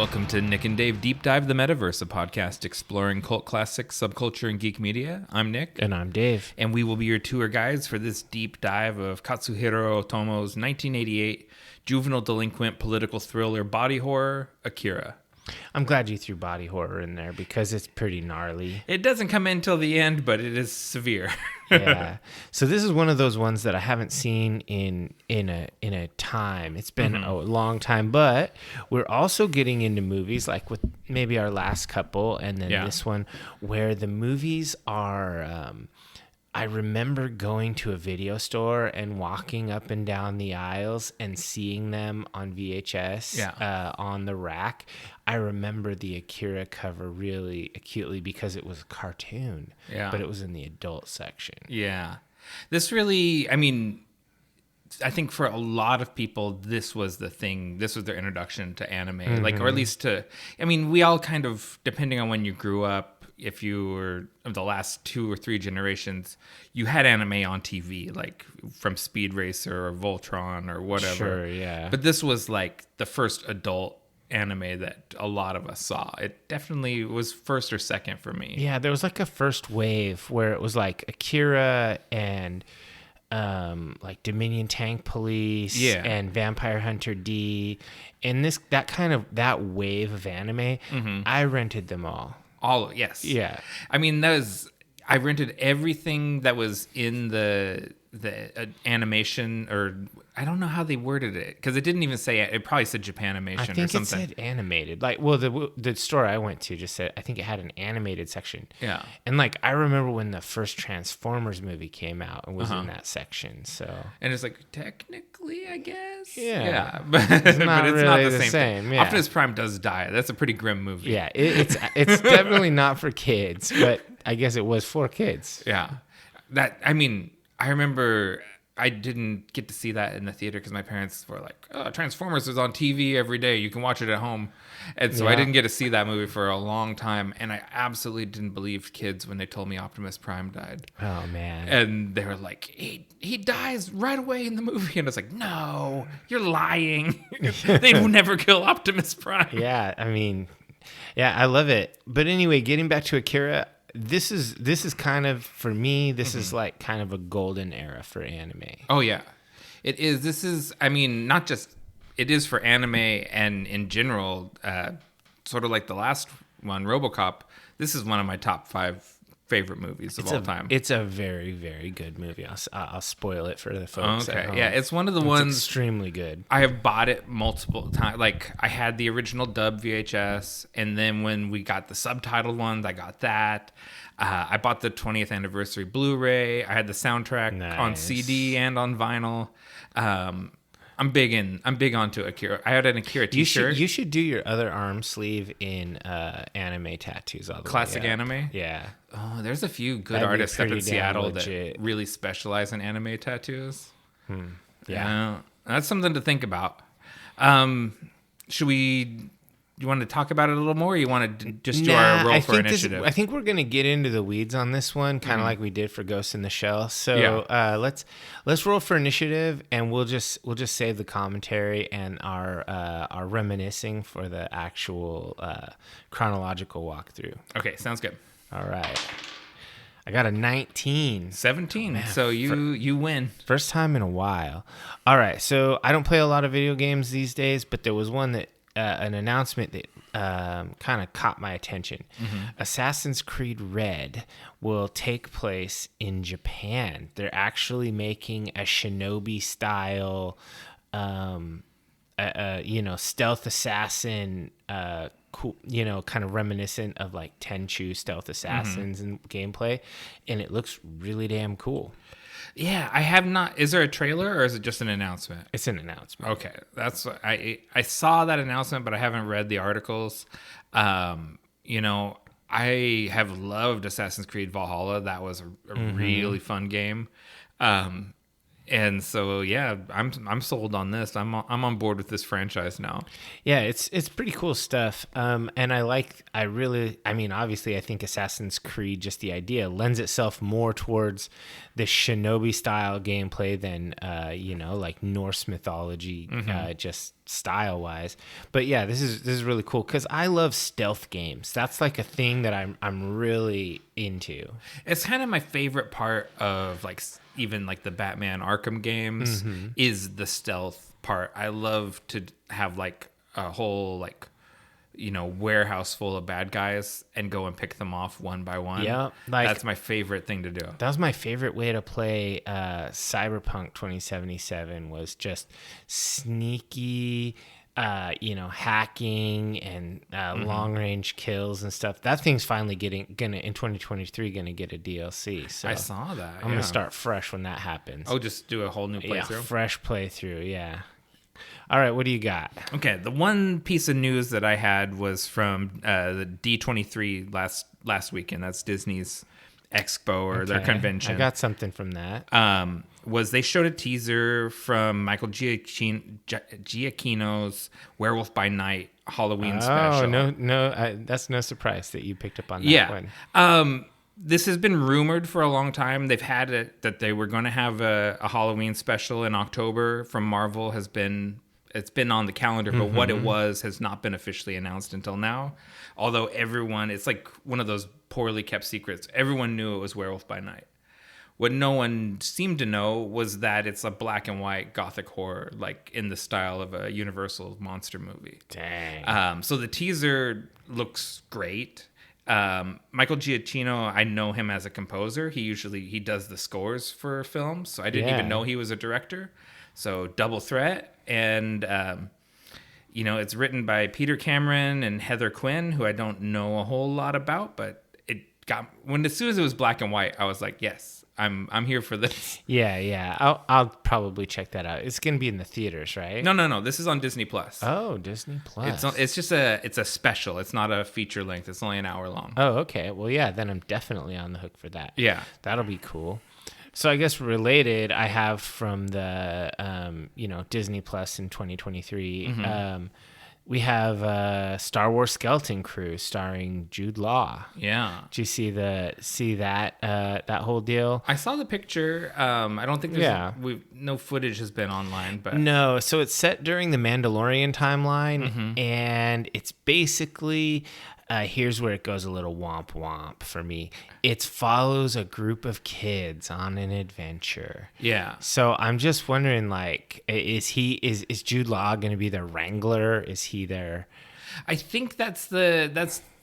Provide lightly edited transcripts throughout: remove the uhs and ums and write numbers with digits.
Welcome to Nick and Dave Deep Dive the Metaverse, a podcast exploring cult classics, subculture, and geek media. I'm Nick. And I'm Dave. And we will be your tour guides for this deep dive of Katsuhiro Otomo's 1988 juvenile delinquent political thriller body horror, Akira. I'm glad you threw body horror in there because it's pretty gnarly. It doesn't come in till the end, but it is severe. Yeah. So this is one of those ones that I haven't seen in a time. It's been a long time, but we're also getting into movies like with maybe our last couple and then this one where the movies are I remember going to a video store and walking up and down the aisles and seeing them on VHS on the rack. I remember the Akira cover really acutely because it was a cartoon, but it was in the adult section. Yeah. This really, I think for a lot of people, this was the thing. This was their introduction to anime, or at least we all kind of, depending on when you grew up, if you were of the last 2 or 3 generations, you had anime on TV, like from Speed Racer or Voltron or whatever. Sure, yeah. But this was like the first adult anime that a lot of us saw. It definitely was first or second for me. Yeah, there was like a first wave where it was like Akira and like Dominion Tank Police and Vampire Hunter D, and that wave of anime, I rented them all. Yes. Yeah. I rented everything that was in the animation, or I don't know how they worded it because it didn't even say it. Probably said Japanimation or something. It said animated. The store I went to just said, I think it had an animated section. Yeah. And I remember when the first Transformers movie came out and was in that section. So. And it's like, technically, I guess. Yeah. But it's not really the same thing. Yeah. Optimus Prime does die. That's a pretty grim movie. Yeah. It's definitely not for kids, but I guess it was for kids. Yeah. I remember I didn't get to see that in the theater because my parents were like, oh, Transformers is on TV every day. You can watch it at home. And so I didn't get to see that movie for a long time. And I absolutely didn't believe kids when they told me Optimus Prime died. Oh, man. And they were like, he dies right away in the movie. And I was like, no, you're lying. They would never kill Optimus Prime. Yeah, I love it. But anyway, getting back to Akira, this is kind of, for me, this is like kind of a golden era for anime. Oh, yeah. It is. This is, not just, it is for anime and in general, sort of like the last one, RoboCop. This is one of my top 5 favorite movies of all time. It's a very, very good movie. I'll spoil it for the folks at home. Yeah, it's one of the ones. Extremely good. I have bought it multiple times. Like, I had the original dub VHS, and then when we got the subtitled ones, I got that. I bought the 20th anniversary Blu-ray. I had the soundtrack on CD and on vinyl. I'm big onto Akira. I had an Akira t-shirt. You should do your other arm sleeve in anime tattoos all the Classic way up. Anime? Yeah. Oh, there's a few good artists up in Seattle that really specialize in anime tattoos. Yeah. That's something to think about. You want to talk about it a little more, or you want to just do our roll for initiative? I think we're going to get into the weeds on this one, kind of like we did for Ghost in the Shell. So let's roll for initiative, and we'll just save the commentary and our reminiscing for the actual chronological walkthrough. Okay, sounds good. All right. I got a 19. 17. Man, so you win. First time in a while. All right. So I don't play a lot of video games these days, but there was one that an announcement that kind of caught my attention. Assassin's Creed Red will take place in Japan. They're actually making a shinobi style, stealth assassin, cool, kind of reminiscent of like Tenchu stealth assassins and gameplay, and it looks really damn cool. Yeah, I have not. Is there a trailer or is it just an announcement? It's an announcement. Okay, that's I saw that announcement, but I haven't read the articles. I have loved Assassin's Creed Valhalla. That was a really fun game. And so yeah, I'm sold on this. I'm on board with this franchise now. Yeah, it's pretty cool stuff. And I mean, obviously I think Assassin's Creed, just the idea, lends itself more towards the shinobi style gameplay than like Norse mythology, just style wise. But yeah, this is really cool because I love stealth games. That's like a thing that I'm really into. It's kind of my favorite part of like even like the Batman Arkham games is the stealth part. I love to have like a whole like warehouse full of bad guys and go and pick them off one by one. Yeah, that's my favorite thing to do. That was my favorite way to play Cyberpunk 2077, was just sneaky hacking and long range kills and stuff. That thing's finally gonna in 2023 gonna get a DLC. So I saw that. I'm gonna start fresh when that happens. Oh, just do a whole new playthrough? Yeah, fresh playthrough. Yeah. All right, what do you got? Okay, the one piece of news that I had was from the D23 last weekend. That's Disney's expo or their convention. I got something from that. Was they showed a teaser from Michael Giacchino's Werewolf by Night Halloween special. Oh, no, that's no surprise that you picked up on that one. This has been rumored for a long time. They've had it that they were going to have a Halloween special in October from Marvel. It's been on the calendar, but what it was has not been officially announced until now. Although it's like one of those poorly kept secrets. Everyone knew it was Werewolf by Night. What no one seemed to know was that it's a black and white gothic horror, like in the style of a Universal monster movie. Dang. So the teaser looks great. Michael Giacchino, I know him as a composer. He does the scores for films, so I didn't even know he was a director. So double threat. And it's written by Peter Cameron and Heather Quinn, who I don't know a whole lot about, but as soon as it was black and white, I was like, yes, I'm here for this. Yeah. I'll probably check that out. It's gonna be in the theaters, right? No. This is on Disney Plus. Oh, Disney Plus. It's a special. It's not a feature length. It's only an hour long. Oh, okay. Well, yeah. Then I'm definitely on the hook for that. Yeah, that'll be cool. So I guess related, I have from the Disney Plus in 2023. We have Star Wars Skeleton Crew starring Jude Law. Yeah. Did you see that whole deal? I saw the picture. I don't think no footage has been online, but no. So it's set during the Mandalorian timeline, and it's basically. Here's where it goes a little womp womp for me. It follows a group of kids on an adventure. Yeah. So I'm just wondering, like, is Jude Law going to be their wrangler? Is he their? I think that's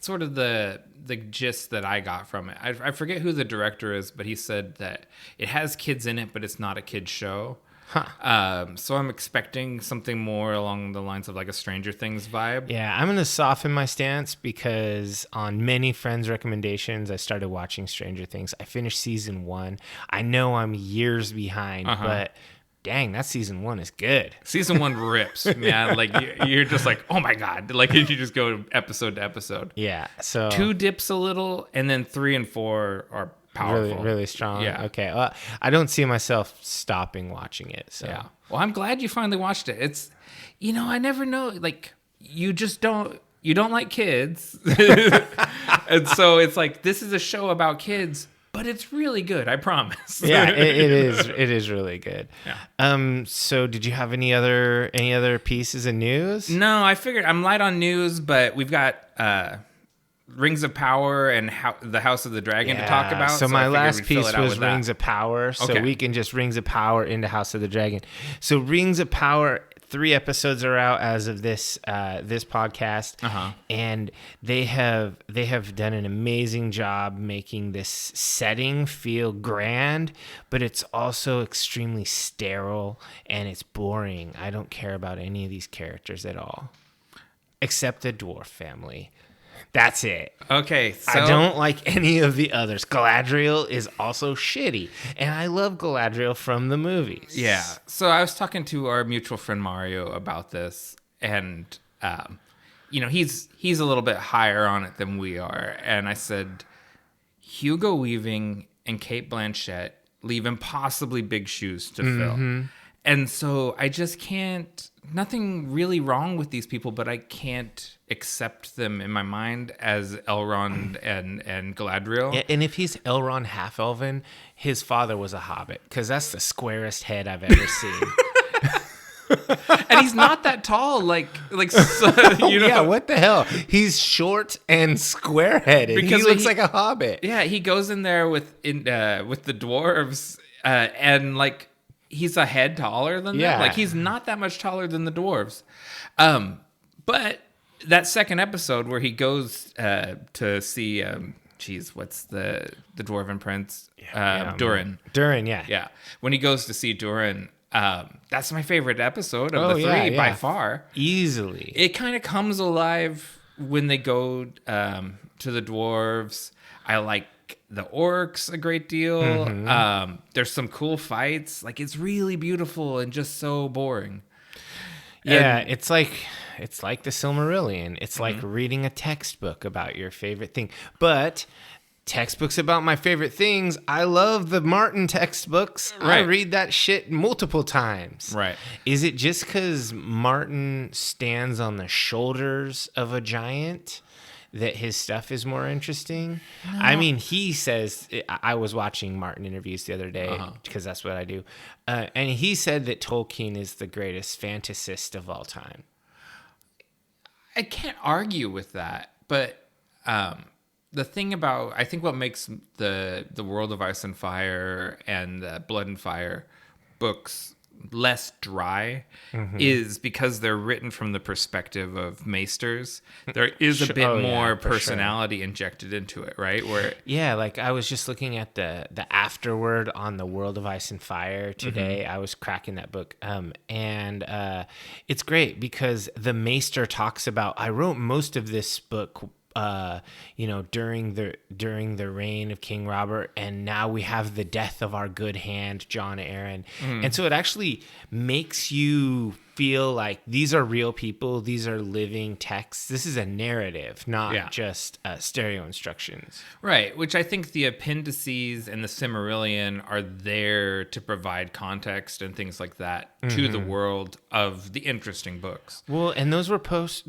sort of the gist that I got from it. I forget who the director is, but he said that it has kids in it, but it's not a kid's show. Huh. So I'm expecting something more along the lines of like a Stranger Things vibe. Yeah, I'm going to soften my stance because on many friends' recommendations, I started watching Stranger Things. I finished season 1. I know I'm years behind, but dang, that season 1 is good. Season 1 rips, man. Like you're just like, oh my God. Like you just go episode to episode. Yeah. So 2 dips a little, and then 3 and 4 are powerful. Really, really strong. Yeah. Okay. Well, I don't see myself stopping watching it. So. Yeah. Well, I'm glad you finally watched it. It's, I never know. Like, you don't like kids, and so it's like this is a show about kids, but it's really good. I promise. Yeah, it is. It is really good. Yeah. So, did you have any other pieces of news? No, I figured I'm light on news, but we've got. Rings of Power and the House of the Dragon to talk about. So my last piece was Rings of Power. So we can just Rings of Power into House of the Dragon. So Rings of Power, 3 episodes are out as of this podcast, and they have done an amazing job making this setting feel grand, but it's also extremely sterile and it's boring. I don't care about any of these characters at all, except the dwarf family. That's it. Okay, so I don't like any of the others. Galadriel is also shitty, and I love Galadriel from the movies. Yeah. So I was talking to our mutual friend Mario about this, and he's a little bit higher on it than we are, and I said Hugo Weaving and Cate Blanchett leave impossibly big shoes to fill. And so I just can't, nothing really wrong with these people, but I can't accept them in my mind as Elrond and Galadriel. Yeah, and if he's Elrond half-elven, his father was a hobbit, because that's the squarest head I've ever seen. And he's not that tall, so, Yeah, what the hell? He's short and square-headed. Because he looks like a hobbit. Yeah, he goes in there with the dwarves, and like he's a head taller than them. Like he's not that much taller than the dwarves. But that second episode where he goes to see, what's the dwarven prince? Durin. Durin, yeah. Yeah, when he goes to see Durin. That's my favorite episode of the three by far. Easily. It kind of comes alive when they go to the dwarves. I like the orcs a great deal. There's some cool fights. Like, it's really beautiful and just so boring. Yeah, it's like the Silmarillion. It's like reading a textbook about your favorite thing. But textbooks about my favorite things, I love the Martin textbooks. Right. I read that shit multiple times. Right. Is it just because Martin stands on the shoulders of a giant that his stuff is more interesting? No. I mean, he says, I was watching Martin interviews the other day because that's what I do. And he said that Tolkien is the greatest fantasist of all time. I can't argue with that, but the thing about, I think what makes the World of Ice and Fire and the Blood and Fire books less dry is because they're written from the perspective of maesters. There is a bit more personality injected into it, right? Like I was just looking at the afterword on the World of Ice and Fire today. I was cracking that book, and it's great because the maester talks about, I wrote most of this book during the reign of King Robert, and now we have the death of our good hand, John Aaron. And so it actually makes you feel like these are real people, these are living texts. This is a narrative, not just stereo instructions. Right, which I think the appendices and the Silmarillion are there to provide context and things like that to the world of the interesting books. Well, and those were published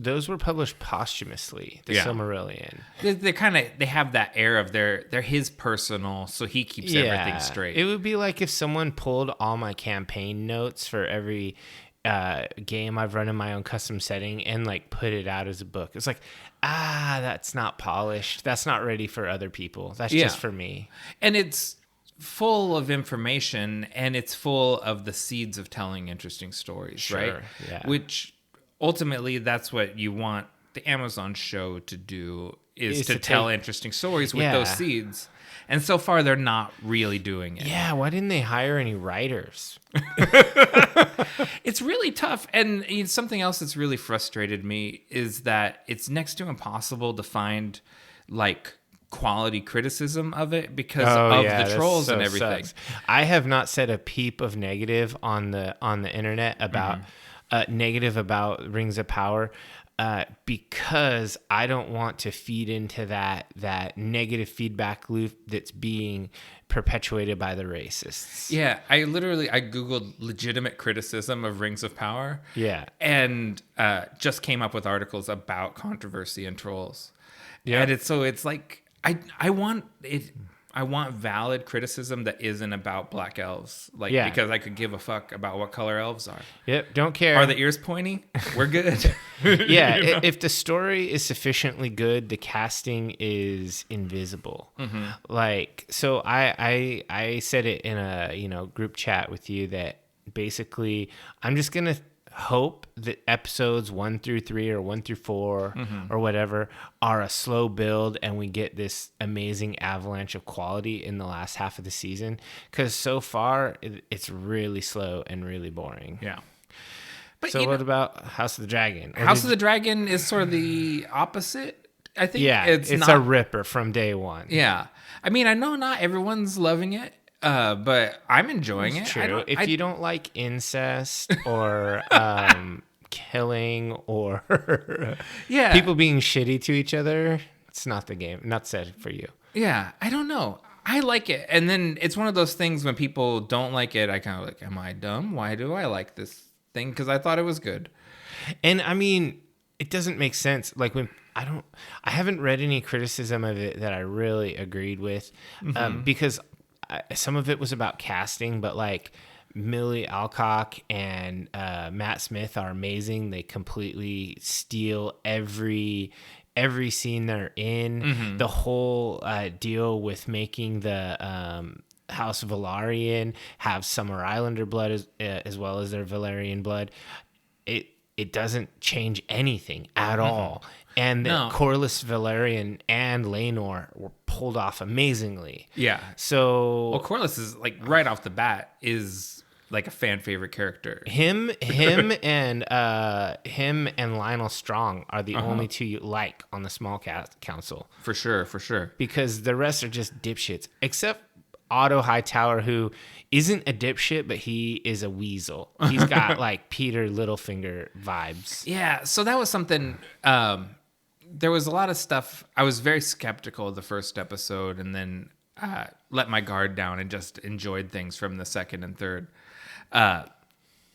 posthumously, the Silmarillion. They have that air of they're his personal, so he keeps everything straight. It would be like if someone pulled all my campaign notes for every game I've run in my own custom setting and like put it out as a book. It's like, that's not polished. That's not ready for other people. That's just for me. And it's full of information, and it's full of the seeds of telling interesting stories, right? Yeah. Which ultimately that's what you want the Amazon show to do is to tell interesting stories with those seeds. And so far, they're not really doing it. Yeah, why didn't they hire any writers? It's really tough. And something else that's really frustrated me is that it's next to impossible to find, like, quality criticism of it because of the trolls and everything. Sucks. I have not said a peep of negative on the internet about negative about Rings of Power. Because I don't want to feed into that negative feedback loop that's being perpetuated by the racists. Yeah, I Googled legitimate criticism of Rings of Power. Yeah. And just came up with articles about controversy and trolls. Yeah. And it's like, I want valid criticism that isn't about black elves. Because I could give a fuck about what color elves are. Yep, don't care. Are the ears pointy? We're good. Yeah, if the story is sufficiently good, the casting is invisible. Like, so I said it in a group chat with you that basically I'm just going to hope that episodes 1 through 3 or 1 through 4 or whatever are a slow build, and we get this amazing avalanche of quality in the last half of the season, because so far it's really slow and really boring. Yeah. But so what about House of the Dragon? House of the Dragon is sort of the opposite, I think. Yeah, it's a ripper from day one. Yeah. I mean, I know not everyone's loving it. But I'm enjoying it. True. If you don't like incest or killing or people being shitty to each other, it's not the game. Not set for you. Yeah, I don't know. I like it. And then it's one of those things when people don't like it, I kind of like, am I dumb? Why do I like this thing? Because I thought it was good. And I mean, it doesn't make sense. Like when I haven't read any criticism of it that I really agreed with, because some of it was about casting, but like Millie Alcock and Matt Smith are amazing. They completely steal every scene they're in. The whole deal with making the House of Valerian have Summer Islander blood as well as their Valerian blood. It doesn't change anything at all. And the Corlys Valerian and Laenor were pulled off amazingly. Yeah. So Corlys is like right off the bat is like a fan favorite character. Him and Lionel Strong are the only two you like on the small council. For sure. Because the rest are just dipshits. Except Otto Hightower, who isn't a dipshit, but he is a weasel. He's got like Peter Littlefinger vibes. Yeah, so that was something. There was a lot of stuff. I was very skeptical of the first episode, and then let my guard down and just enjoyed things from the second and third.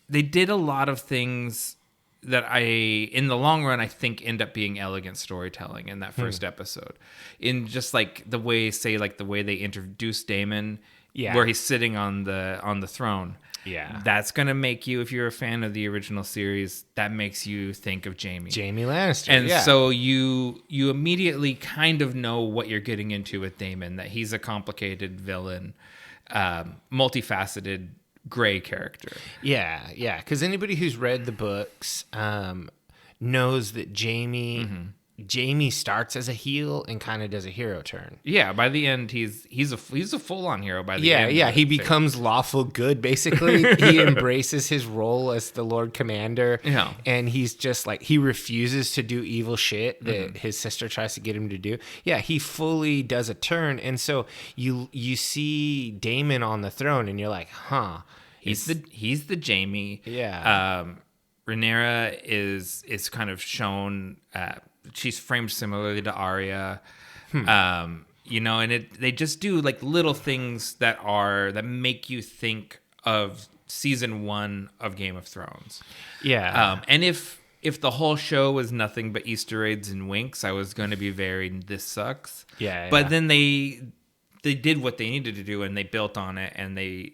They did a lot of things that in the long run, I think end up being elegant storytelling in that first episode. In just like the way they introduce Daemon, where he's sitting on the throne. Yeah. That's going to make you, if you're a fan of the original series, that makes you think of Jaime Lannister. And so you immediately kind of know what you're getting into with Daemon, that he's a complicated villain, multifaceted gray character. Yeah. Because anybody who's read the books knows that Jaime starts as a heel and kind of does a hero turn. Yeah, by the end he's a full-on hero by the end. Yeah, he becomes lawful good basically. He embraces his role as the Lord Commander. Yeah. And he's just like, he refuses to do evil shit that his sister tries to get him to do. Yeah, he fully does a turn, and so you see Daemon on the throne and you're like, "Huh, he's the Jaime." Yeah. Rhaenyra is kind of shown she's framed similarly to Arya. And they just do like little things that make you think of season 1 of Game of Thrones. Yeah. And if the whole show was nothing but Easter eggs and winks, I was going to be this sucks. Yeah. But then they did what they needed to do, and they built on it, and they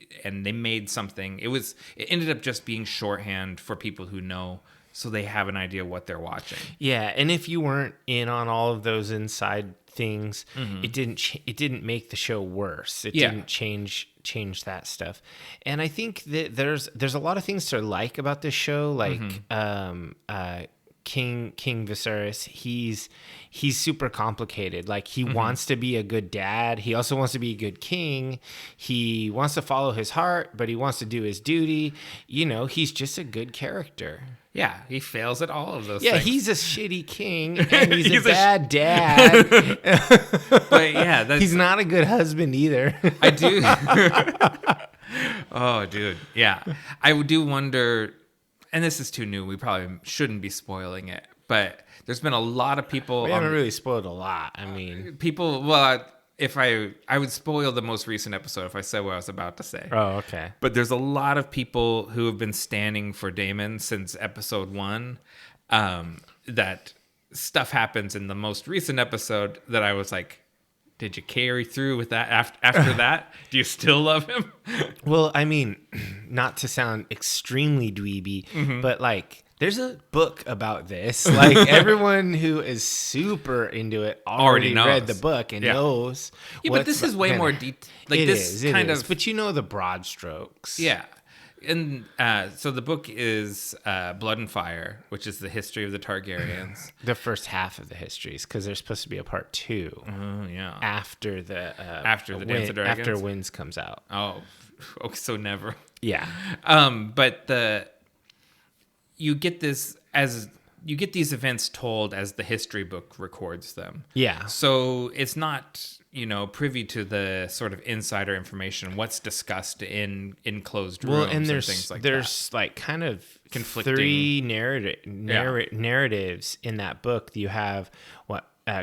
made something. It ended up just being shorthand for people who know, so they have an idea what they're watching. Yeah, and if you weren't in on all of those inside things, it didn't make the show worse. It didn't change that stuff. And I think that there's a lot of things to like about this show, like King Viserys. He's super complicated. Like he wants to be a good dad. He also wants to be a good king. He wants to follow his heart, but he wants to do his duty. He's just a good character. Yeah, he fails at all of those things. Yeah, he's a shitty king, and he's a bad dad. But yeah, he's not a good husband either. I do. Oh, dude. Yeah. I do wonder, and this is too new, we probably shouldn't be spoiling it, but there's been a lot of people. We haven't really spoiled a lot. I mean, people, well, if I would spoil the most recent episode if I said what I was about to say. Oh, okay. But there's a lot of people who have been standing for Daemon since episode 1. That stuff happens in the most recent episode that I was like, did you carry through with that after that? Do you still love him? Well, I mean, not to sound extremely dweeby, but like, there's a book about this. Like everyone who is super into it already read the book and knows. Yeah, but this is way more detailed. Like it this is, kind of. of. But the broad strokes. Yeah, and so the book is Blood and Fire, which is the history of the Targaryens. The first half of the histories, because there's supposed to be a part 2. Yeah. After the Dance of Dragons. After Winds comes out. Oh, okay, so never. Yeah. But you get these events told as the history book records them. Yeah. So it's not, privy to the sort of insider information, what's discussed in closed rooms and things like that. There's like kind of conflicting 3 narratives in that book. You have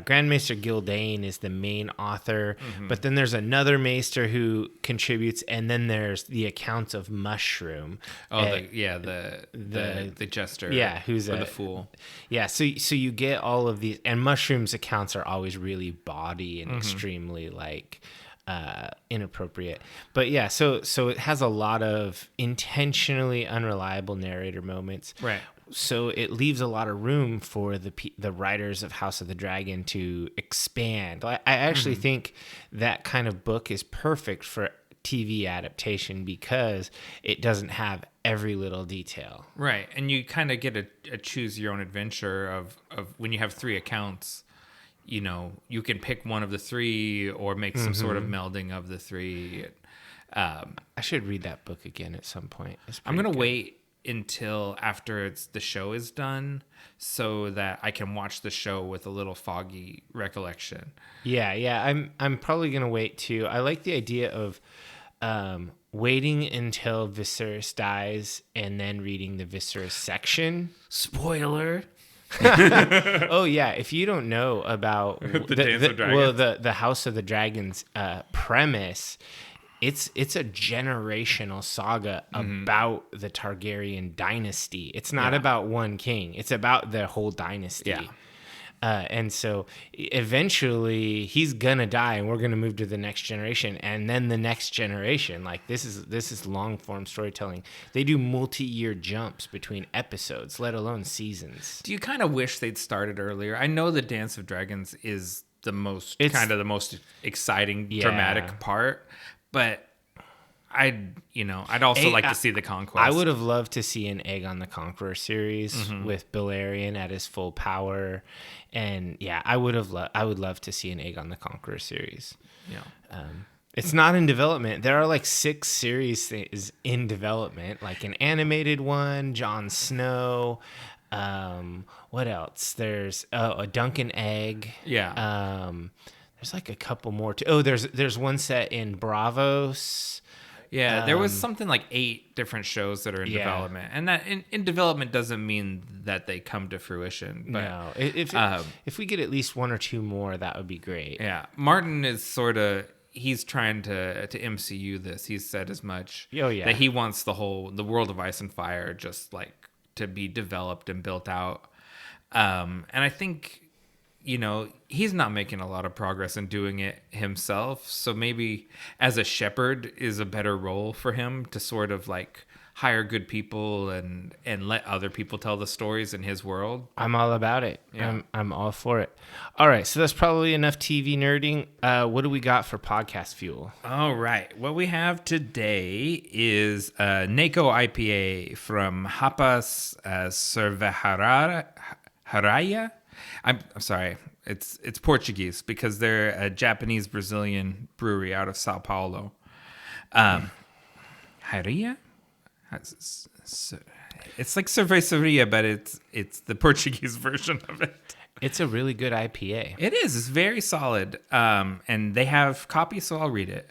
Grand Maester Gildane is the main author, but then there's another maester who contributes, and then there's the account of Mushroom. The jester. Yeah, who's the fool. Yeah, so you get all of these, and Mushroom's accounts are always really bawdy and extremely like inappropriate. But yeah, so it has a lot of intentionally unreliable narrator moments. Right. So it leaves a lot of room for the writers of House of the Dragon to expand. I actually think that kind of book is perfect for TV adaptation because it doesn't have every little detail. Right. And you kind of get a choose your own adventure of when you have 3 accounts, you know, you can pick one of the 3 or make some sort of melding of the 3. I should read that book again at some point. I'm going to wait until after the show is done so that I can watch the show with a little foggy recollection. Yeah. I'm probably going to wait too. I like the idea of waiting until Viserys dies and then reading the Viserys section. Spoiler. Oh yeah, if you don't know about the House of the Dragons premise, it's a generational saga about the Targaryen dynasty. It's not about one king. It's about the whole dynasty. Yeah. And so eventually he's gonna die, and we're gonna move to the next generation, and then the next generation. Like this is long form storytelling. They do multi-year jumps between episodes, let alone seasons. Do you kind of wish they'd started earlier? I know the Dance of Dragons is the most exciting, dramatic part, but I'd also like to see the Conquest. I would have loved to see an Aegon the Conqueror series with Balerion at his full power, and I would love to see an Aegon the Conqueror series. Yeah, it's not in development. There are like 6 series in development, like an animated one, Jon Snow. What else? There's a Duncan Egg. Yeah. There's like a couple more too. Oh, there's one set in Bravos. Yeah, there was something like 8 different shows that are in development, and that in development doesn't mean that they come to fruition. But, no, if we get at least 1 or 2 more, that would be great. Yeah, Martin is he's trying to MCU this. He's said as much. Oh yeah, that he wants the world of Ice and Fire just like to be developed and built out. And I think, he's not making a lot of progress in doing it himself. So maybe as a shepherd is a better role for him to sort of like hire good people and let other people tell the stories in his world. I'm all about it. Yeah. I'm all for it. All right. So that's probably enough TV nerding. What do we got for podcast fuel? All right. What we have today is Neko IPA from Hapas Cervejaria. I'm sorry. It's Portuguese because they're a Japanese Brazilian brewery out of Sao Paulo. Haria? It's like cerveceria, but it's the Portuguese version of it. It's a really good IPA. It is. It's very solid. And they have copy, so I'll read it.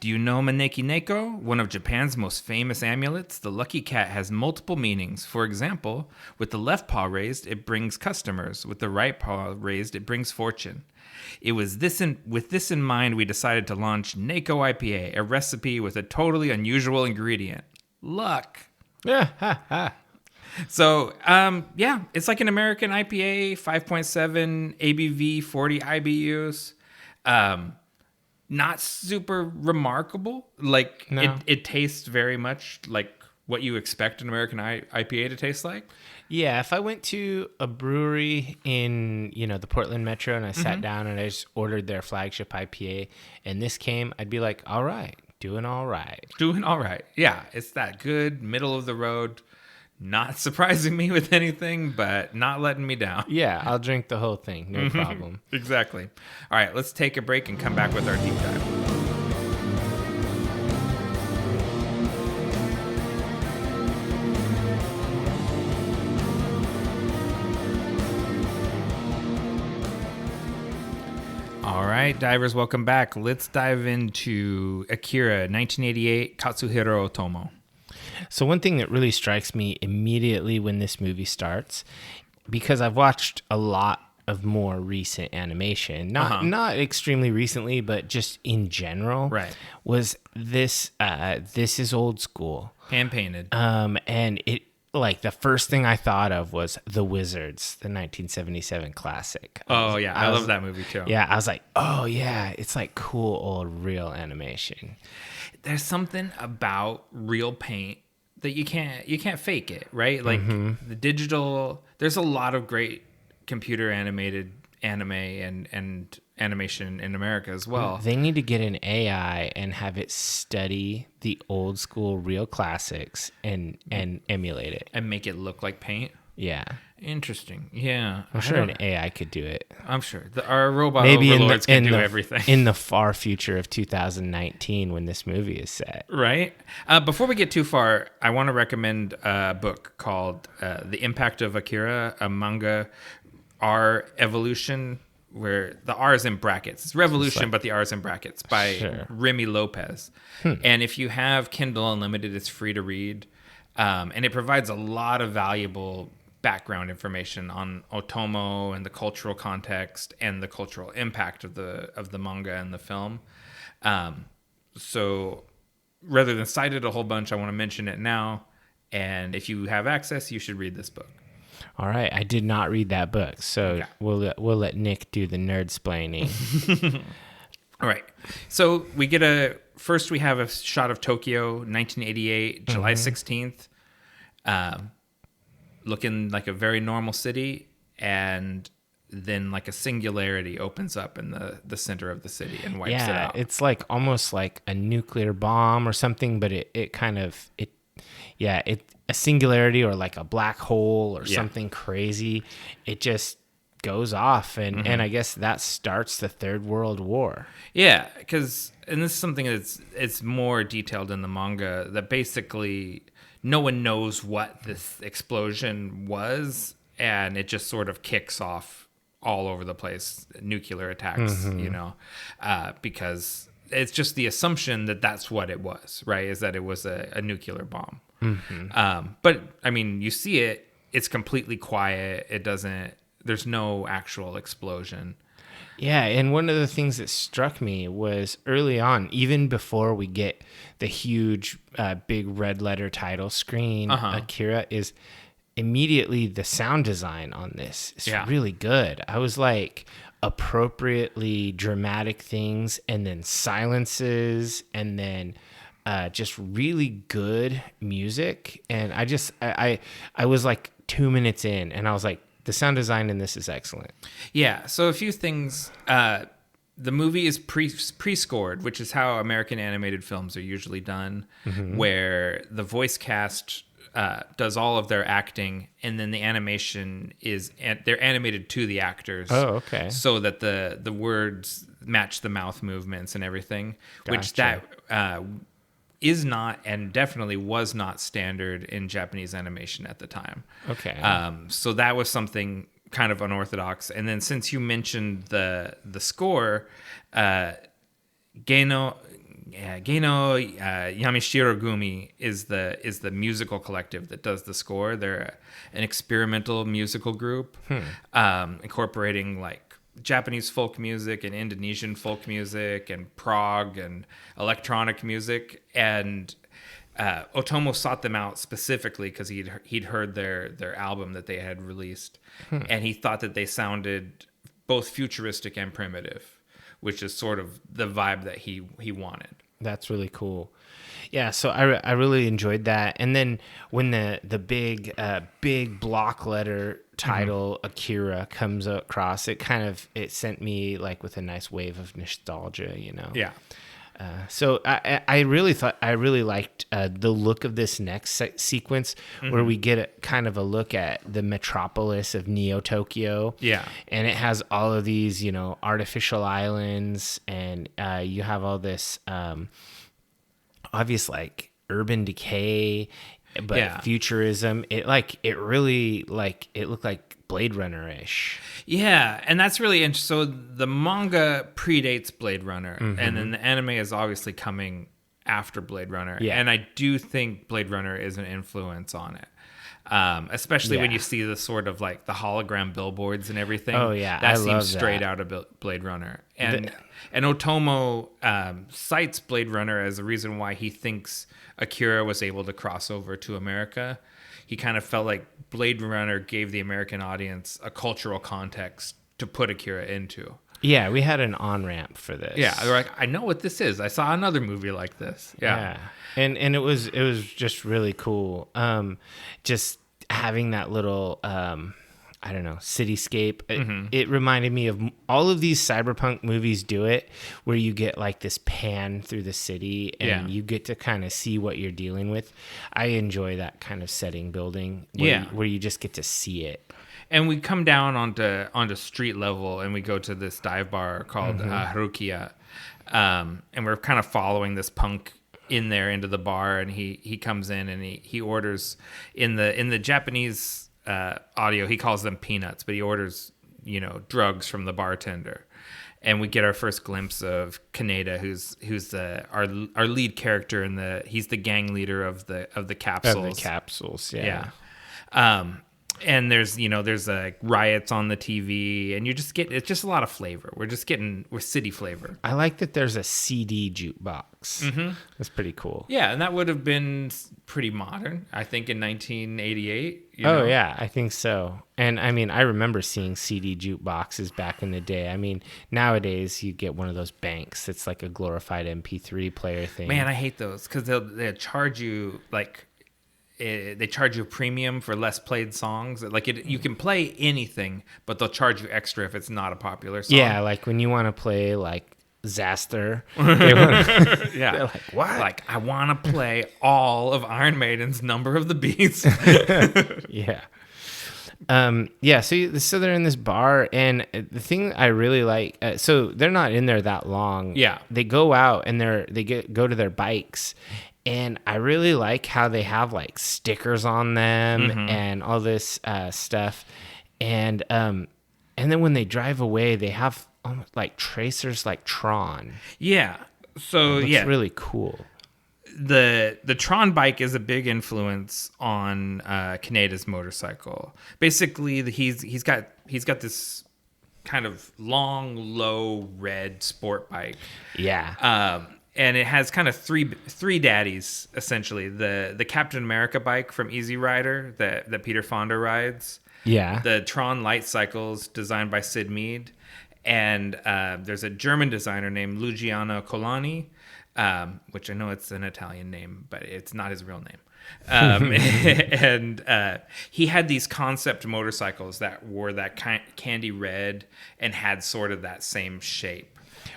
Do you know Maneki Neko? One of Japan's most famous amulets, the lucky cat has multiple meanings. For example, with the left paw raised, it brings customers. With the right paw raised, it brings fortune. It was with this in mind, we decided to launch Neko IPA, a recipe with a totally unusual ingredient. Luck. So, it's like an American IPA, 5.7 ABV, 40 IBUs. Not super remarkable. Like, no. It tastes very much like what you expect an American IPA to taste like. Yeah, if I went to a brewery in, the Portland Metro and I sat down and I just ordered their flagship IPA and this came, I'd be like, all right, doing all right. Doing all right. Yeah, it's that good middle of the road. Not surprising me with anything, but not letting me down. Yeah, I'll drink the whole thing. No problem. Exactly. All right, let's take a break and come back with our deep dive. All right, divers, welcome back. Let's dive into Akira, 1988, Katsuhiro Otomo. So one thing that really strikes me immediately when this movie starts, because I've watched a lot of more recent animation, not extremely recently, but just in general, Right. was this this is old school, hand painted. And it, like, the first thing I thought of was The Wizards, the 1977 classic. Oh yeah, I love that movie too. Yeah, I was like, oh yeah, it's like cool old real animation. There's something about real paint that you can't fake it, right? Like the digital. There's a lot of great computer animated anime and animation in America as well. They need to get an AI and have it study the old school real classics and emulate it And make it look like paint. Yeah, Interesting. Yeah, I'm sure an AI could do it. I'm sure our robot Maybe overlords can do everything. In the far future of 2019, when this movie is set. Right. Before we get too far, I want to recommend a book called The Impact of Akira, a manga R evolution, where the R is in brackets. It's revolution, but the R is in brackets, by Remy Lopez. And if you have Kindle Unlimited, it's free to read. And it provides a lot of valuable background information on Otomo and the cultural context and the cultural impact of the manga and the film. So rather than cite it a whole bunch, I want to mention it now. And if you have access, you should read this book. All right, I did not read that book, so we'll let Nick do the nerd-splaining. All right, so we have a shot of Tokyo, 1988, July 16th, looking like a very normal city, and then like a singularity opens up in the center of the city and wipes it out. It's like almost like a nuclear bomb or something, but it's a singularity or like a black hole or something crazy. It just goes off, and I guess that starts the Third World War. Yeah, because this is something it's more detailed in the manga, that basically no one knows what this explosion was, and it just sort of kicks off all over the place, nuclear attacks, because it's just the assumption that that's what it was, right? Is that it was a nuclear bomb. But I mean, you see it, it's completely quiet. There's no actual explosion. Yeah, and one of the things that struck me was early on, even before we get the huge, big red letter title screen, Akira, is immediately the sound design on this is really good. I was like, appropriately dramatic things, and then silences, and then just really good music. And I was like 2 minutes in, and I was like, the sound design in this is excellent. Yeah. So a few things. The movie is pre-scored, which is how American animated films are usually done, where the voice cast does all of their acting, and then the animation they're animated to the actors. Oh, okay. So that the words match the mouth movements and everything, which is not, and definitely was not, standard in Japanese animation at the time. Okay. So that was something kind of unorthodox. And then since you mentioned the score, Geino Yamashiro Gumi is the musical collective that does the score. They're an experimental musical group, incorporating like Japanese folk music and Indonesian folk music and prog and electronic music. And Otomo sought them out specifically because he'd heard their album that they had released, and he thought that they sounded both futuristic and primitive, which is sort of the vibe that he wanted. That's really cool. Yeah, so I really enjoyed that. And then when the big block letter title Akira comes across, it sent me like with a nice wave of nostalgia, Yeah. So I really liked the look of this next sequence, where we get kind of a look at the metropolis of Neo Tokyo. Yeah. And it has all of these, artificial islands, and you have all this obvious like urban decay, but futurism. It looked like Blade Runner-ish. Yeah, and that's really interesting. So the manga predates Blade Runner, and then the anime is obviously coming after Blade Runner. Yeah. And I do think Blade Runner is an influence on it. Especially when Yeah. you see the sort of like the hologram billboards and everything. Oh, yeah, that I seems love straight that. out of Blade Runner. And Otomo cites Blade Runner as the reason why he thinks Akira was able to cross over to America. He kind of felt like Blade Runner gave the American audience a cultural context to put Akira into. Yeah, we had an on-ramp for this. Yeah, they're like, I know what this is. I saw another movie like this. Yeah. And it was just really cool. Just having that little I don't know, cityscape. It reminded me of all of these cyberpunk movies do it, where you get like this pan through the city and you get to kind of see what you're dealing with. I enjoy that kind of setting building where you just get to see it. And we come down onto street level, and we go to this dive bar called Harukiya, and we're kind of following this punk in there into the bar, and he comes in and he orders in the Japanese audio, he calls them peanuts, but he orders drugs from the bartender, and we get our first glimpse of Kaneda, who's our lead character he's the gang leader of the capsules. Of the capsules, yeah. And there's riots on the TV, and it's just a lot of flavor. We're city flavor. I like that there's a CD jukebox. That's pretty cool. Yeah, and that would have been pretty modern, I think, in 1988. Oh, yeah, I think so. And I mean, I remember seeing CD jukeboxes back in the day. I mean, nowadays you get one of those banks that's like a glorified MP3 player thing. Man, I hate those because they'll charge you they charge you a premium for less played songs. You can play anything, but they'll charge you extra if it's not a popular song. Yeah, like when you want to play like Zaster, they're like, what? Like, I want to play all of Iron Maiden's Number of the Beast. Yeah. So they're in this bar, and the thing I really like, so they're not in there that long. Yeah. They go out and go to their bikes. And I really like how they have like stickers on them and all this stuff. And then when they drive away, they have almost like tracers like Tron. Yeah. So It's really cool. The Tron bike is a big influence on Kaneda's motorcycle. Basically, he's got this kind of long, low red sport bike. Yeah. And it has kind of three daddies, essentially. The Captain America bike from Easy Rider that Peter Fonda rides. Yeah. The Tron light cycles designed by Sid Mead. And there's a German designer named Luciano Colani, which I know it's an Italian name, but it's not his real name. And he had these concept motorcycles that wore that candy red and had sort of that same shape.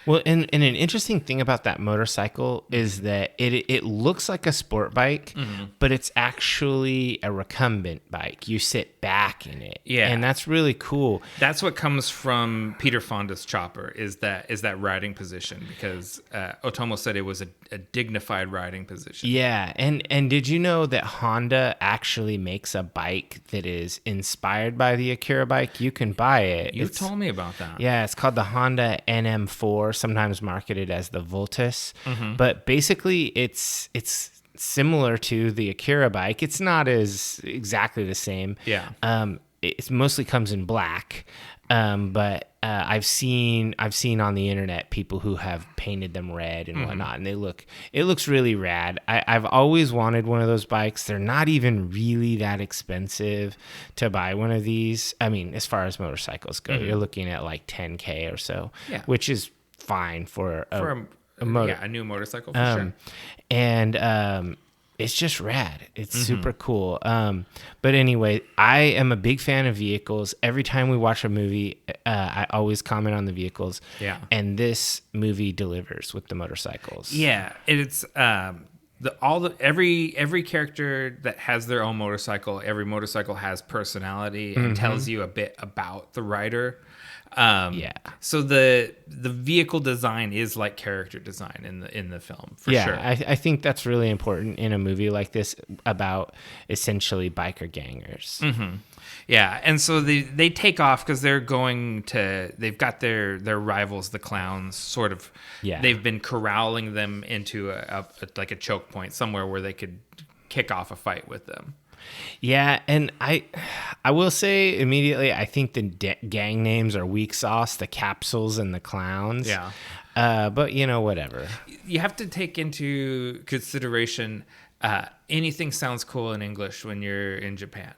Well, and an interesting thing about that motorcycle is that it looks like a sport bike, but it's actually a recumbent bike. You sit back in it. Yeah. And that's really cool. That's what comes from Peter Fonda's chopper is that riding position, because Otomo said it was a dignified riding position. Yeah. And did you know that Honda actually makes a bike that is inspired by the Akira bike? You can buy it. You told me about that. Yeah, it's called the Honda NM4, sometimes marketed as the Voltus. But basically, it's similar to the Akira bike. It's not as exactly the same. Yeah. It mostly comes in black. But I've seen on the internet people who have painted them red and whatnot, and it looks really rad. I've always wanted one of those bikes. They're not even really that expensive to buy one of these. I mean, as far as motorcycles go, you're looking at like $10,000 or so, which is fine for a new motorcycle for sure. And it's just rad. It's super cool. But anyway, I am a big fan of vehicles. Every time we watch a movie, I always comment on the vehicles. Yeah. And this movie delivers with the motorcycles. Yeah, it's every character that has their own motorcycle. Every motorcycle has personality and tells you a bit about the rider. So the vehicle design is like character design in the film for sure. I think that's really important in a movie like this about essentially biker gangers. Yeah, and so they take off because they've got their rivals, the clowns, sort of. Yeah. They've been corralling them into a choke point somewhere where they could kick off a fight with them. Yeah, and I will say immediately, I think the gang names are weak sauce, the capsules and the clowns. Yeah. But whatever. You have to take into consideration anything sounds cool in English when you're in Japan.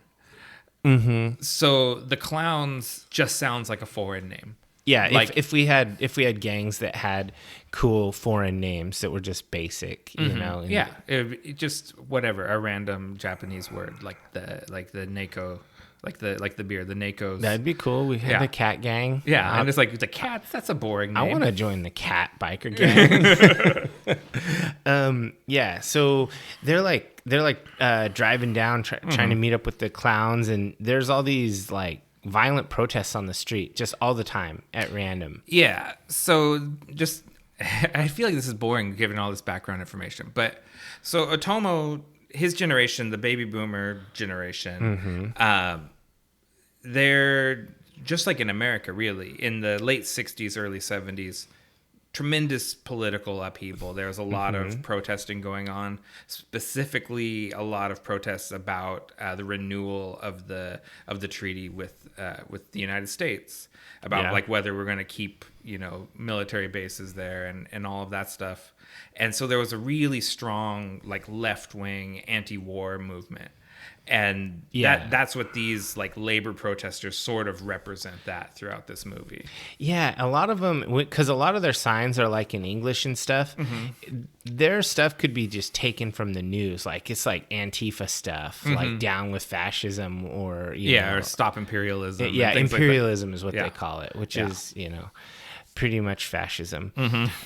Mm-hmm. So the clowns just sounds like a foreign name. Yeah, like if we had gangs that had cool foreign names that were just basic, yeah, it just whatever, a random Japanese word like the Neko, like the beer, the Nekos. That'd be cool. We had the cat gang. Yeah, and it's like the cats. That's a boring name. I want to join the cat biker gang. Yeah, so they're like driving down, trying to meet up with the clowns, and there's all these like violent protests on the street just all the time at random. Yeah, so just I feel like this is boring given all this background information, but so Otomo, his generation, the baby boomer generation, they're just like in America, really, in the late 60s, early 70s, tremendous political upheaval. There was a lot of protesting going on, specifically a lot of protests about the renewal of the treaty with the United States, about like whether we're going to keep military bases there and all of that stuff. And so there was a really strong like left-wing anti-war movement. And that's what these like labor protesters sort of represent that throughout this movie. Yeah, a lot of them, because a lot of their signs are like in English and stuff. Their stuff could be just taken from the news. Like it's like Antifa stuff, like down with fascism or or stop imperialism. Yeah, imperialism like is what they call it, which is pretty much fascism.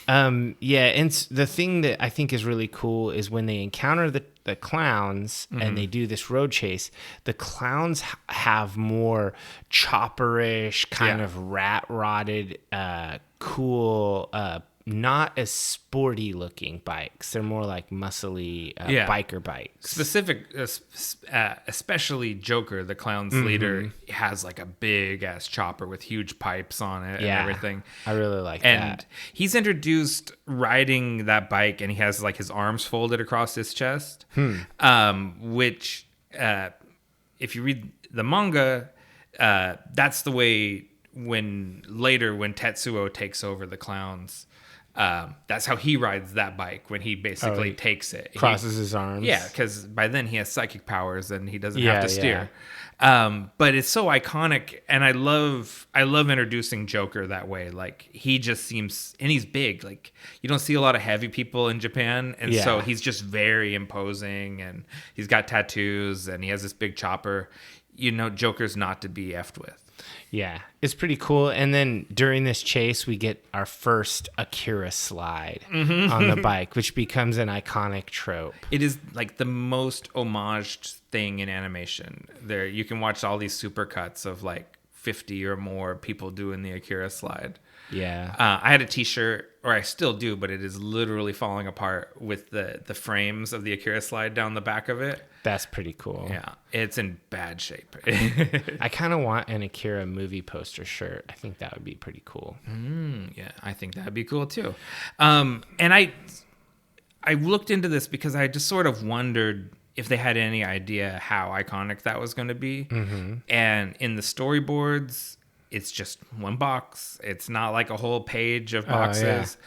And the thing that I think is really cool is when they encounter the clowns and they do this road chase, the clowns have more chopperish, kind of rat rotted, cool, not as sporty looking bikes. They're more like muscly biker bikes. Especially Joker, the clown's leader, has like a big ass chopper with huge pipes on it and everything. I really like that. And he's introduced riding that bike, and he has like his arms folded across his chest, which if you read the manga, that's the way when Tetsuo takes over the clowns. That's how he rides that bike when he basically takes it. Crosses his arms. Yeah, because by then he has psychic powers and he doesn't have to steer. But it's so iconic, and I love introducing Joker that way. Like he just seems, and he's big. Like you don't see a lot of heavy people in Japan, and so he's just very imposing, and he's got tattoos, and he has this big chopper. Joker's not to be effed with. Yeah, it's pretty cool. And then during this chase, we get our first Akira slide on the bike, which becomes an iconic trope. It is like the most homaged thing in animation. There, you can watch all these supercuts of like 50 or more people doing the Akira slide. Yeah. I had a t-shirt, or I still do, but it is literally falling apart with the frames of the Akira slide down the back of it. That's pretty cool. Yeah, it's in bad shape. I kind of want an Akira movie poster shirt. I think that would be pretty cool. Yeah, I think that'd be cool too. And I looked into this because I just sort of wondered if they had any idea how iconic that was going to be. And in the storyboards, it's just one box. It's not like a whole page of boxes.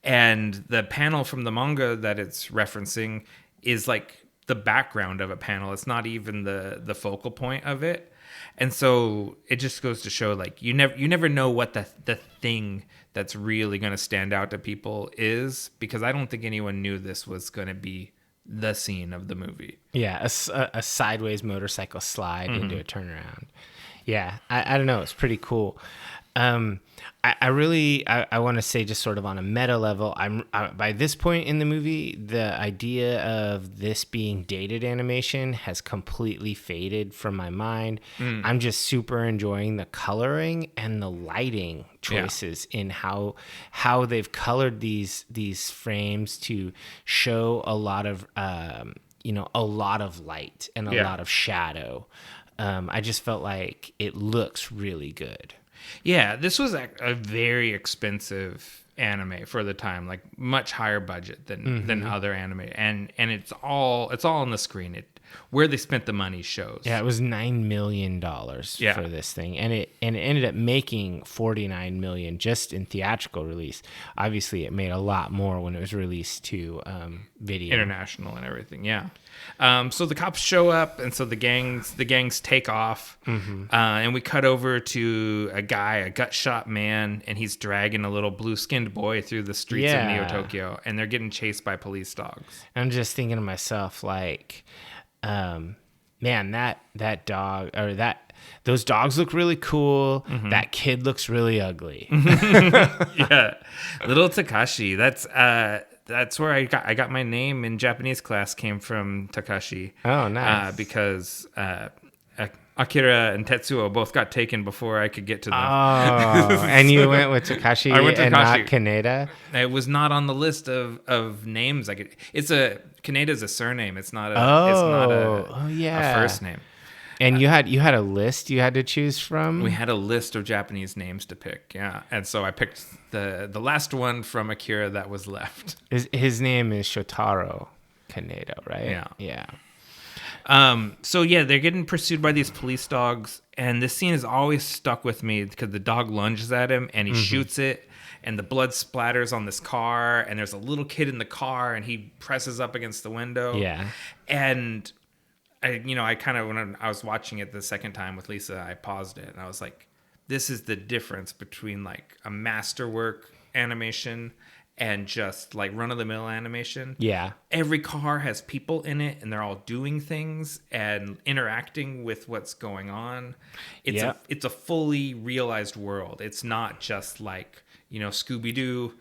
And the panel from the manga that it's referencing is like the background of a panel. It's not even the focal point of it. And so it just goes to show like you never know what the thing that's really going to stand out to people is, because I don't think anyone knew this was going to be the scene of the movie. Yeah, a sideways motorcycle slide into a turnaround. Yeah, I don't know. It's pretty cool. I want to say, just sort of on a meta level, by this point in the movie, the idea of this being dated animation has completely faded from my mind. I'm just super enjoying the coloring and the lighting choices in how they've colored these frames to show a lot of light and a lot of shadow. I just felt like it looks really good. Yeah, this was a very expensive anime for the time, like much higher budget than other anime, and it's all on the screen. Where they spent the money shows. Yeah, it was $9 million for this thing, and it ended up making $49 million just in theatrical release. Obviously, it made a lot more when it was released to video, international, and everything. Yeah. So the cops show up, and so the gangs take off, and we cut over to a gut shot man, and he's dragging a little blue skinned boy through the streets of Neo Tokyo, and they're getting chased by police dogs. I'm just thinking to myself, like, man, that dog or those dogs look really cool. That kid looks really ugly. Yeah, little Takashi. That's where I got my name in Japanese class, came from Takashi. Oh, nice. Because Akira and Tetsuo both got taken before I could get to them. Oh, and you went with Takashi and not Kaneda? It was not on the list of names. Kaneda's a surname. It's not a first name. And you had a list you had to choose from? We had a list of Japanese names to pick, yeah. And so I picked the last one from Akira that was left. His name is Shotaro Kaneda, right? Yeah. Yeah. So yeah, they're getting pursued by these police dogs, and this scene has always stuck with me because the dog lunges at him and he shoots it, and the blood splatters on this car, and there's a little kid in the car, and he presses up against the window. Yeah. And I kind of, when I was watching it the second time with Lisa, I paused it and I was like, this is the difference between like a masterwork animation and just like run-of-the-mill animation. Yeah. Every car has people in it, and they're all doing things and interacting with what's going on. It's a fully realized world. It's not just like, Scooby-Doo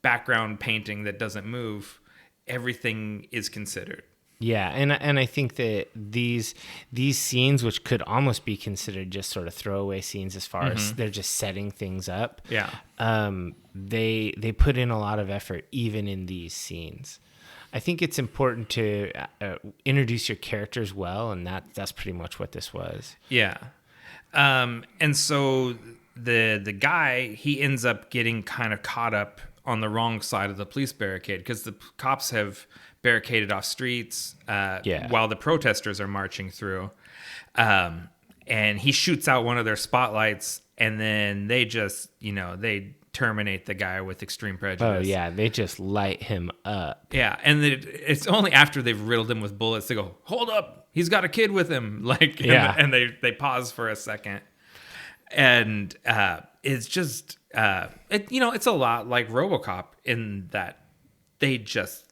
background painting that doesn't move. Everything is considered. Yeah, and I think that these scenes, which could almost be considered just sort of throwaway scenes as far as they're just setting things up. Yeah. They put in a lot of effort even in these scenes. I think it's important to introduce your characters well, and that's pretty much what this was. Yeah. And so the guy, he ends up getting kind of caught up on the wrong side of the police barricade because the cops have barricaded off streets while the protesters are marching through. And he shoots out one of their spotlights, and then they just, they terminate the guy with extreme prejudice. Oh, yeah. They just light him up. Yeah. And it's only after they've riddled him with bullets, they go, hold up, he's got a kid with him. And they pause for a second. And it's just, it's a lot like RoboCop in that they just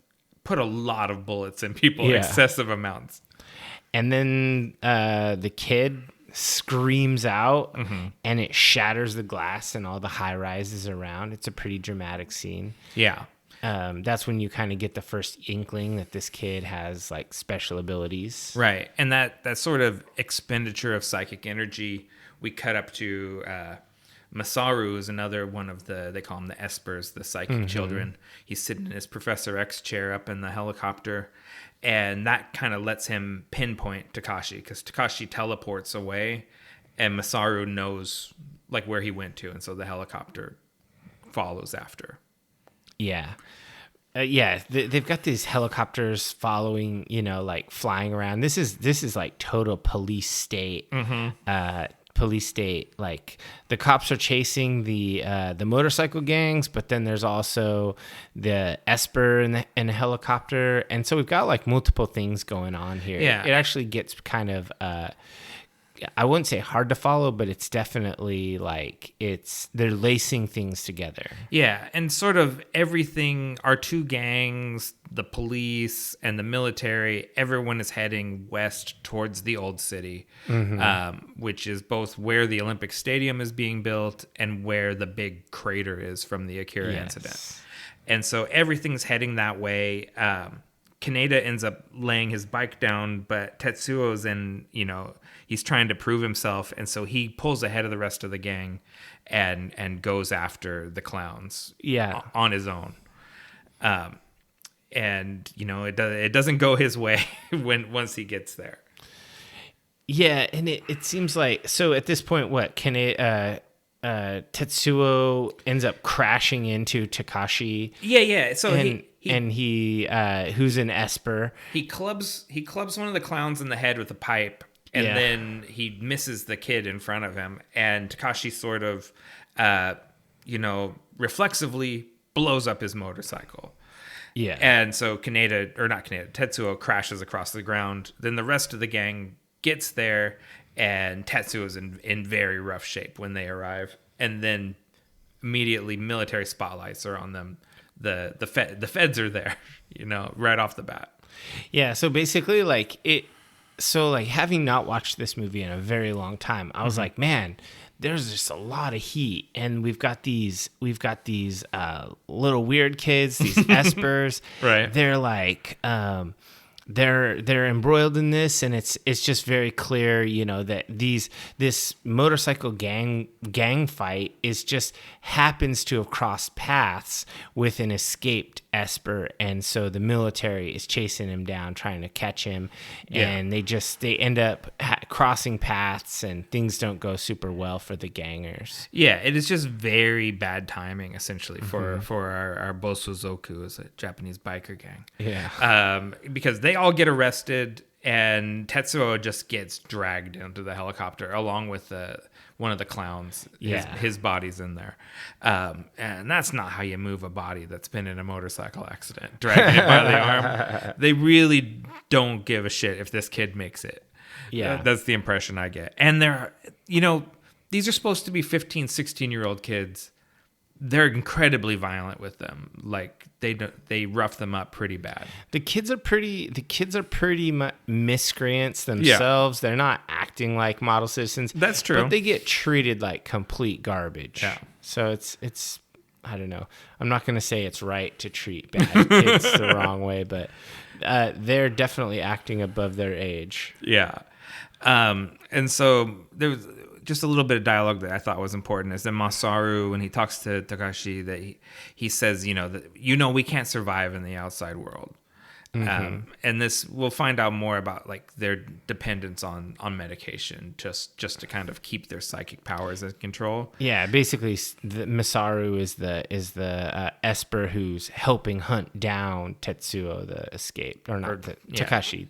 put a lot of bullets in people, excessive amounts. And then the kid screams out, and it shatters the glass and all the high rises around. It's a pretty dramatic scene. Yeah. That's when you kind of get the first inkling that this kid has like special abilities. Right. And that sort of expenditure of psychic energy, we cut up to Masaru is another one of they call them the ESPers, the psychic children. He's sitting in his Professor X chair up in the helicopter, and that kind of lets him pinpoint Takashi, because Takashi teleports away, and Masaru knows like where he went to, and so the helicopter follows after. Yeah. They've got these helicopters following, like flying around. This is like total police state. Police state. Like the cops are chasing the motorcycle gangs, but then there's also the Esper and the helicopter, and so we've got like multiple things going on here. Yeah, it actually gets kind of I wouldn't say hard to follow, but it's definitely like they're lacing things together. Yeah, and sort of everything, our two gangs, the police and the military, everyone is heading west towards the old city, which is both where the Olympic Stadium is being built and where the big crater is from the Akira incident. And so everything's heading that way. Kaneda ends up laying his bike down, but Tetsuo's he's trying to prove himself, and so he pulls ahead of the rest of the gang and goes after the clowns on his own. And it doesn't go his way once he gets there. Yeah, and it seems like, so at this point, what, Tetsuo ends up crashing into Takashi. Yeah. So he who's an Esper. He clubs one of the clowns in the head with a pipe, and then he misses the kid in front of him, and Takashi sort of, reflexively blows up his motorcycle. Yeah. And so Tetsuo crashes across the ground. Then the rest of the gang gets there, and Tetsuo is in very rough shape when they arrive. And then immediately military spotlights are on them. The feds are there, right off the bat. Yeah, so basically having not watched this movie in a very long time, I was like, man, there's just a lot of heat, and we've got these little weird kids, these espers. Right. They're like they're embroiled in this, and it's just very clear, that this motorcycle gang fight just happens to have crossed paths with an escaped Esper, and so the military is chasing him down, trying to catch him, and they end up crossing paths, and things don't go super well for the gangers. Yeah, it is just very bad timing, essentially, for our Bosozoku, as a Japanese biker gang. Yeah. Because they all get arrested, and Tetsuo just gets dragged into the helicopter along with one of the clowns. His body's in there. And that's not how you move a body that's been in a motorcycle accident, dragging it by the arm. They really don't give a shit if this kid makes it. Yeah. That's the impression I get. And these are supposed to be 15, 16-year-old kids. They're incredibly violent with them. Like they rough them up pretty bad. The kids are pretty miscreants themselves. Yeah. They're not acting like model citizens. That's true. But they get treated like complete garbage. Yeah. So it's I don't know. I'm not going to say it's right to treat bad kids the wrong way, but they're definitely acting above their age. Yeah. And so there was just a little bit of dialogue that I thought was important is that Masaru, when he talks to Takashi, that he says, that we can't survive in the outside world. Mm-hmm. And this, we'll find out more about like their dependence on medication just to kind of keep their psychic powers in control. Yeah, basically, Masaru is the Esper who's helping hunt down Tetsuo, the escaped, Takashi,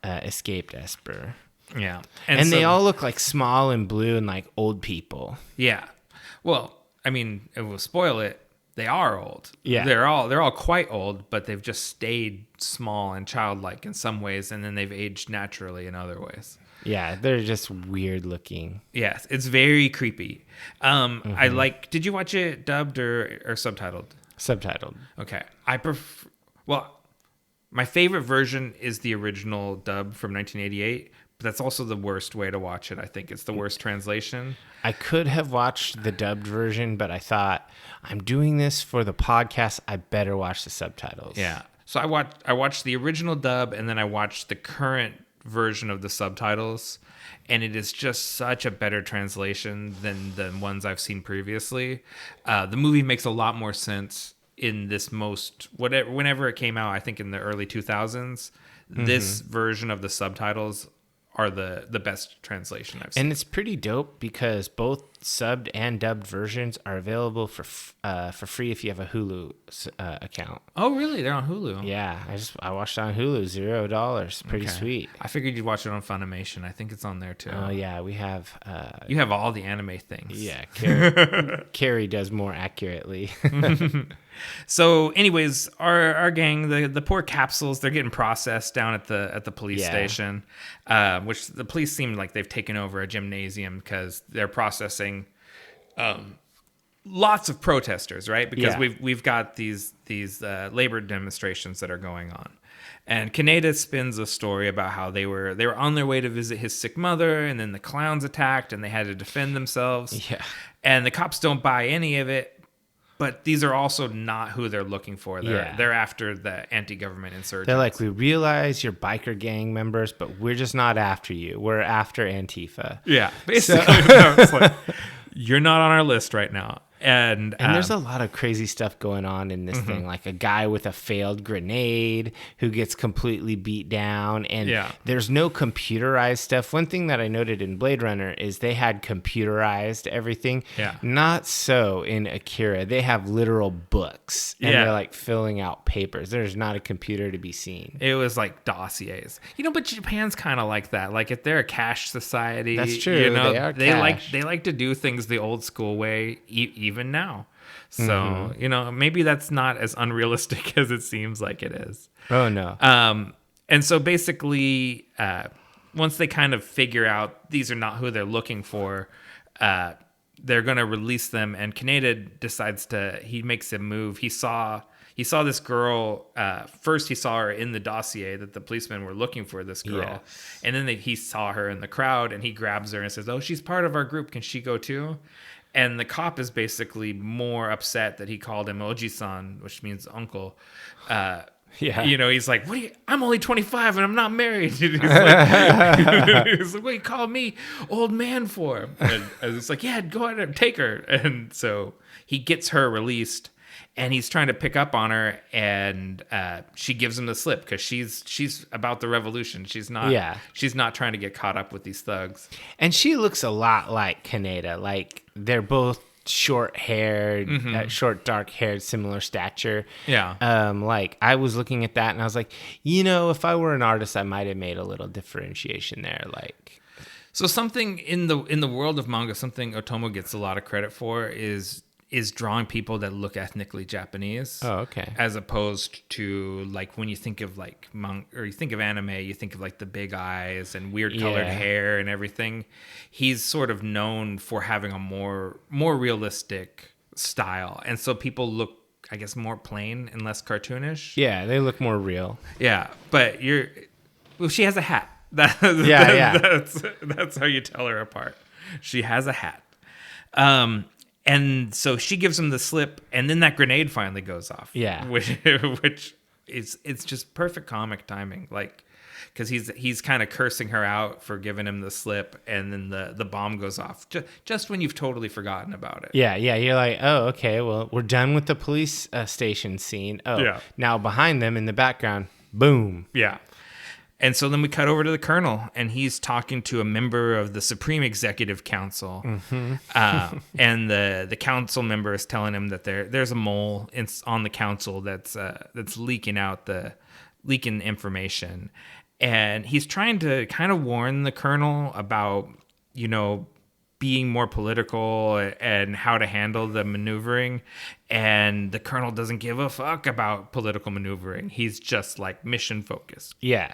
escaped Esper. Yeah. And they all look like small and blue and like old people. Yeah. Well, I mean, it will spoil it. They are old. Yeah. They're all quite old, but they've just stayed small and childlike in some ways, and then they've aged naturally in other ways. Yeah, they're just weird looking. Yes, it's very creepy. Did you watch it dubbed or subtitled? Subtitled. Okay. My favorite version is the original dub from 1988. But that's also the worst way to watch it. I think it's the worst translation. I could have watched the dubbed version, but I thought, I'm doing this for the podcast. I better watch the subtitles. Yeah. So I watched the original dub, and then I watched the current version of the subtitles, and it is just such a better translation than the ones I've seen previously. The movie makes a lot more sense in this whenever it came out. I think in the early 2000s. This version of the subtitles are the best translation I've seen. And it's pretty dope because both subbed and dubbed versions are available for free if you have a Hulu account. Oh, really? They're on Hulu? Yeah, I watched it on Hulu, $0. Pretty sweet. I figured you'd watch it on Funimation. I think it's on there too. Oh yeah, we have. You have all the anime things. Yeah, Carrie does more accurately. So, anyways, our gang, the poor capsules, they're getting processed down at the police station, which the police seem like they've taken over a gymnasium because they're processing lots of protesters, right? Because we've got these labor demonstrations that are going on. And Kaneda spins a story about how they were on their way to visit his sick mother, and then the clowns attacked, and they had to defend themselves. Yeah. And the cops don't buy any of it. But these are also not who they're looking for. They're after the anti-government insurgents. They're like, we realize you're biker gang members, but we're just not after you. We're after Antifa. Yeah, basically. It's like, you're not on our list right now. And there's a lot of crazy stuff going on in this thing, like a guy with a failed grenade who gets completely beat down, and there's no computerized stuff. One thing that I noted in Blade Runner is they had computerized everything. Not so in Akira. They have literal books, and they're like filling out papers. There's not a computer to be seen. It was like dossiers, but Japan's kind of like that. Like if they're a cash society, that's true. They like to do things the old school way, even now. So maybe that's not as unrealistic as it seems like it is. Oh no. And so basically, once they kind of figure out these are not who they're looking for, they're going to release them. And Kaneda he makes a move. He saw this girl. First, he saw her in the dossier that the policemen were looking for this girl. And then he saw her in the crowd, and he grabs her and says, "Oh, she's part of our group. Can she go too?" And the cop is basically more upset that he called him Oji-san, which means uncle. He's like, I'm only 25 and I'm not married. He's like, what you call me old man for? And it's like, yeah, go ahead and take her. And so he gets her released, and he's trying to pick up on her, and she gives him the slip because she's about the revolution. She's not trying to get caught up with these thugs. And she looks a lot like Kaneda. Like they're both short-haired, short, dark-haired, similar stature. Yeah. Like I was looking at that, and I was like, if I were an artist, I might have made a little differentiation there. Like, so something in the world of manga, something Otomo gets a lot of credit for is drawing people that look ethnically Japanese. Oh, okay. As opposed to like when you think of like or you think of anime, you think of like the big eyes and weird colored hair and everything. He's sort of known for having a more realistic style, and so people look, I guess, more plain and less cartoonish. Yeah, they look more real. Yeah, but she has a hat. That's how you tell her apart. She has a hat. And so she gives him the slip, and then that grenade finally goes off. Yeah, which it's just perfect comic timing, like because he's kind of cursing her out for giving him the slip, and then the bomb goes off just when you've totally forgotten about it. Yeah, you're like, oh, okay, well, we're done with the police station scene. Oh, now behind them in the background, boom. Yeah. And so then we cut over to the colonel, and he's talking to a member of the Supreme Executive Council. And the council member is telling him that there's a mole on the council that's leaking information. And he's trying to kind of warn the colonel about, being more political and how to handle the maneuvering. And the colonel doesn't give a fuck about political maneuvering. He's just like mission focused. Yeah.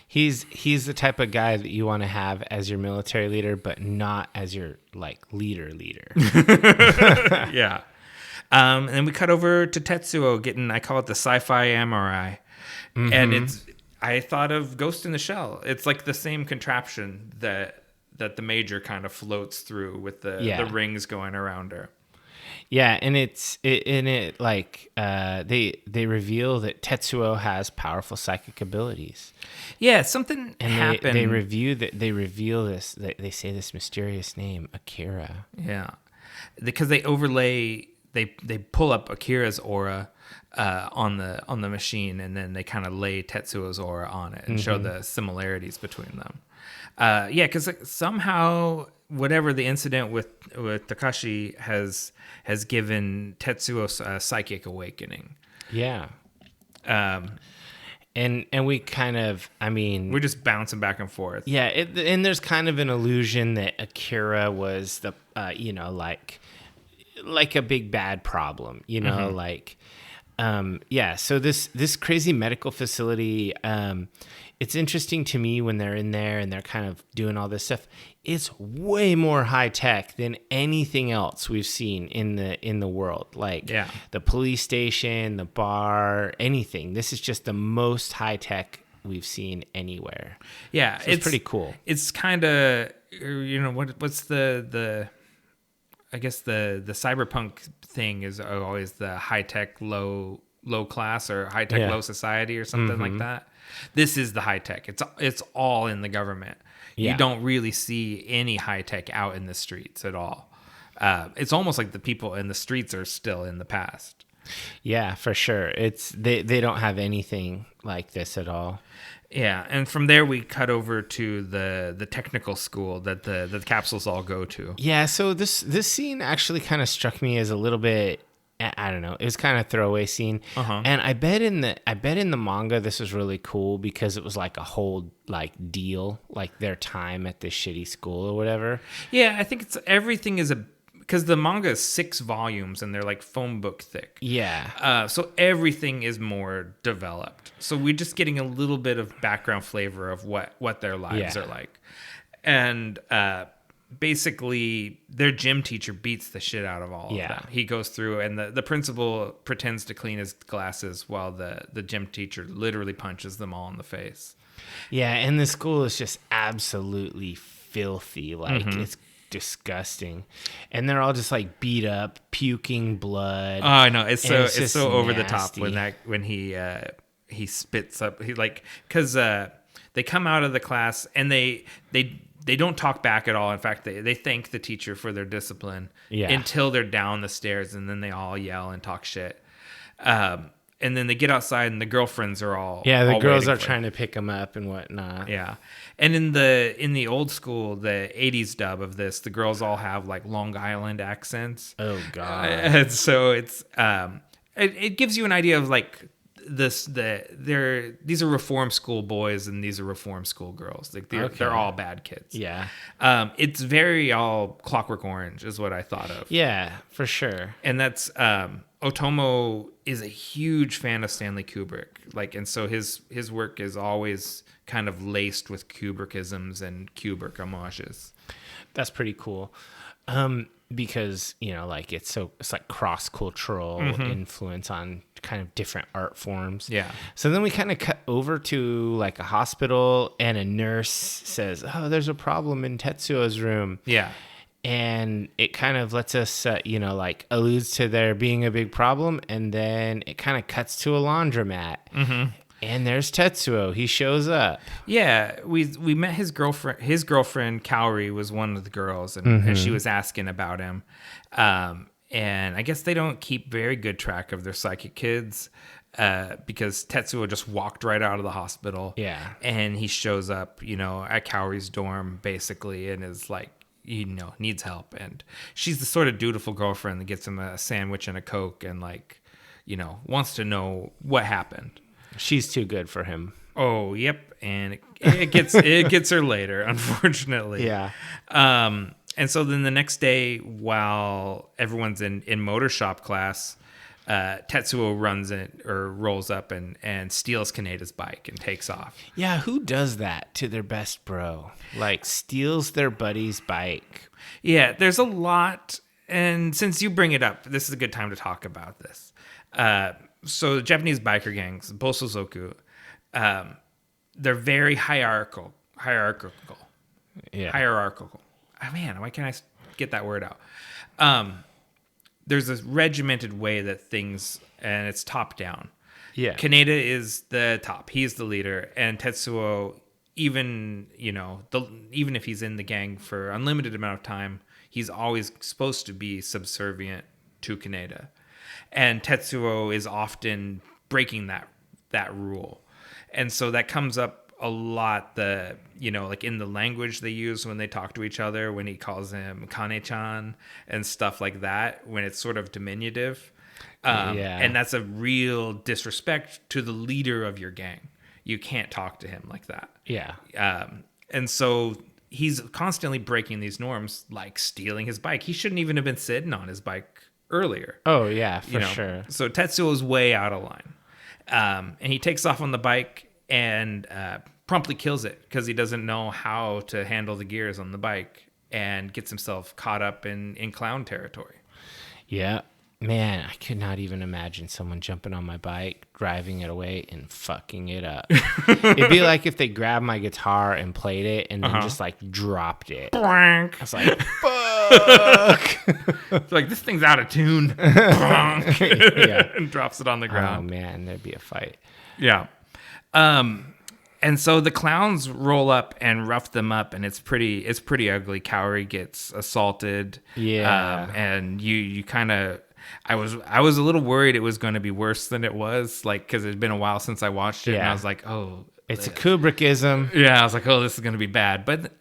He's the type of guy that you want to have as your military leader, but not as your like leader. Yeah. And then we cut over to Tetsuo getting, I call it the sci-fi MRI. And I thought of Ghost in the Shell. It's like the same contraption that the Major kind of floats through with the rings going around her. Yeah, and they reveal that Tetsuo has powerful psychic abilities. Yeah, something happened. They reveal this. They say this mysterious name, Akira. Yeah, because they overlay. They pull up Akira's aura on the machine, and then they kind of lay Tetsuo's aura on it and show the similarities between them. Because somehow whatever the incident with Takashi has given Tetsuo a psychic awakening. Yeah. And we kind of, we're just bouncing back and forth. Yeah, and there's kind of an illusion that Akira was the, like a big bad problem, So this crazy medical facility, it's interesting to me when they're in there and they're kind of doing all this stuff. It's way more high tech than anything else we've seen in the world. Like the police station, the bar, anything. This is just the most high tech we've seen anywhere. Yeah, so it's pretty cool. It's kind of what's the I guess the cyberpunk thing is always the high tech low class or high tech low society or something like that. This is the high tech. It's all in the government. Yeah. You don't really see any high tech out in the streets at all. it's almost like the people in the streets are still in the past. Yeah, for sure. It's they don't have anything like this at all. Yeah, and from there we cut over to the technical school that the capsules all go to. Yeah, so this scene actually kind of struck me as a little bit, I don't know, it was kind of throwaway scene. And I bet in the manga this was really cool because it was like a whole like deal, like their time at this shitty school or whatever. Yeah, I think everything is because the manga is 6 volumes and they're like phone book thick. Yeah. So everything is more developed. So we're just getting a little bit of background flavor of what their lives are like. And basically, their gym teacher beats the shit out of all of them. He goes through, and the principal pretends to clean his glasses while the gym teacher literally punches them all in the face. Yeah, and the school is just absolutely filthy. Like, it's disgusting, and they're all just like beat up, puking blood. Oh, I know, it's so over nasty. the top when he spits up. He like because they come out of the class and they don't talk back at all. In fact, they thank the teacher for their discipline until they're down the stairs, and then they all yell and talk shit. And then they get outside, and the girlfriends are all the girls are trying to pick them up and whatnot. Yeah, and in the old school, the '80s dub of this, the girls all have like Long Island accents. Oh god! And so it's it gives you an idea of like these are reform school boys and these are reform school girls. Like they're all bad kids. Yeah. It's very all Clockwork Orange is what I thought of. Yeah, for sure. And that's Otomo is a huge fan of Stanley Kubrick. Like, and so his work is always kind of laced with Kubrickisms and Kubrick homages. That's pretty cool. Because, you know, like it's like cross-cultural influence on kind of different art forms. Yeah. So then we kind of cut over to like a hospital, and a nurse says, "Oh, there's a problem in Tetsuo's room." Yeah. And it kind of lets us, like alludes to there being a big problem. And then it kind of cuts to a laundromat. And there's Tetsuo. He shows up. Yeah, we met his girlfriend. His girlfriend, Kaori, was one of the girls, and she was asking about him. And I guess they don't keep very good track of their psychic kids because Tetsuo just walked right out of the hospital. Yeah. And he shows up, at Kaori's dorm, basically, and is like, needs help. And she's the sort of dutiful girlfriend that gets him a sandwich and a Coke and, like, wants to know what happened. She's too good for him. Oh, yep, and it gets her later, unfortunately. Yeah. And so then the next day, while everyone's in motor shop class, Tetsuo rolls up and steals Kaneda's bike and takes off. Yeah, who does that to their best bro? Like steals their buddy's bike. Yeah, there's a lot, and since you bring it up, this is a good time to talk about this. So Japanese biker gangs, Bosozoku, they're very hierarchical. Yeah. Hierarchical. Oh, man, why can't I get that word out? There's a regimented way that things, and it's top down. Yeah. Kaneda is the top. He's the leader. And Tetsuo, even if he's in the gang for unlimited amount of time, he's always supposed to be subservient to Kaneda. And Tetsuo is often breaking that rule. And so that comes up a lot, like in the language they use when they talk to each other, when he calls him Kane-chan and stuff like that, when it's sort of diminutive. And that's a real disrespect to the leader of your gang. You can't talk to him like that. Yeah. And so he's constantly breaking these norms, like stealing his bike. He shouldn't even have been sitting on his bike earlier. Oh, yeah, for sure. So Tetsuo's way out of line. And he takes off on the bike and promptly kills it because he doesn't know how to handle the gears on the bike and gets himself caught up in clown territory. Yeah. Man, I could not even imagine someone jumping on my bike, driving it away, and fucking it up. It'd be like if they grabbed my guitar and played it and then just like dropped it. Blank. I was like, fuck. It's like, this thing's out of tune. And drops it on the ground. Oh, man, there'd be a fight. Yeah. And so the clowns roll up and rough them up, and it's pretty ugly. Kaori gets assaulted. Yeah. And you kind of, I was a little worried it was going to be worse than it was, like, because it's been a while since I watched it, and I was like, oh, it's a Kubrickism. Yeah, I was like, oh, this is going to be bad, but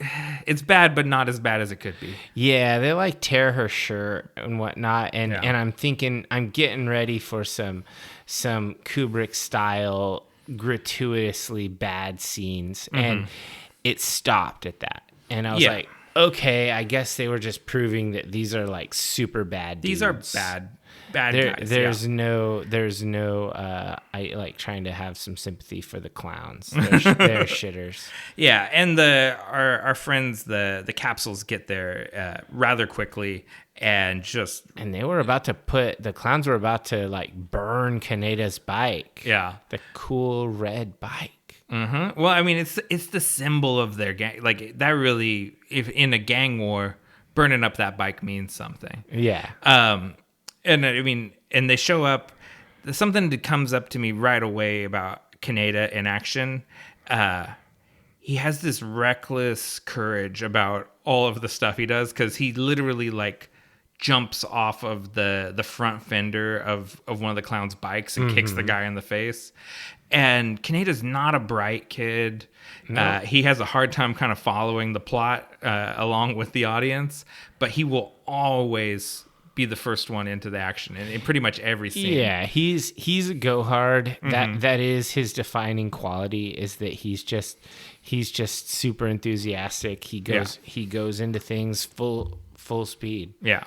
it's bad, but not as bad as it could be. Yeah, they like tear her shirt and whatnot, and I'm thinking, I'm getting ready for some Kubrick style gratuitously bad scenes, and it stopped at that, and I was like, okay, I guess they were just proving that these are like super bad dudes. These are bad guys. There's no I like trying to have some sympathy for the clowns. They're shitters. Yeah, and our friends, the capsules, get there rather quickly, and they were about to the clowns were about to like burn Kaneda's bike. Yeah, the cool red bike. Mm-hmm. Well, I mean, it's the symbol of their gang. Like, that really, if in a gang war, burning up that bike means something. Yeah. And I mean, and they show up. Something that comes up to me right away about Kaneda in action. He has this reckless courage about all of the stuff he does, because he literally like jumps off of the front fender of one of the clown's bikes and kicks the guy in the face. And Kaneda's not a bright kid. No. He has a hard time kind of following the plot along with the audience, but he will always be the first one into the action in pretty much every scene. Yeah, he's a go hard. That is his defining quality, is that he's just super enthusiastic. He goes into things full speed. Yeah.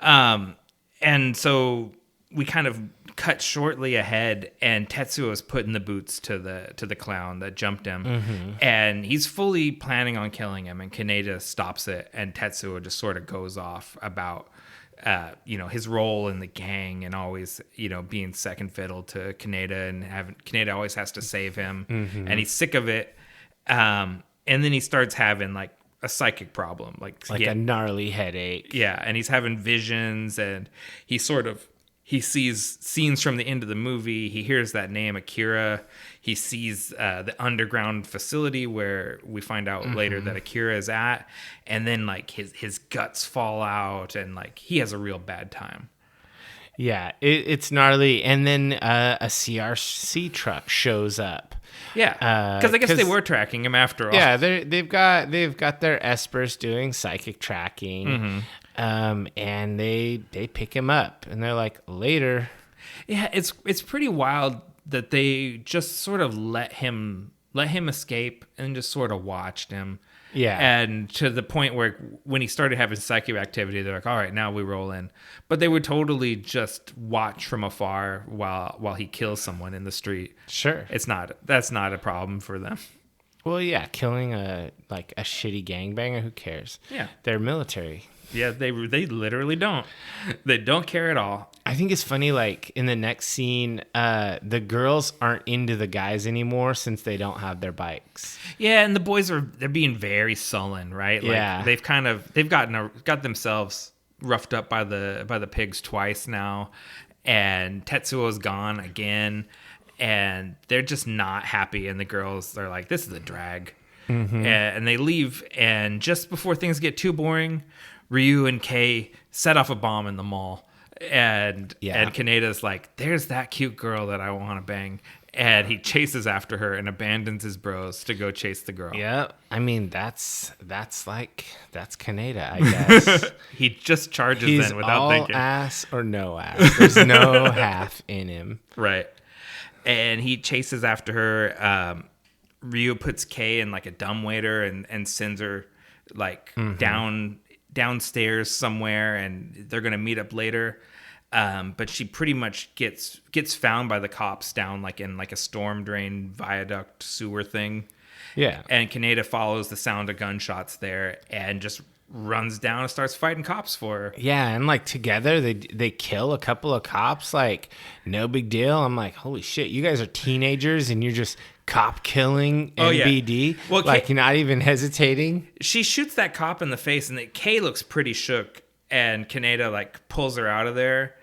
And so we kind of cut shortly ahead, and Tetsuo is putting the boots to the clown that jumped him, and he's fully planning on killing him, and Kaneda stops it, and Tetsuo just sort of goes off about his role in the gang, and always being second fiddle to Kaneda, and Kaneda always has to save him, and he's sick of it, and then he starts having like a psychic problem, like a gnarly headache. Yeah, and he's having visions, and he sees scenes from the end of the movie. He hears that name, Akira. He sees the underground facility where we find out later that Akira is at. And then like his guts fall out, and like he has a real bad time. Yeah, it's gnarly. And then a CRC truck shows up. Yeah, because I guess they were tracking him after all. Yeah, they've got their espers doing psychic tracking. And they pick him up, and they're like, later. Yeah, it's pretty wild that they just sort of let him escape and just sort of watched him. Yeah. And to the point where when he started having psychic activity, they're like, all right, now we roll in. But they would totally just watch from afar while he kills someone in the street. Sure. That's not a problem for them. Well, yeah, killing a shitty gangbanger, who cares? Yeah. They're military. Yeah, they literally don't. They don't care at all. I think it's funny, like, in the next scene, the girls aren't into the guys anymore since they don't have their bikes. Yeah, and the boys they're being very sullen, right? Like, yeah. They've got themselves roughed up by the pigs twice now, and Tetsuo's gone again, and they're just not happy, and the girls, they're like, this is a drag. And they leave, and just before things get too boring, Ryu and Kei set off a bomb in the mall, and Kaneda's like, there's that cute girl that I want to bang, and he chases after her and abandons his bros to go chase the girl. Yeah, I mean that's Kaneda, I guess. He just charges in without thinking. All ass or no ass. There's no half in him. Right, and he chases after her. Ryu puts Kei in like a dumbwaiter and sends her like downstairs somewhere, and they're gonna meet up later. But she pretty much gets found by the cops down like in like a storm drain viaduct sewer thing. Yeah. And Kaneda follows the sound of gunshots there and just runs down and starts fighting cops for her. Yeah, and like together they kill a couple of cops, like no big deal. I'm like, holy shit, you guys are teenagers and you're just cop killing NBD. Yeah. Well, like, you're not even hesitating. She shoots that cop in the face, and Kei looks pretty shook, and Kaneda like pulls her out of there.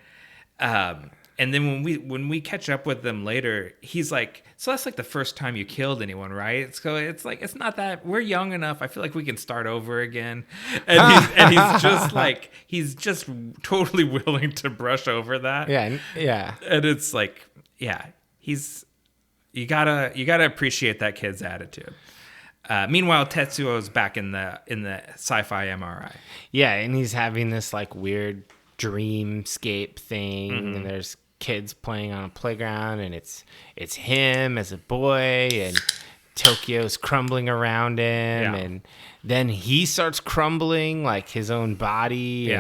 And then when we catch up with them later, he's like, so that's like the first time you killed anyone, right? So it's like, it's not that we're young enough. I feel like we can start over again. And he's just like, he's just totally willing to brush over that. Yeah. Yeah. And it's like, yeah, you gotta appreciate that kid's attitude. Meanwhile, Tetsuo's back in the sci-fi MRI. Yeah. And he's having this like weird dreamscape thing. And there's kids playing on a playground, and it's him as a boy, and Tokyo's crumbling around him, and then he starts crumbling, like his own body,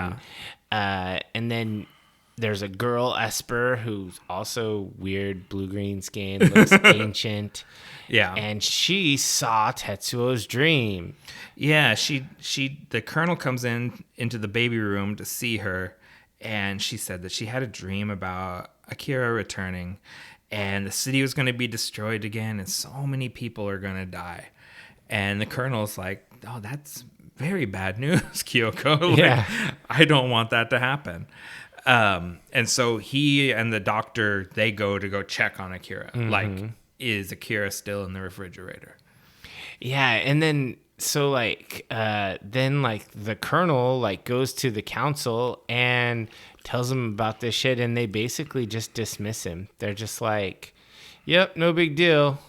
and then there's a girl, Esper, who's also weird, blue-green skin, looks ancient, and she saw Tetsuo's dream. Yeah, the colonel comes into the baby room to see her, and she said that she had a dream about Akira returning, and the city was going to be destroyed again, and so many people are going to die. And the colonel's like, oh, that's very bad news, Kyoko. Like, I don't want that to happen. And so he and the doctor, they go check on Akira. Like, is Akira still in the refrigerator? Yeah, and then so like then like the colonel like goes to the council and tells them about this shit, and they basically just dismiss him. They're just like, yep, no big deal,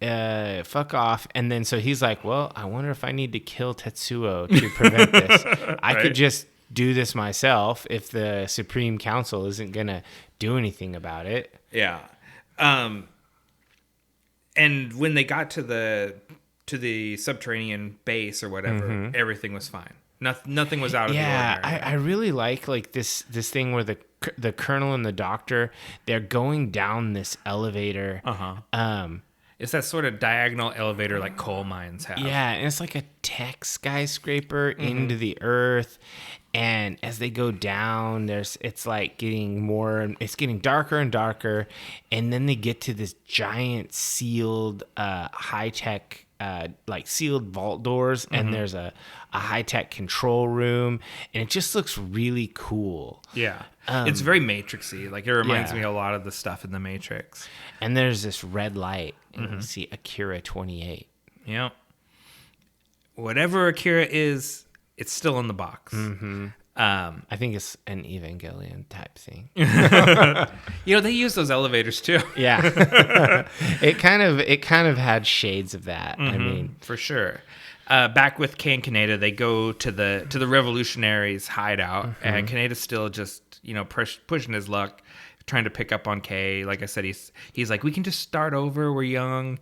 fuck off. And then so he's like, well, I wonder if I need to kill Tetsuo to prevent this. I could just do this myself if the Supreme Council isn't gonna do anything about it. Yeah. And when they got to the subterranean base or whatever, everything was fine. Nothing was out of the ordinary. Yeah, I really like this thing where the colonel and the doctor, they're going down this elevator. It's that sort of diagonal elevator like coal mines have. Yeah, and it's like a tech skyscraper into the earth. And as they go down, it's like it's getting darker and darker. And then they get to this giant sealed, high-tech, like sealed vault doors. And there's a high-tech control room. And it just looks really cool. Yeah. It's very Matrixy. Like, it reminds me a lot of the stuff in the Matrix. And there's this red light. And you see Akira 28. Yeah. Whatever Akira is, it's still in the box. I think it's an Evangelion type thing. They use those elevators too. Yeah. It kind of had shades of that. I mean, for sure. Back with Kei and Kaneda, they go to the revolutionaries' hideout, and Kaneda's still just pushing his luck, trying to pick up on Kei. Like I said, he's like, we can just start over. We're young.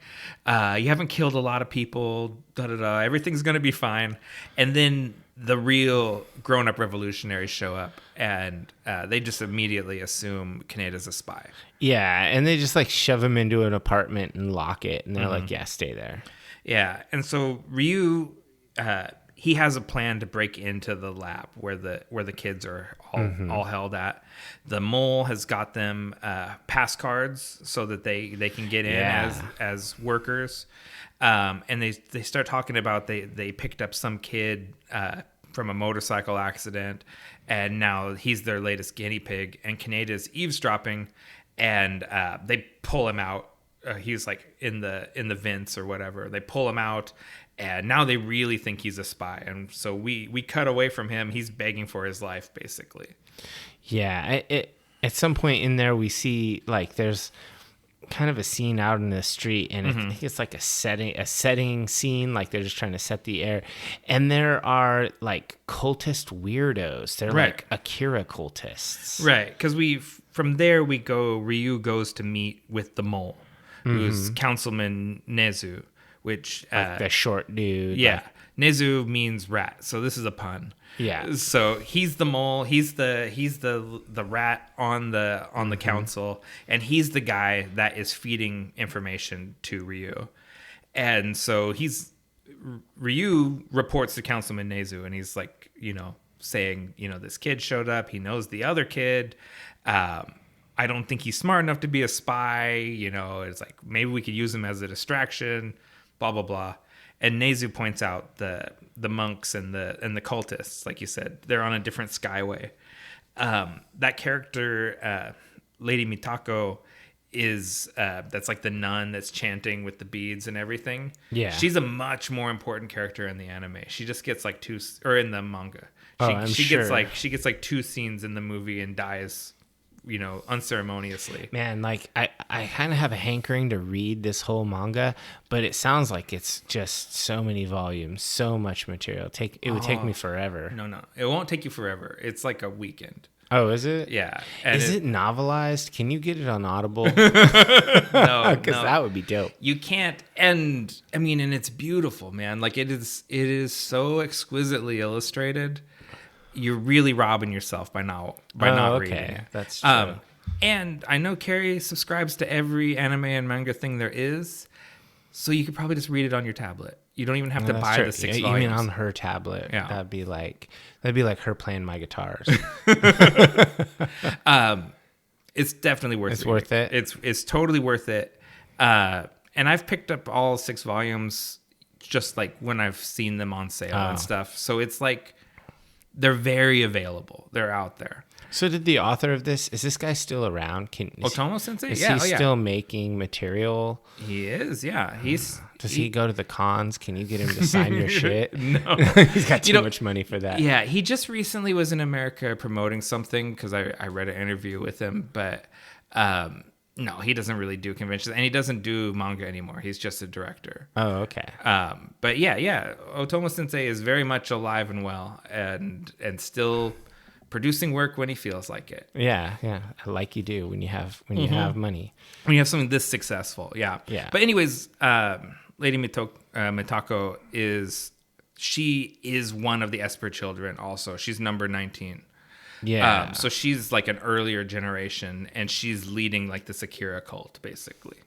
You haven't killed a lot of people. Everything's gonna be fine. And then the real grown-up revolutionaries show up, and they just immediately assume Kaneda's a spy. Yeah, and they just like shove him into an apartment and lock it, and they're like, yeah, stay there. Yeah, and so Ryu, he has a plan to break into the lab where the kids are all held at. The mole has got them pass cards so that they can get in as workers. And they start talking about they picked up some kid from a motorcycle accident, and now he's their latest guinea pig. And Kaneda's eavesdropping, and they pull him out. He's like in the vents or whatever. They pull him out, and now they really think he's a spy. And so we cut away from him. He's begging for his life, basically. Yeah, at some point in there we see like there's kind of a scene out in the street, and I think it's like a setting scene, like they're just trying to set the air, and there are like cultist weirdos. They're like Akira cultists, right? Because from there Ryu goes to meet with the mole, who's Councilman Nezu, which like the short dude. Yeah, like, Nezu means rat, so this is a pun. Yeah. So he's the mole. He's the rat on the council, and he's the guy that is feeding information to Ryu. And so Ryu reports to Councilman Nezu, and he's like, saying, this kid showed up. He knows the other kid. I don't think he's smart enough to be a spy. It's like maybe we could use him as a distraction. Blah blah blah. And Nezu points out the monks and the cultists, like you said, they're on a different skyway. That character, Lady Mitako is that's like the nun that's chanting with the beads and everything. Yeah. She's a much more important character in the anime. She just gets like in the manga. She gets like 2 scenes in the movie and dies, unceremoniously. Man, like I kind of have a hankering to read this whole manga, but it sounds like it's just so many volumes, so much material. It would take me forever. No, it won't take you forever. It's like a weekend. Oh, is it? Yeah. Is it novelized? Can you get it on Audible? No, Because that would be dope. You can't. And I mean, and it's beautiful, man. Like it is so exquisitely illustrated. You're really robbing yourself by not reading it. That's true. And I know Carrie subscribes to every anime and manga thing there is, so you could probably just read it on your tablet. You don't even have to buy the 6 volumes. You mean on her tablet? Yeah. That'd be like her playing my guitars. It's definitely worth it. It's worth it. It's totally worth it. And I've picked up all 6 volumes just like when I've seen them on sale and stuff. So it's like they're very available. They're out there. So did the author of this, is this guy still around? Otomo Sensei? Is he still making material? He is, yeah. Does he go to the cons? Can you get him to sign your shit? No. He's got too much money for that. Yeah, he just recently was in America promoting something because I read an interview with him, but no, he doesn't really do conventions, and he doesn't do manga anymore. He's just a director. Oh, okay. But yeah, Otomo Sensei is very much alive and well and still producing work when he feels like it. Yeah, like you do when you have money. When you have something this successful, yeah. But anyways, Lady Mitako is one of the Esper children. Also, she's number 19. Yeah. So she's like an earlier generation, and she's leading like the Akira cult, basically.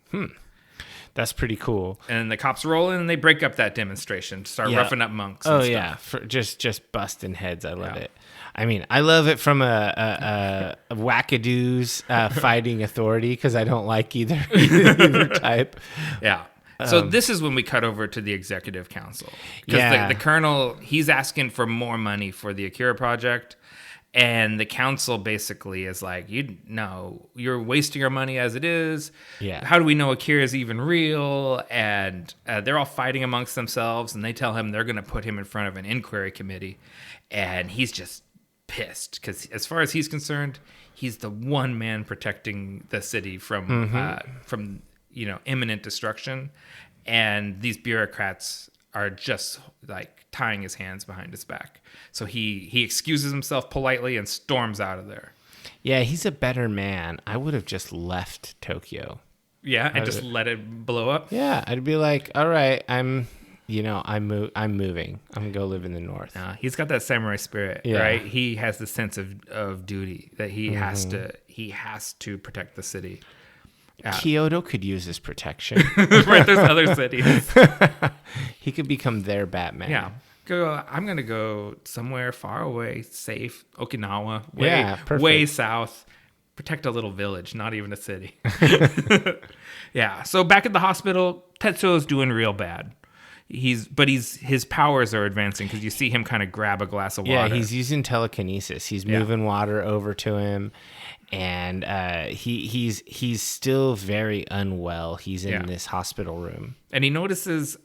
That's pretty cool. And the cops roll in and they break up that demonstration, start roughing up monks. And stuff. Just busting heads. I love it. I mean, I love it from a wackadoos fighting authority because I don't like either type. Yeah. So this is when we cut over to the executive council. Because the colonel, he's asking for more money for the Akira project. And the council basically is like, you're wasting our money as it is. Yeah. How do we know Akira is even real? And they're all fighting amongst themselves. And they tell him they're going to put him in front of an inquiry committee. And he's just pissed because as far as he's concerned, he's the one man protecting the city from imminent destruction. And these bureaucrats are just like tying his hands behind his back. So he excuses himself politely and storms out of there. Yeah, he's a better man. I would have just left Tokyo. Yeah, and just let it blow up. Yeah, I'd be like, all right, I'm moving. I'm gonna go live in the north. He's got that samurai spirit, right? He has the sense of duty that he has to protect the city. Kyoto could use his protection. Right, there's other cities. He could become their Batman. Yeah. I'm going to go somewhere far away, safe, Okinawa, way south, protect a little village, not even a city. Yeah. So back at the hospital, Tetsuo's doing real bad. His powers are advancing because you see him kind of grab a glass of water. Yeah, he's using telekinesis. He's moving water over to him. And he's still very unwell. He's in this hospital room. And he notices,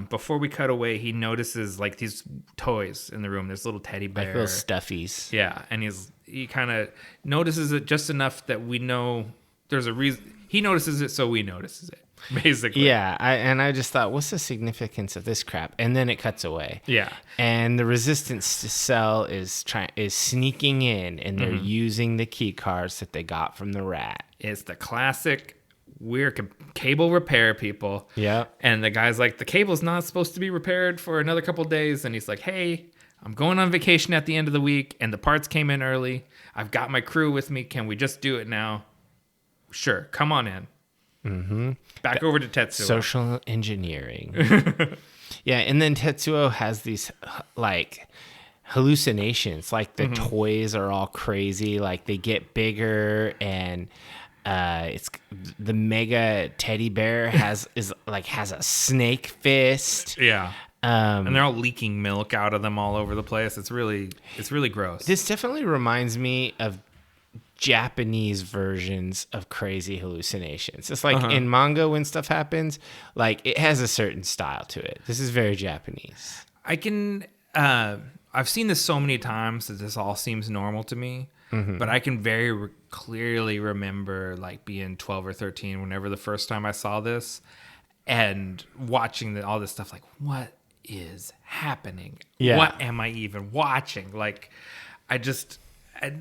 before we cut away, he notices like these toys in the room. There's little teddy bear. Like little stuffies. Yeah. And he kind of notices it just enough that we know there's a reason. He notices it, so we notices it, basically. Yeah. I just thought, what's the significance of this crap? And then it cuts away. Yeah. And the resistance to Cell is sneaking in, and they're using the key cards that they got from the rat. It's the classic, we're cable repair people. Yeah. And the guy's like, the cable's not supposed to be repaired for another couple days. And he's like, hey, I'm going on vacation at the end of the week, and the parts came in early. I've got my crew with me. Can we just do it now? Sure. Come on in. Mm-hmm. Back over to Tetsuo. Social engineering. Yeah, and then Tetsuo has these like hallucinations, like the toys are all crazy, like they get bigger, and it's the mega teddy bear has a snake fist. Yeah. And they're all leaking milk out of them all over the place. It's really gross. This definitely reminds me of Japanese versions of crazy hallucinations. It's like in manga when stuff happens, like it has a certain style to it. This is very Japanese. I've seen this so many times that this all seems normal to me, but I can very clearly remember like being 12 or 13 whenever the first time I saw this and watching all this stuff like, what is happening? Yeah. What am I even watching? Like,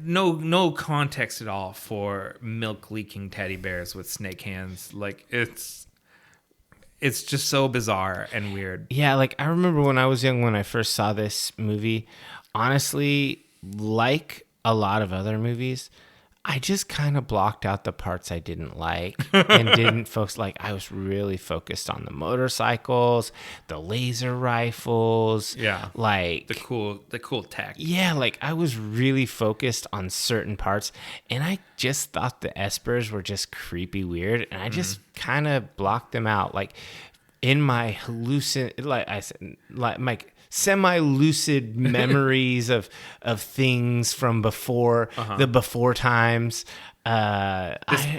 no context at all for milk leaking teddy bears with snake hands. Like it's just so bizarre and weird. Yeah, like I remember when I was young when I first saw this movie, honestly, like a lot of other movies, I just kind of blocked out the parts I didn't like and didn't focus. Like I was really focused on the motorcycles, the laser rifles, like the cool tech. Yeah, like I was really focused on certain parts, and I just thought the espers were just creepy weird, and I just kind of blocked them out. Like in my semi-lucid memories of things from before the before times. I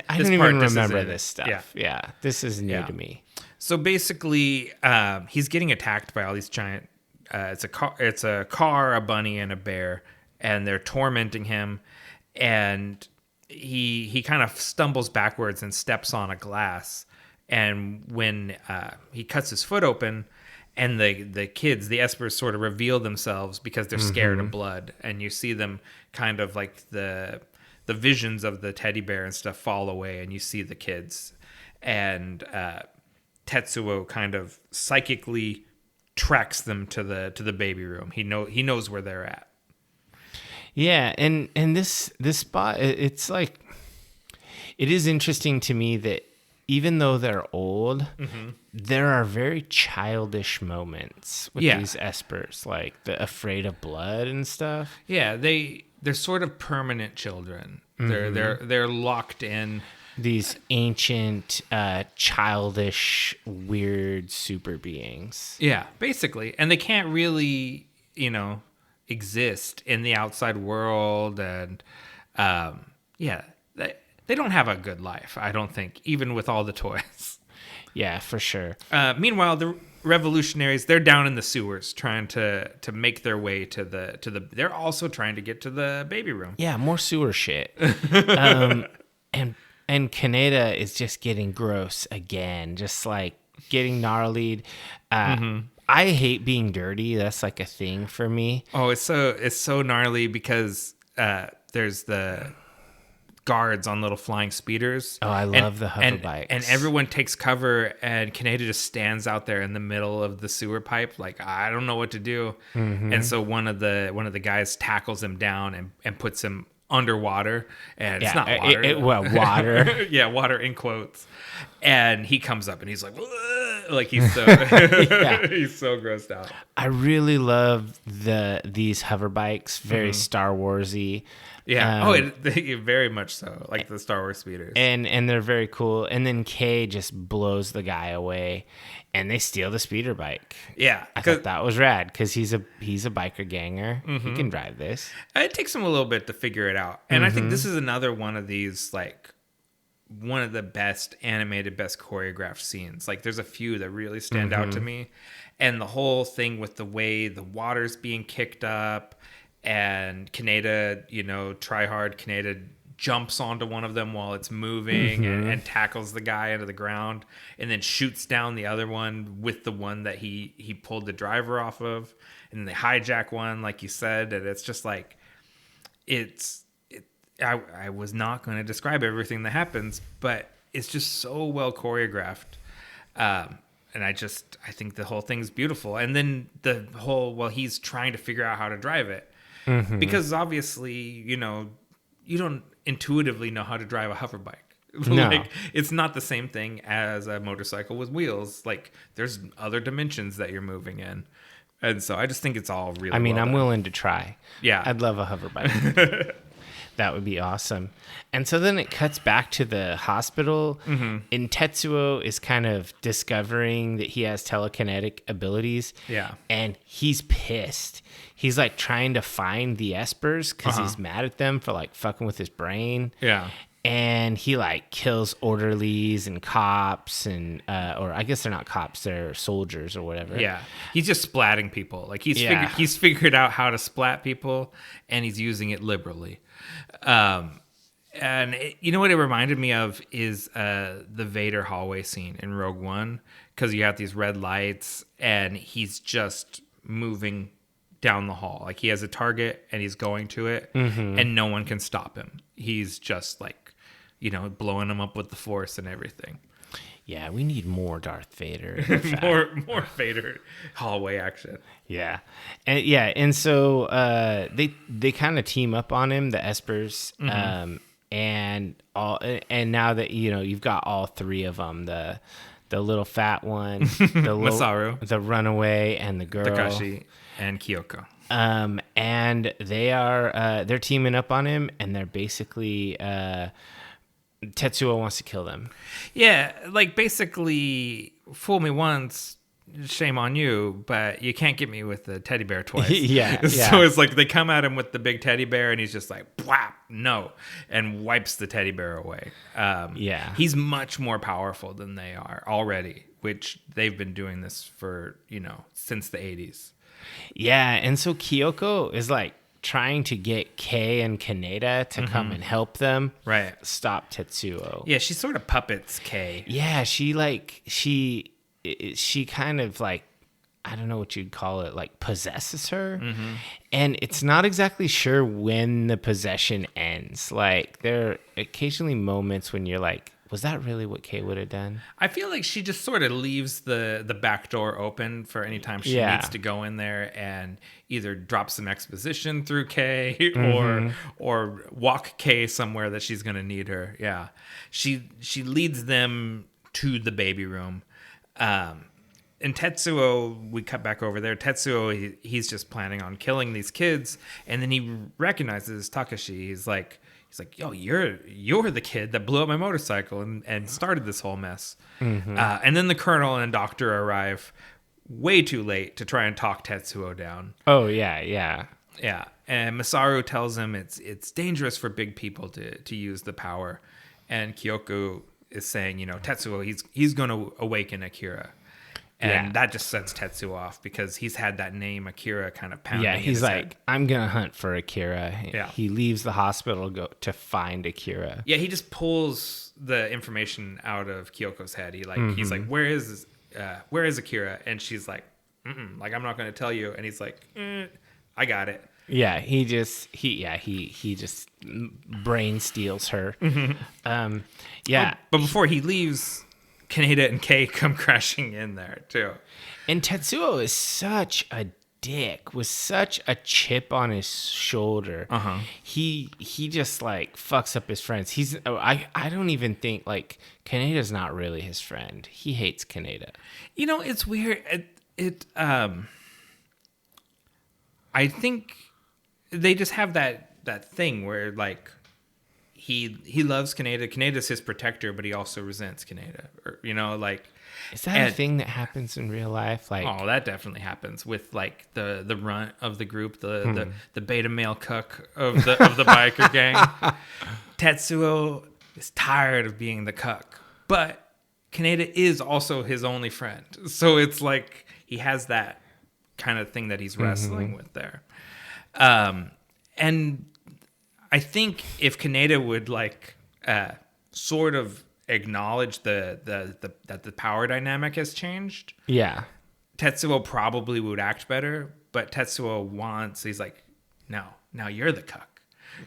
don't even remember this stuff. Yeah, this is new to me. So basically, he's getting attacked by all these giant. It's a car, a bunny, and a bear, and they're tormenting him. And he kind of stumbles backwards and steps on a glass. And when he cuts his foot open, and the kids, the espers, sort of reveal themselves because they're scared of blood, and you see them kind of like the visions of the teddy bear and stuff fall away, and you see the kids, and Tetsuo kind of psychically tracks them to the baby room. He knows where they're at. Yeah, and this spot, it's like, it is interesting to me that even though they're old, there are very childish moments with these espers, like the afraid of blood and stuff. Yeah, they're sort of permanent children. They're locked in these ancient, childish, weird super beings. Yeah, basically, and they can't really, exist in the outside world, and they don't have a good life, I don't think, even with all the toys. Yeah, for sure. Meanwhile, the revolutionaries, they're down in the sewers trying to make their way to the. They're also trying to get to the baby room. Yeah, more sewer shit. And Kaneda is just getting gross again, just like getting gnarlied. I hate being dirty. That's like a thing for me. Oh, it's so gnarly because there's the guards on little flying speeders. Oh, I love the hover bikes. And everyone takes cover, and Kaneda just stands out there in the middle of the sewer pipe, like, I don't know what to do. And so one of the guys tackles him down and puts him underwater, and it's not water. Water. Yeah, water in quotes. And he comes up and he's like, "Ugh," like he's so he's so grossed out. I really love these hover bikes, very Star Warsy. Yeah. They very much so, like the Star Wars speeders. And they're very cool. And then Kay just blows the guy away, and they steal the speeder bike. Yeah, I thought that was rad because he's a biker ganger. He can drive this. It takes him a little bit to figure it out, and I think this is another one of these, like, one of the best animated, best choreographed scenes. Like, there's a few that really stand out to me, and the whole thing with the way the water's being kicked up. And Kaneda, try hard. Kaneda jumps onto one of them while it's moving and tackles the guy into the ground, and then shoots down the other one with the one that he pulled the driver off of, and they hijack one, like you said. And it's just like, I was not going to describe everything that happens, but it's just so well choreographed. And I think the whole thing's beautiful. And then he's trying to figure out how to drive it. Because obviously, you don't intuitively know how to drive a hover bike. No. Like, it's not the same thing as a motorcycle with wheels. Like, there's other dimensions that you're moving in. And so I just think it's all really I'm done. willing to try. Yeah. I'd love a hover bike. That would be awesome. And so then it cuts back to the hospital, and Tetsuo is kind of discovering that he has telekinetic abilities. Yeah. And he's pissed. He's like trying to find the espers because he's mad at them for like fucking with his brain. Yeah. And he like kills orderlies and cops or I guess they're not cops, they're soldiers or whatever. Yeah. He's just splatting people. Like he's figured out how to splat people, and he's using it liberally. You know what it reminded me of is the Vader hallway scene in Rogue One, because you have these red lights and he's just moving down the hall. Like he has a target and he's going to it, and no one can stop him. He's just like, blowing them up with the Force and everything. Yeah, we need more Darth Vader. more Vader hallway action. Yeah, and so they kind of team up on him, the espers, and now that you've got all three of them, the little fat one, the Masaru, the runaway, and the girl Takashi and Kyoko. And they're teaming up on him, and they're basically Tetsuo wants to kill them. Yeah, like basically, fool me once, shame on you, but you can't get me with the teddy bear twice. Yeah. So it's like they come at him with the big teddy bear, and he's just like, "Bwah, no," and wipes the teddy bear away. He's much more powerful than they are already, which they've been doing this for, since the 80s. Yeah, and so Kyoko is like trying to get Kei and Kaneda to come and help them stop Tetsuo. Yeah, she sort of puppets Kei. Yeah, she kind of like, I don't know what you'd call it, like possesses her. And it's not exactly sure when the possession ends. Like there are occasionally moments when you're like, was that really what Kei would have done? I feel like she just sort of leaves the back door open for any time she needs to go in there and either drop some exposition through Kei or walk Kei somewhere that she's going to need her. Yeah. She leads them to the baby room. And Tetsuo, we cut back over there. Tetsuo, he's just planning on killing these kids, and then he recognizes Takashi. He's like, yo, you're the kid that blew up my motorcycle and started this whole mess. And then the colonel and doctor arrive way too late to try and talk Tetsuo down. Oh yeah. And Masaru tells him it's dangerous for big people to use the power, and Kyoko is saying, Tetsuo, he's going to awaken Akira. And that just sets Tetsuo off because he's had that name Akira kind of pounding. Yeah, he's like, head. I'm going to hunt for Akira. Yeah. He leaves the hospital to find Akira. Yeah, he just pulls the information out of Kyoko's head. He's like, where is Akira? And she's like, like, I'm not going to tell you. And he's like, I got it. Yeah, he just brain steals her. But before he leaves, Kaneda and Kei come crashing in there too. And Tetsuo is such a dick with such a chip on his shoulder. He just like fucks up his friends. I don't even think like Kaneda's not really his friend. He hates Kaneda. It's weird. I think they just have that thing where like he loves Kaneda. Kaneda's his protector, but he also resents Kaneda. Is that a thing that happens in real life? Like, oh, that definitely happens with like the runt of the group, the beta male cuck of the biker gang. Tetsuo is tired of being the cuck, but Kaneda is also his only friend. So it's like he has that kind of thing that he's wrestling with there. And I think if Kaneda would like sort of acknowledge that the power dynamic has changed, Tetsuo probably would act better. But Tetsuo he's like, now you're the cuck.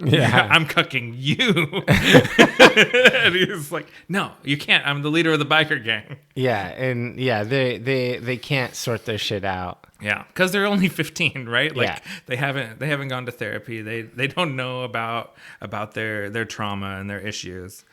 Yeah, I'm cucking you. And he's like, no, you can't. I'm the leader of the biker gang. Yeah, and they can't sort their shit out. Yeah, because they're only 15, right? Like they haven't gone to therapy. They don't know about their trauma and their issues.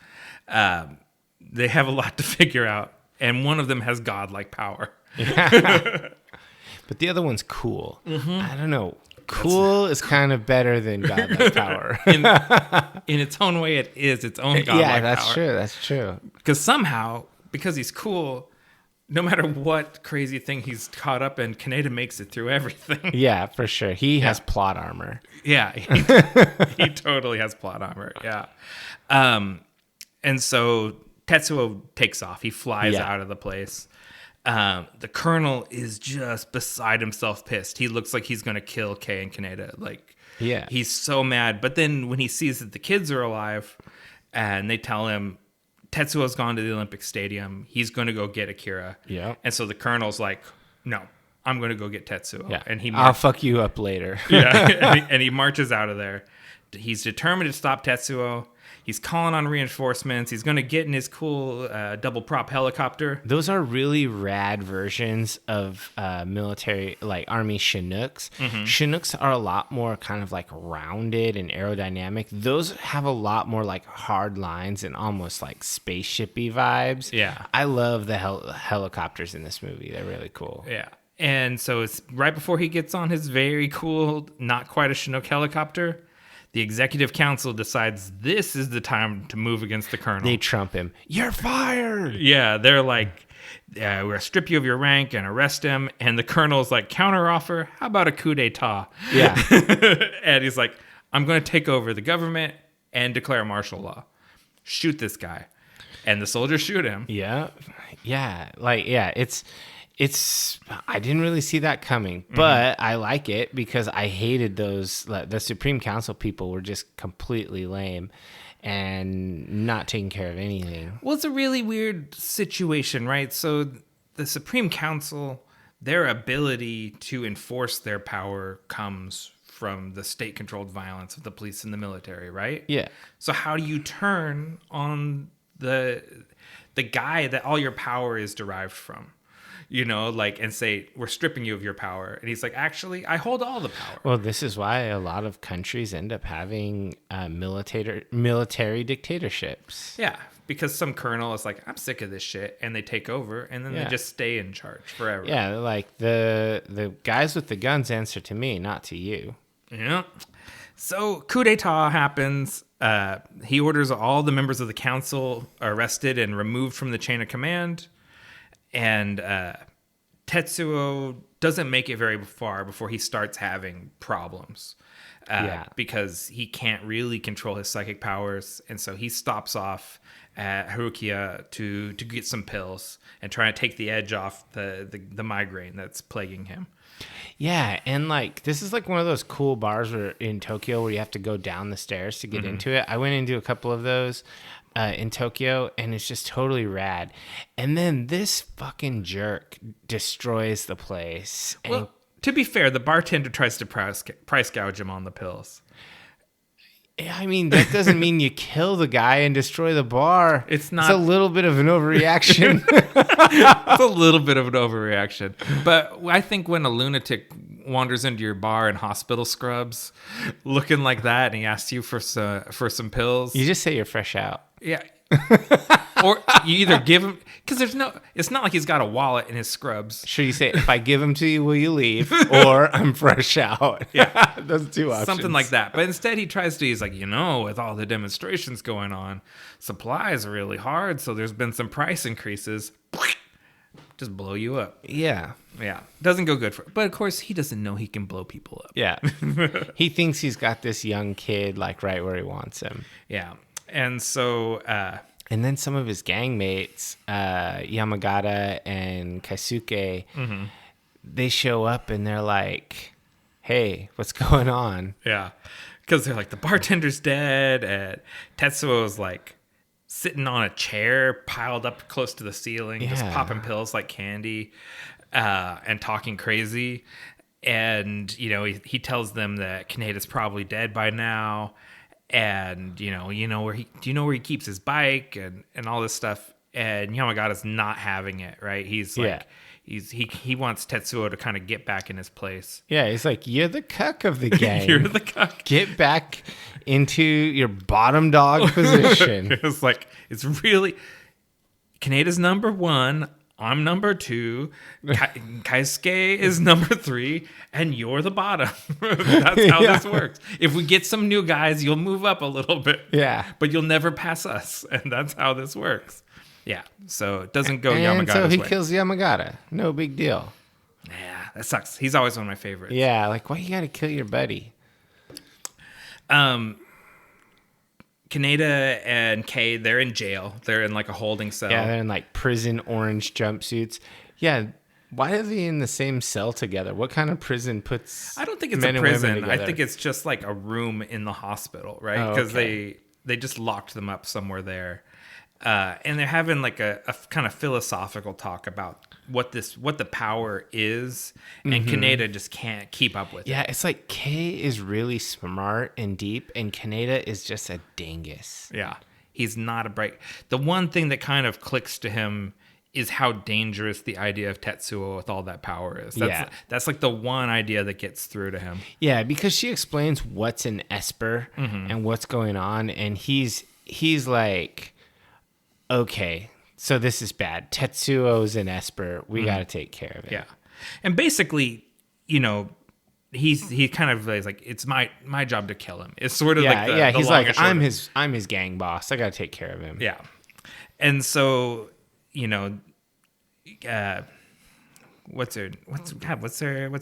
They have a lot to figure out, and one of them has godlike power. But the other one's cool. I don't know. Cool is kind of better than godlike power. In its own way, it is its own godlike power. Yeah, that's true. That's true. Because he's cool, no matter what crazy thing he's caught up in, Kaneda makes it through everything. Yeah, for sure. He has plot armor. Yeah, he totally has plot armor. Yeah. And so Tetsuo takes off. He flies out of the place. The colonel is just beside himself pissed. He looks like he's going to kill Kei and Kaneda. Like, he's so mad. But then when he sees that the kids are alive and they tell him Tetsuo's gone to the Olympic Stadium, he's going to go get Akira. Yeah. And so the colonel's like, no, I'm going to go get Tetsuo. Yeah. And I'll fuck you up later. and he marches out of there. He's determined to stop Tetsuo. He's calling on reinforcements. He's going to get in his cool double prop helicopter. Those are really rad versions of military, like Army Chinooks. Mm-hmm. Chinooks are a lot more kind of like rounded and aerodynamic. Those have a lot more like hard lines and almost like spaceshipy vibes. Yeah. I love the helicopters in this movie. They're really cool. Yeah. And so it's right before he gets on his very cool, not quite a Chinook helicopter. The executive council decides this is the time to move against the colonel. They trump him. You're fired. Yeah, they're like, we're going to strip you of your rank and arrest him. And the colonel's like, counteroffer, how about a coup d'etat? Yeah. And he's like, I'm going to take over the government and declare martial law. Shoot this guy. And the soldiers shoot him. Yeah. Yeah. Like, yeah, it's I didn't really see that coming, but I like it because I hated those. The Supreme Council people were just completely lame and not taking care of anything. Well, it's a really weird situation, right? So the Supreme Council, their ability to enforce their power comes from the state-controlled violence of the police and the military, right? Yeah. So how do you turn on the guy that all your power is derived from? You know, like, and say, we're stripping you of your power. And he's like, actually, I hold all the power. Well, this is why a lot of countries end up having military dictatorships. Yeah, because some colonel is like, I'm sick of this shit. And they take over, and then they just stay in charge forever. Yeah, like the guys with the guns answer to me, not to you. Yeah. So coup d'etat happens. He orders all the members of the council arrested and removed from the chain of command. And Tetsuo doesn't make it very far before he starts having problems because he can't really control his psychic powers. And so he stops off at Harukiya to get some pills and try to take the edge off the migraine that's plaguing him. Yeah, and like this is like one of those cool bars in Tokyo where you have to go down the stairs to get into it. I went into a couple of those in Tokyo, and it's just totally rad. And then this fucking jerk destroys the place. Well, to be fair, the bartender tries to price gouge him on the pills. I mean, that doesn't mean you kill the guy and destroy the bar. It's not. It's a little bit of an overreaction. It's a little bit of an overreaction. But I think when a lunatic wanders into your bar in hospital scrubs, looking like that, and he asks you for some pills, you just say you're fresh out. Yeah. Or you either give him, because it's not like he's got a wallet in his scrubs. Sure, you say, if I give them to you, will you leave? Or I'm fresh out. Yeah. Those two options. Something like that. But instead he's like, with all the demonstrations going on, supplies are really hard, so there's been some price increases. Just blow you up. Yeah. Yeah. Doesn't go good but of course he doesn't know he can blow people up. Yeah. He thinks he's got this young kid like right where he wants him. Yeah. And so and then some of his gang mates, Yamagata and Kaisuke, they show up and they're like, hey, what's going on? Yeah. Because they're like, the bartender's dead, and Tetsuo's like sitting on a chair piled up close to the ceiling, just popping pills like candy, and talking crazy. And, he tells them that Kaneda's probably dead by now. And, do you know where he keeps his bike and all this stuff? And Yamagata's not having it, right? He's like, he wants Tetsuo to kind of get back in his place. Yeah, he's like, you're the cuck of the gang. You're the cuck. Get back into your bottom dog position. It's like, it's really, Kaneda's number one I'm number 2, Kaisuke is number 3, and you're the bottom. That's how this works. If we get some new guys, you'll move up a little bit. Yeah. But you'll never pass us, and that's how this works. Yeah, so it doesn't go And Yamagata's so he way. kills Yamagata. No big deal. Yeah, that sucks. He's always one of my favorites. Yeah, like, why you gotta kill your buddy? Kaneda and Kei, they're in jail. They're in like a holding cell. Yeah, they're in like prison orange jumpsuits. Yeah, why are they in the same cell together? What kind of prison puts? I don't think it's men a and women prison. I together? think it's just like a room in the hospital, right? Oh, Because okay. they just locked them up somewhere there, and they're having like a kind of philosophical talk about what the power is, and Kaneda just can't keep up with it. Yeah, it's like Kei is really smart and deep, and Kaneda is just a dingus. Yeah, he's not a bright. The one thing that kind of clicks to him is how dangerous the idea of Tetsuo with all that power is. That's like the one idea that gets through to him. Yeah, because she explains what's an Esper and what's going on, and he's like, okay, so this is bad. Tetsuo's an Esper. We got to take care of it. Yeah, and basically, he kind of is like, it's my job to kill him. It's sort of like the he's long like, and short I'm of it. his gang boss. I got to take care of him. Yeah, and so what's her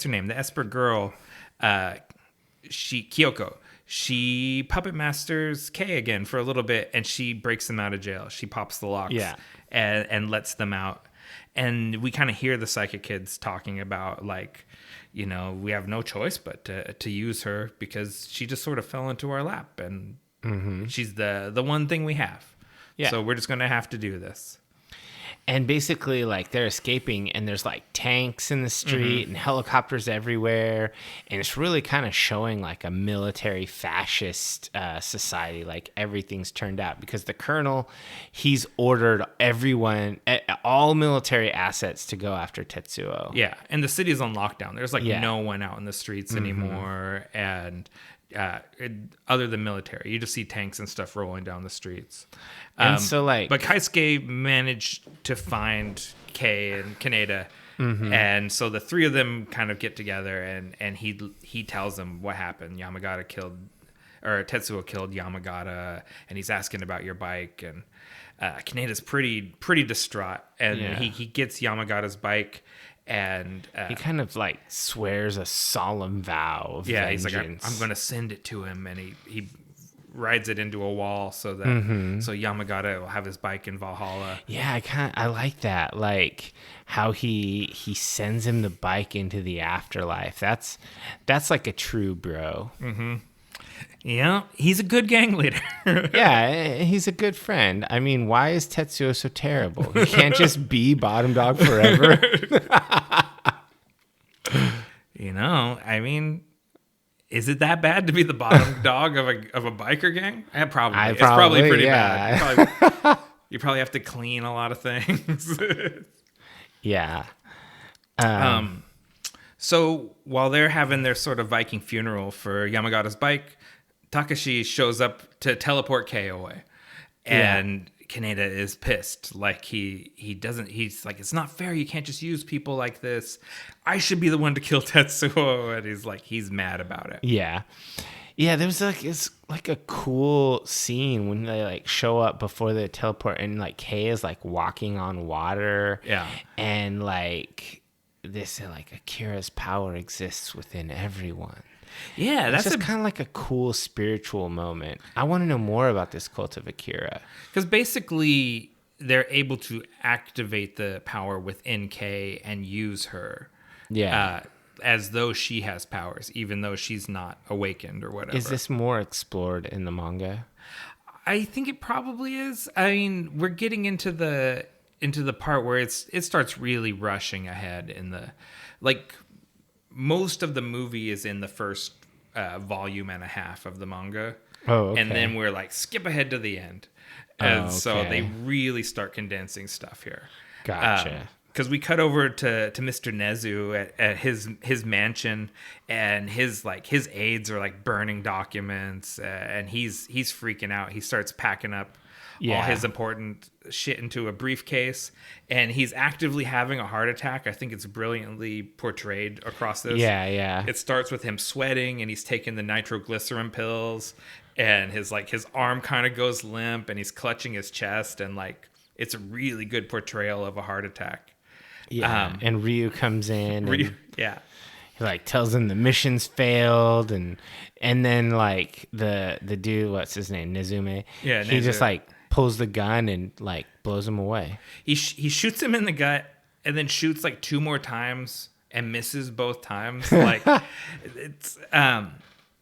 name? The Esper girl, Kyoko. She puppet masters Kei again for a little bit, and she breaks them out of jail. She pops the locks, and lets them out. And we kind of hear the psychic kids talking about like, we have no choice but to use her because she just sort of fell into our lap, and she's the one thing we have. Yeah. So we're just gonna have to do this. And basically, like, they're escaping, and there's like tanks in the street and helicopters everywhere, and it's really kind of showing like a military fascist society. Like, everything's turned out because the colonel, he's ordered everyone, all military assets, to go after Tetsuo. Yeah, and the city's on lockdown. There's like no one out in the streets anymore, and other than military, you just see tanks and stuff rolling down the streets. And so, like, but Kaisuke managed to find Kei and Kaneda, and so the three of them kind of get together, and he tells them what happened. Tetsuo killed Yamagata, and he's asking about your bike, and Kaneda's pretty distraught, and he gets Yamagata's bike. And he kind of like swears a solemn vow of vengeance. He's like, I'm going to send it to him, and he rides it into a wall so that so Yamagata will have his bike in Valhalla. Yeah, I like that. Like how he sends him the bike into the afterlife. That's like a true bro. Yeah, he's a good gang leader. Yeah, he's a good friend. I mean, why is Tetsuo so terrible? He can't just be bottom dog forever. I mean, is it that bad to be the bottom dog of a biker gang? Probably. It's probably pretty bad. You probably have to clean a lot of things. Yeah. So while they're having their sort of Viking funeral for Yamagata's bike, Takashi shows up to teleport Kei away. And Kaneda is pissed. Like he's like, it's not fair. You can't just use people like this. I should be the one to kill Tetsuo. And he's mad about it. Yeah. Yeah, there's it's like a cool scene when they like show up before they teleport, and like Kei is like walking on water. Yeah. And like this, like, Akira's power exists within everyone. Yeah, that's just kind of like a cool spiritual moment. I want to know more about this cult of Akira. Because basically, they're able to activate the power within Kei and use her. Yeah. As though she has powers, even though she's not awakened or whatever. Is this more explored in the manga? I think it probably is. I mean, we're getting into the part where it starts really rushing ahead in the, like, most of the movie is in the first volume and a half of the manga. Oh, okay. And then we're like, skip ahead to the end. And so they really start condensing stuff here. Gotcha. Because we cut over to Mr. Nezu at his mansion, and his aides are like burning documents, and he's freaking out. He starts packing up Yeah. all his important shit into a briefcase, and he's actively having a heart attack. I think it's brilliantly portrayed across this. Yeah. It starts with him sweating, and he's taking the nitroglycerin pills, and his arm kind of goes limp, and he's clutching his chest, and like it's a really good portrayal of a heart attack. Yeah. And Ryu comes in. Yeah. He like tells him the mission's failed, and then like the dude, what's his name, Nezume? Yeah, he just Nezume. like pulls the gun and like blows him away. He shoots him in the gut, and then shoots like 2 more times and misses both times. Like it's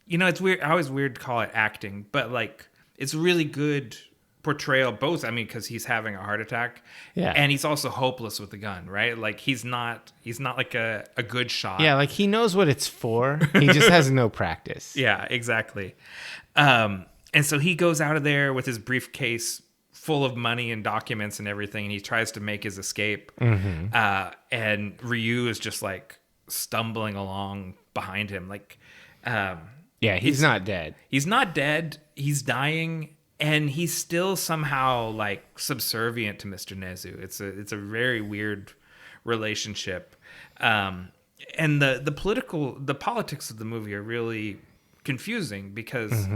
it's weird. I always weird to call it acting, but like it's really good portrayal. Both, I mean, because he's having a heart attack, and he's also hopeless with the gun, right? Like he's not like a good shot. Yeah, like he knows what it's for. He just has no practice. Yeah, exactly. And so he goes out of there with his briefcase full of money and documents and everything, and he tries to make his escape. And Ryu is just like stumbling along behind him, like. He's not dead. He's not dead. He's dying. And he's still somehow like subservient to Mr. Nezu. It's a very weird relationship, and the politics of the movie are really confusing because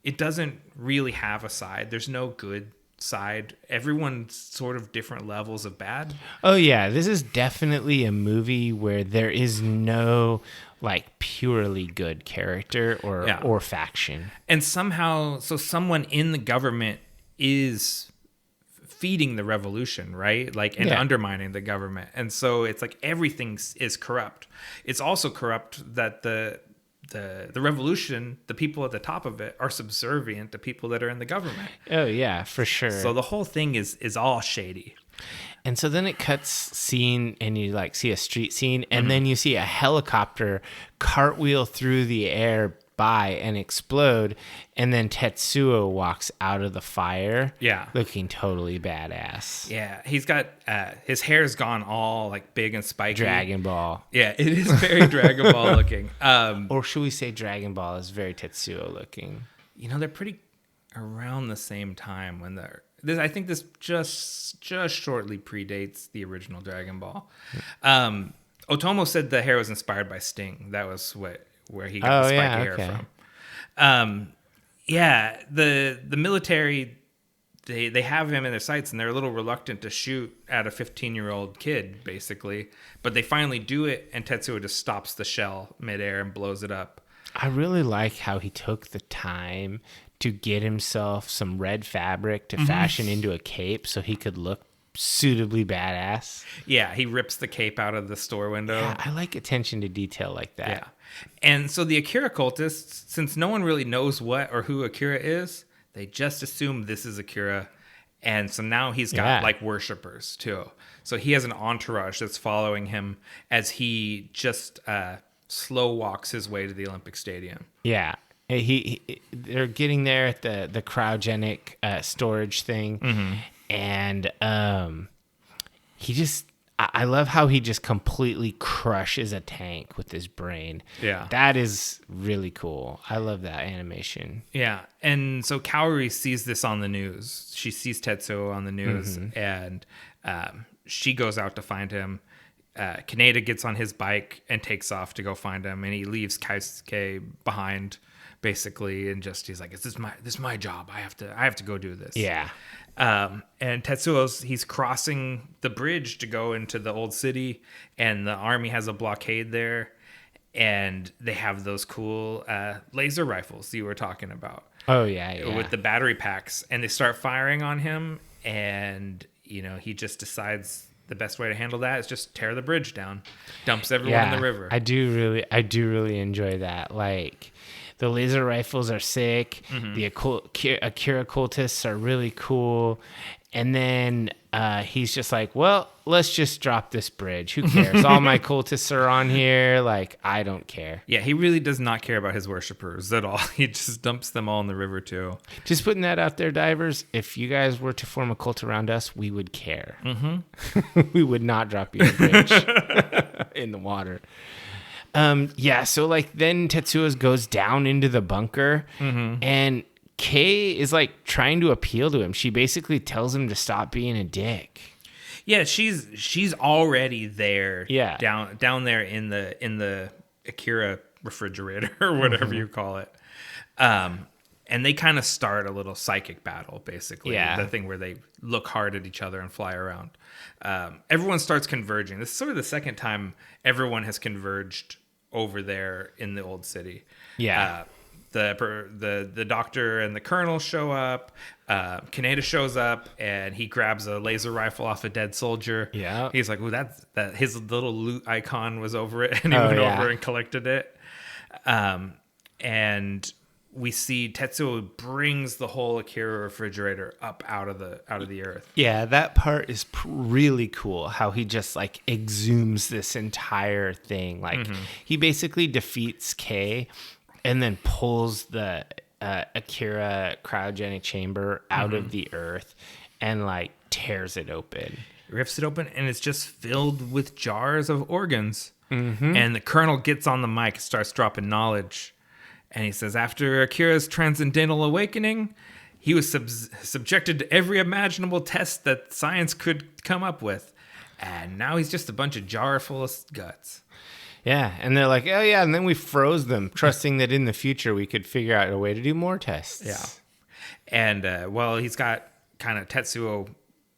it doesn't really have a side. There's no good side. Everyone's sort of different levels of bad. Oh yeah, this is definitely a movie where there is no like purely good character or faction. And somehow, so someone in the government is feeding the revolution, right? Like, and undermining the government. And so it's like everything is corrupt. It's also corrupt that the revolution, the people at the top of it, are subservient to people that are in the government. Oh yeah, for sure. So the whole thing is all shady. And so then it cuts scene, and you like see a street scene, and then you see a helicopter cartwheel through the air by and explode, and then Tetsuo walks out of the fire, looking totally badass. Yeah, he's got his hair's gone all like big and spiky. Dragon Ball. Yeah, it is very Dragon Ball looking. Or should we say Dragon Ball is very Tetsuo looking? You know, they're pretty around the same time when they're. I think this just shortly predates the original Dragon Ball. Otomo said the hair was inspired by Sting. That was where he got the spiky hair from. The military, they have him in their sights, and they're a little reluctant to shoot at a 15-year-old kid, basically. But they finally do it, and Tetsuo just stops the shell midair and blows it up. I really like how he took the time to get himself some red fabric to fashion into a cape so he could look suitably badass. Yeah, he rips the cape out of the store window. Yeah, I like attention to detail like that. Yeah. And so the Akira cultists, since no one really knows what or who Akira is, they just assume this is Akira. And so now he's got like worshipers too. So he has an entourage that's following him as he just slow walks his way to the Olympic Stadium. Yeah. They're getting there at the cryogenic storage thing, and I love how he just completely crushes a tank with his brain. Yeah, that is really cool. I love that animation. Yeah, and so Kaori sees this on the news. She sees Tetsuo on the news, and she goes out to find him. Kaneda gets on his bike and takes off to go find him, and he leaves Kaisuke behind. Basically, and just he's like, this is my job. I have to go do this. Yeah. And he's crossing the bridge to go into the old city, and the army has a blockade there, and they have those cool laser rifles you were talking about. Oh yeah. With the battery packs, and they start firing on him, and he just decides the best way to handle that is just tear the bridge down, dumps everyone in the river. I do really enjoy that. Like, the laser rifles are sick. The Akira cultists are really cool. And then he's just like, well, let's just drop this bridge. Who cares? All my cultists are on here. Like, I don't care. Yeah, he really does not care about his worshipers at all. He just dumps them all in the river, too. Just putting that out there, divers. If you guys were to form a cult around us, we would care. We would not drop you in the bridge in the water. So like then Tetsuo goes down into the bunker, and Kay is like trying to appeal to him. She basically tells him to stop being a dick. Yeah, she's already there. Yeah. Down there in the Akira refrigerator or whatever you call it. And they kind of start a little psychic battle, basically. Yeah. The thing where they look hard at each other and fly around. Everyone starts converging. This is sort of the second time everyone has converged over there in the old city. Yeah. The doctor and the colonel show up. Kaneda shows up and he grabs a laser rifle off a dead soldier. Yeah. He's like, well, that his little loot icon was over it, and he went over and collected it. And we see Tetsuo brings the whole Akira refrigerator up out of the earth. Yeah, that part is really cool. How he just like exhumes this entire thing. Like he basically defeats Kay, and then pulls the Akira cryogenic chamber out of the earth, and like tears it open. Rips it open, and it's just filled with jars of organs. And the colonel gets on the mic, starts dropping knowledge. And he says, after Akira's transcendental awakening, he was subjected to every imaginable test that science could come up with. And now he's just a bunch of jar full of guts. Yeah, and they're like, oh yeah, and then we froze them, trusting that in the future we could figure out a way to do more tests. Yeah. And, well, he's got kind of Tetsuo,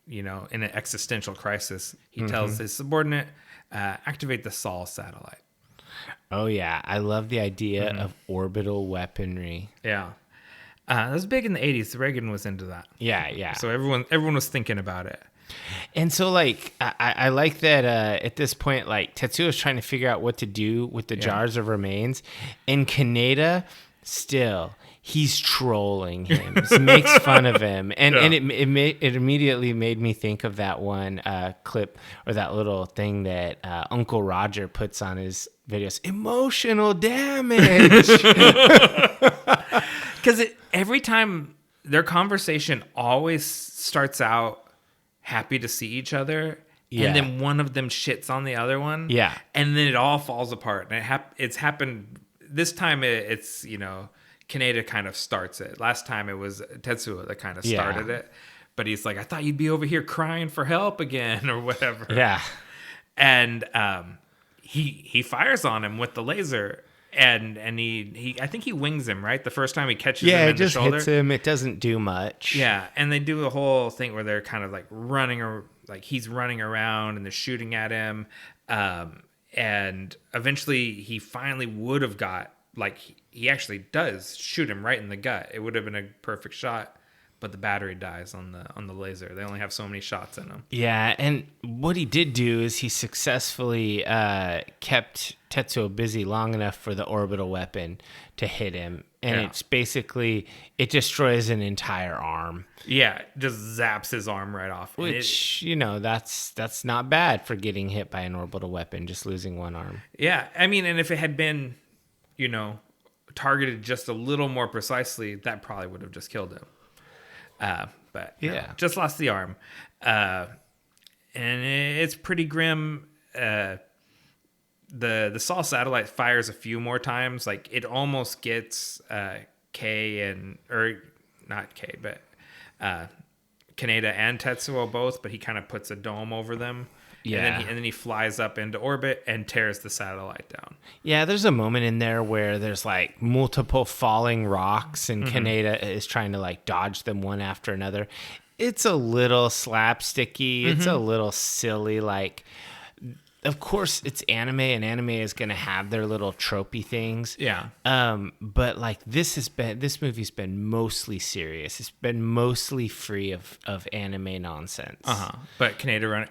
in an existential crisis. He tells his subordinate, activate the Sol satellite. Oh, yeah. I love the idea of orbital weaponry. Yeah. That was big in the 80s. Reagan was into that. Yeah, yeah. So everyone was thinking about it. And so, like, I like that at this point, like, Tetsuo's trying to figure out what to do with the jars of remains. And Kaneda, still, he's trolling him. He makes fun of him. And it immediately made me think of that one clip, or that little thing that Uncle Roger puts on his videos. Emotional damage. Because every time their conversation always starts out happy to see each other, and then one of them shits on the other one. Yeah. And then it all falls apart. And it's happened this time. It's Kaneda kind of starts it. Last time it was Tetsuo that kind of started it. But he's like, I thought you'd be over here crying for help again or whatever. Yeah. And he fires on him with the laser, and he I think he wings him, right? The first time he catches him in the shoulder. Yeah, it just hits him. It doesn't do much. Yeah, and they do the whole thing where they're kind of like running, or like he's running around and they're shooting at him. And eventually he finally would have got, like, he actually does shoot him right in the gut. It would have been a perfect shot, but the battery dies on the laser. They only have so many shots in them. Yeah, and what he did do is he successfully kept Tetsuo busy long enough for the orbital weapon to hit him. And it's basically, it destroys an entire arm. Yeah, just zaps his arm right off. Which, that's not bad for getting hit by an orbital weapon, just losing one arm. Yeah, I mean, and if it had been, targeted just a little more precisely, that probably would have just killed him. But just lost the arm. And it's pretty grim. The Sol satellite fires a few more times. Like, it almost gets Kaneda and Tetsuo both, but he kind of puts a dome over them. Yeah. And then he flies up into orbit and tears the satellite down. Yeah, there's a moment in there where there's like multiple falling rocks, and Kaneda is trying to like dodge them one after another. It's a little slapsticky. It's a little silly. Like, of course, it's anime, and anime is going to have their little tropey things. Yeah. But like this movie's been mostly serious. It's been mostly free of anime nonsense. But Kaneda running,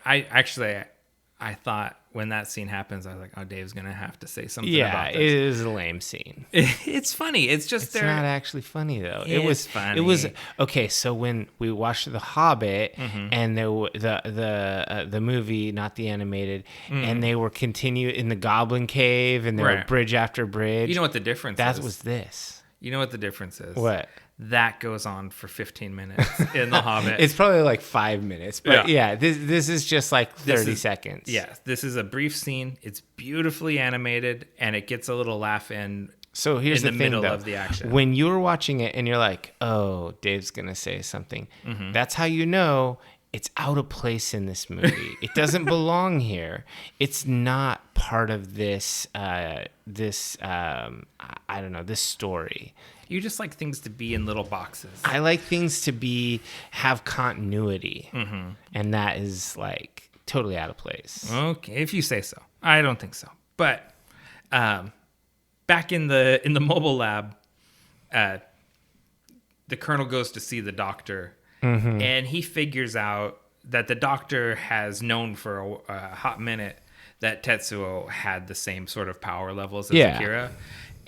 I thought when that scene happens, I was like, oh, Dave's going to have to say something about this. Yeah, it is a lame scene. It's funny. It's just it's not actually funny, though. It was funny. It was, okay, so when we watched The Hobbit, and the movie, not the animated, and they were in the Goblin Cave, and there were bridge after bridge. You know what the difference is? That was this. You know what the difference is? What? That goes on for 15 minutes in The Hobbit. It's probably like 5 minutes. But this is just like 30 seconds. Yeah, this is a brief scene. It's beautifully animated, and it gets a little laugh in So here's in the the thing, middle though. of the action. When you're watching it and you're like, oh, Dave's going to say something, that's how you know it's out of place in this movie. It doesn't belong here. It's not part of this, I don't know, this story. You just like things to be in little boxes. I like things to have continuity. And that is like totally out of place. Okay, if you say so. I don't think so. But back in the mobile lab, the colonel goes to see the doctor, and he figures out that the doctor has known for a hot minute that Tetsuo had the same sort of power levels as Akira,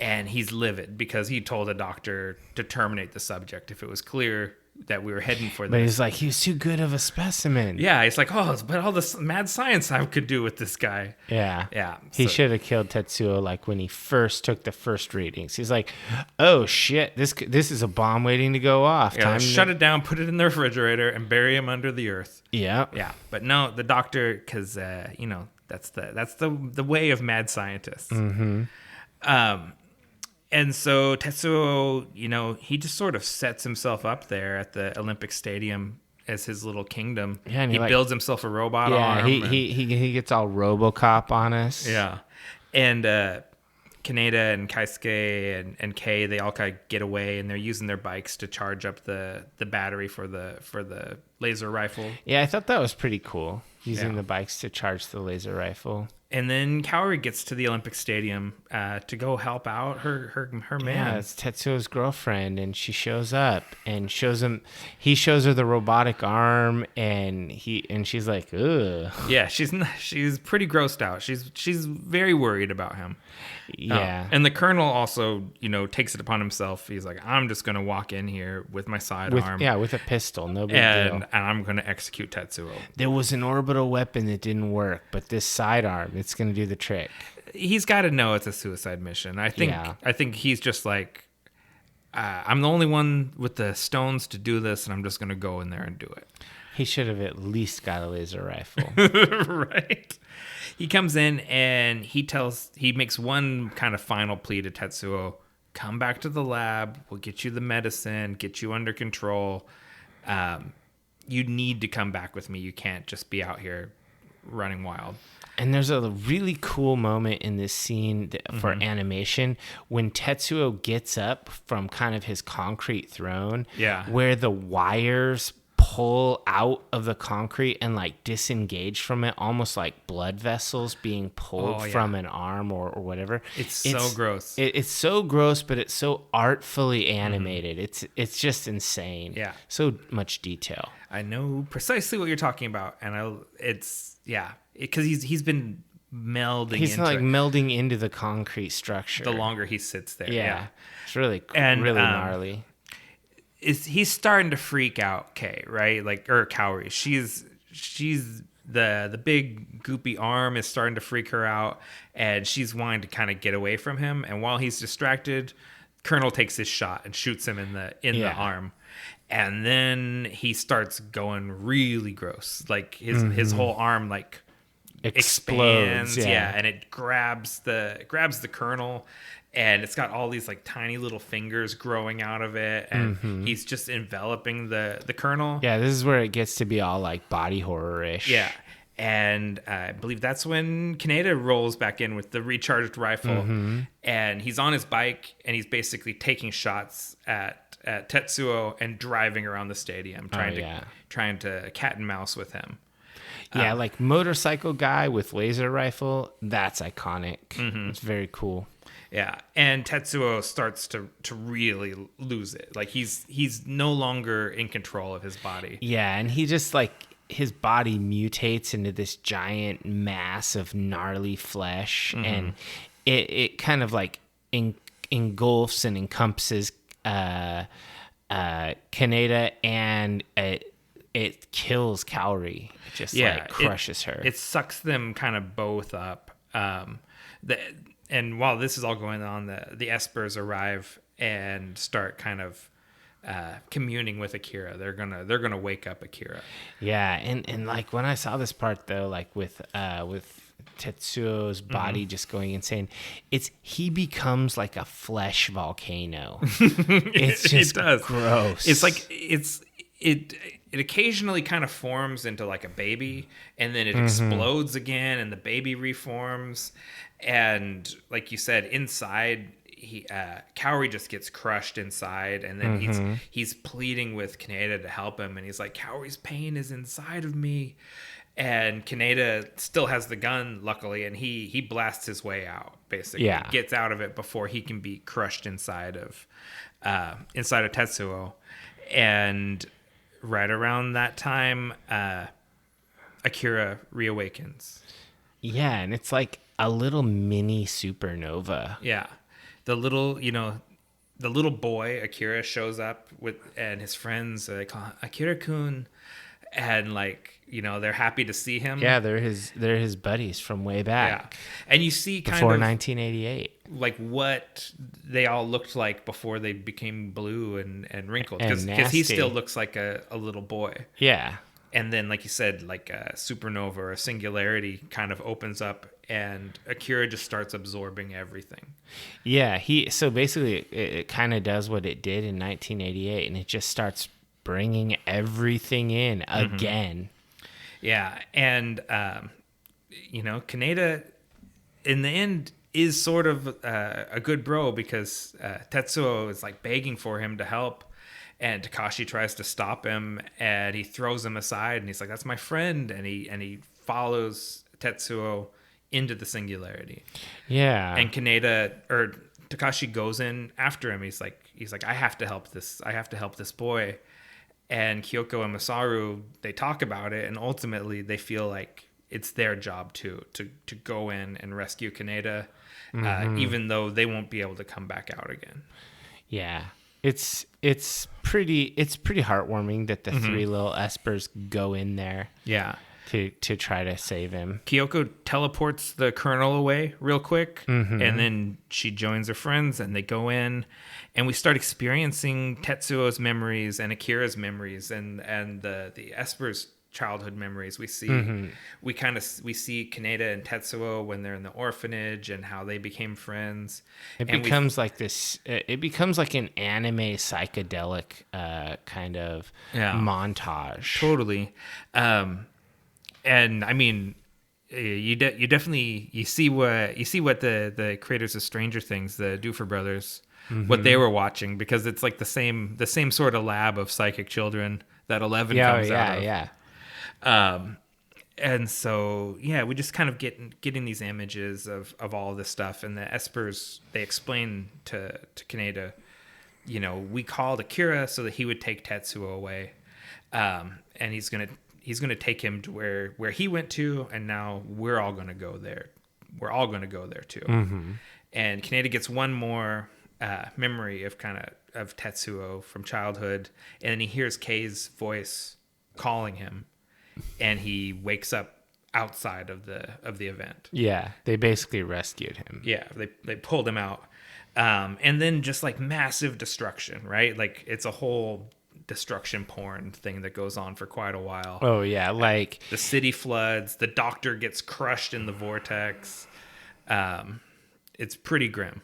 and he's livid because he told the doctor to terminate the subject if it was clear that we were heading for this. But he's like, he was too good of a specimen. Yeah, he's like, oh, but all this mad science I could do with this guy. Yeah. He should have killed Tetsuo like when he first took the first readings. He's like, oh shit, this is a bomb waiting to go off. Yeah, shut it down, put it in the refrigerator, and bury him under the earth. Yeah. But no, the doctor, because that's the way of mad scientists. And so Tetsuo, he just sort of sets himself up there at the Olympic Stadium as his little kingdom. Yeah, and he builds himself a robot arm. He gets all RoboCop on us. Yeah. And Kaneda and Kaisuke and Kei, they all kind of get away, and they're using their bikes to charge up the battery for the laser rifle. Yeah, I thought that was pretty cool, using the bikes to charge the laser rifle. And then Kaori gets to the Olympic Stadium to go help out her man. Yeah, it's Tetsuo's girlfriend, and she shows up and he shows her the robotic arm, and she's like, ugh. Yeah, she's pretty grossed out. She's very worried about him. Yeah. And the colonel also, takes it upon himself. He's like, I'm just going to walk in here with my sidearm. Yeah, with a pistol. No big deal. And I'm going to execute Tetsuo. There was an orbital weapon that didn't work, but this sidearm, it's going to do the trick. He's got to know it's a suicide mission. I think he's just like, I'm the only one with the stones to do this, and I'm just going to go in there and do it. He should have at least got a laser rifle. Right. He comes in and he makes one kind of final plea to Tetsuo. Come back to the lab. We'll get you the medicine, get you under control. You need to come back with me. You can't just be out here running wild. And there's a really cool moment in this scene for animation when Tetsuo gets up from kind of his concrete throne, where the wires pull out of the concrete and like disengage from it, almost like blood vessels being pulled from an arm or whatever. It's so gross. It's so gross, but it's so artfully animated. It's just insane. Yeah, so much detail. I know precisely what you're talking about, and because he's been melding. He's like melding into the concrete structure. The longer he sits there, it's really really gnarly. He's starting to freak out Kei, right? Or Kaori. She's the big goopy arm is starting to freak her out, and she's wanting to kind of get away from him. And while he's distracted, Colonel takes his shot and shoots him in the arm. And then he starts going really gross. Like his whole arm like expands, and it grabs the Colonel. And it's got all these like tiny little fingers growing out of it, and he's just enveloping the Colonel. Yeah, this is where it gets to be all like body horror-ish. Yeah, and I believe that's when Kaneda rolls back in with the recharged rifle, and he's on his bike, and he's basically taking shots at Tetsuo and driving around the stadium, trying to cat and mouse with him. Yeah, like motorcycle guy with laser rifle. That's iconic. It's very cool. Yeah, and Tetsuo starts to really lose it. Like he's no longer in control of his body. Yeah, and he just like his body mutates into this giant mass of gnarly flesh, and it kind of like engulfs and encompasses Kaneda, and it kills Kaori. It just like crushes her. It sucks them kind of both up. And while this is all going on, the ESPers arrive and start kind of communing with Akira. They're gonna wake up Akira. Yeah, and like when I saw this part though, like with Tetsuo's body just going insane, he becomes like a flesh volcano. It's just gross. It's like it occasionally kind of forms into like a baby, and then it explodes again, and the baby reforms, and like you said, inside Kaori just gets crushed inside, and then he's pleading with Kaneda to help him, and he's like, Kaori's pain is inside of me, and Kaneda still has the gun, luckily, and he blasts his way out, basically. Yeah. Gets out of it before he can be crushed inside of Tetsuo. And right around that time, Akira reawakens. Yeah, and it's like a little mini supernova. Yeah. The little boy Akira shows up and his friends, they call him Akira-kun, and like, they're happy to see him. Yeah, they're his buddies from way back. Yeah. And you see before 1988. Like what they all looked like before they became blue and wrinkled, and because he still looks like a little boy. Yeah. And then, like you said, like a supernova or a singularity kind of opens up, and Akira just starts absorbing everything. Yeah, so basically it kind of does what it did in 1988, and it just starts bringing everything in again. Yeah, and Kaneda, in the end, is sort of a good bro, because Tetsuo is like begging for him to help. And Takashi tries to stop him, and he throws him aside, and he's like, "That's my friend," and he follows Tetsuo into the singularity. Yeah. And Takashi goes in after him. He's like, "I have to help this boy." And Kyoko and Masaru, they talk about it, and ultimately they feel like it's their job to go in and rescue Kaneda, even though they won't be able to come back out again. Yeah. It's pretty heartwarming that the three little espers go in there. Yeah. To try to save him. Kyoko teleports the colonel away real quick, and then she joins her friends, and they go in, and we start experiencing Tetsuo's memories and Akira's memories and the Esper's childhood memories. We see we see Kaneda and Tetsuo when they're in the orphanage and how they became friends. It becomes like an anime psychedelic kind of montage. Totally. And I mean, you definitely see what the creators of Stranger Things, the Duffer brothers, what they were watching, because it's like the same sort of lab of psychic children that 11 comes out of. Yeah. And so we just kind of getting these images of all this stuff, and the Espers, they explain to Kaneda, we called Akira so that he would take Tetsuo away, and he's gonna take him to where he went to, and now we're all gonna go there. We're all gonna go there too. And Kaneda gets one more memory of Tetsuo from childhood, and then he hears Kei's voice calling him, and he wakes up outside of the event. Yeah, they basically rescued him. Yeah, they pulled him out, and then just like massive destruction, right? Like it's a whole destruction porn thing that goes on for quite a while. Oh yeah, like the city floods, the doctor gets crushed in the vortex. It's pretty grim.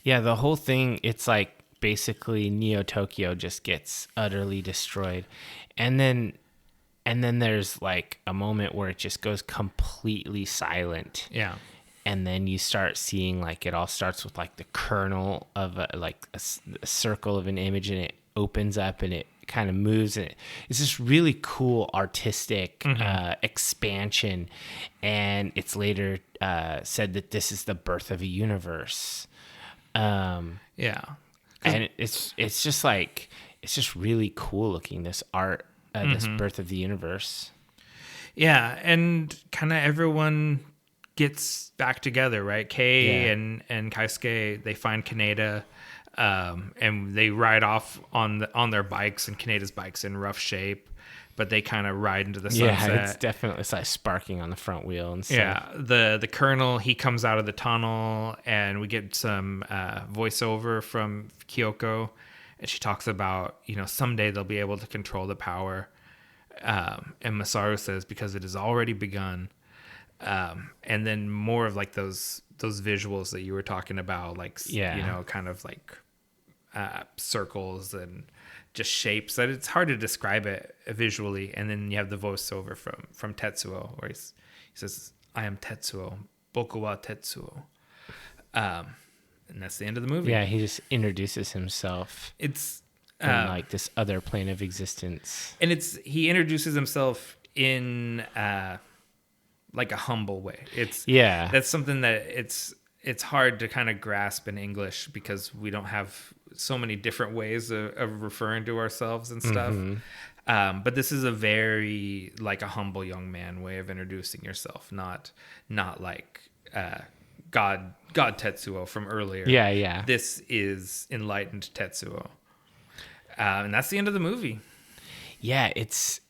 Yeah, the whole thing, it's like basically Neo Tokyo just gets utterly destroyed, and then there's like a moment where it just goes completely silent. Yeah. And then you start seeing, like, it all starts with like the kernel of a circle of an image, and it opens up and it kind of moves, and it's this really cool artistic expansion. And it's later said that this is the birth of a universe. And it's just like, it's just really cool looking, this art. This birth of the universe. Yeah, and kind of everyone gets back together, right? Kei and Kaisuke, they find Kaneda, and they ride off on their bikes, and Kaneda's bike's in rough shape, but they kind of ride into the sunset. Yeah, it's like sparking on the front wheel and stuff. Yeah, the colonel, he comes out of the tunnel, and we get some voiceover from Kyoko. and she talks about, someday they'll be able to control the power. And Masaru says, because it has already begun. And then more of like those visuals that you were talking about, like, kind of like circles and just shapes that it's hard to describe it visually. And then you have the voiceover from Tetsuo where he says, I am Tetsuo, boku wa Tetsuo. And that's the end of the movie. Yeah, he just introduces himself. It's in like this other plane of existence. And he introduces himself in like a humble way. That's something that it's hard to kind of grasp in English because we don't have so many different ways of referring to ourselves and stuff. Mm-hmm. But this is a very like a humble young man way of introducing yourself, not like God Tetsuo from earlier. Yeah. This is enlightened Tetsuo. And that's the end of the movie. Yeah, it's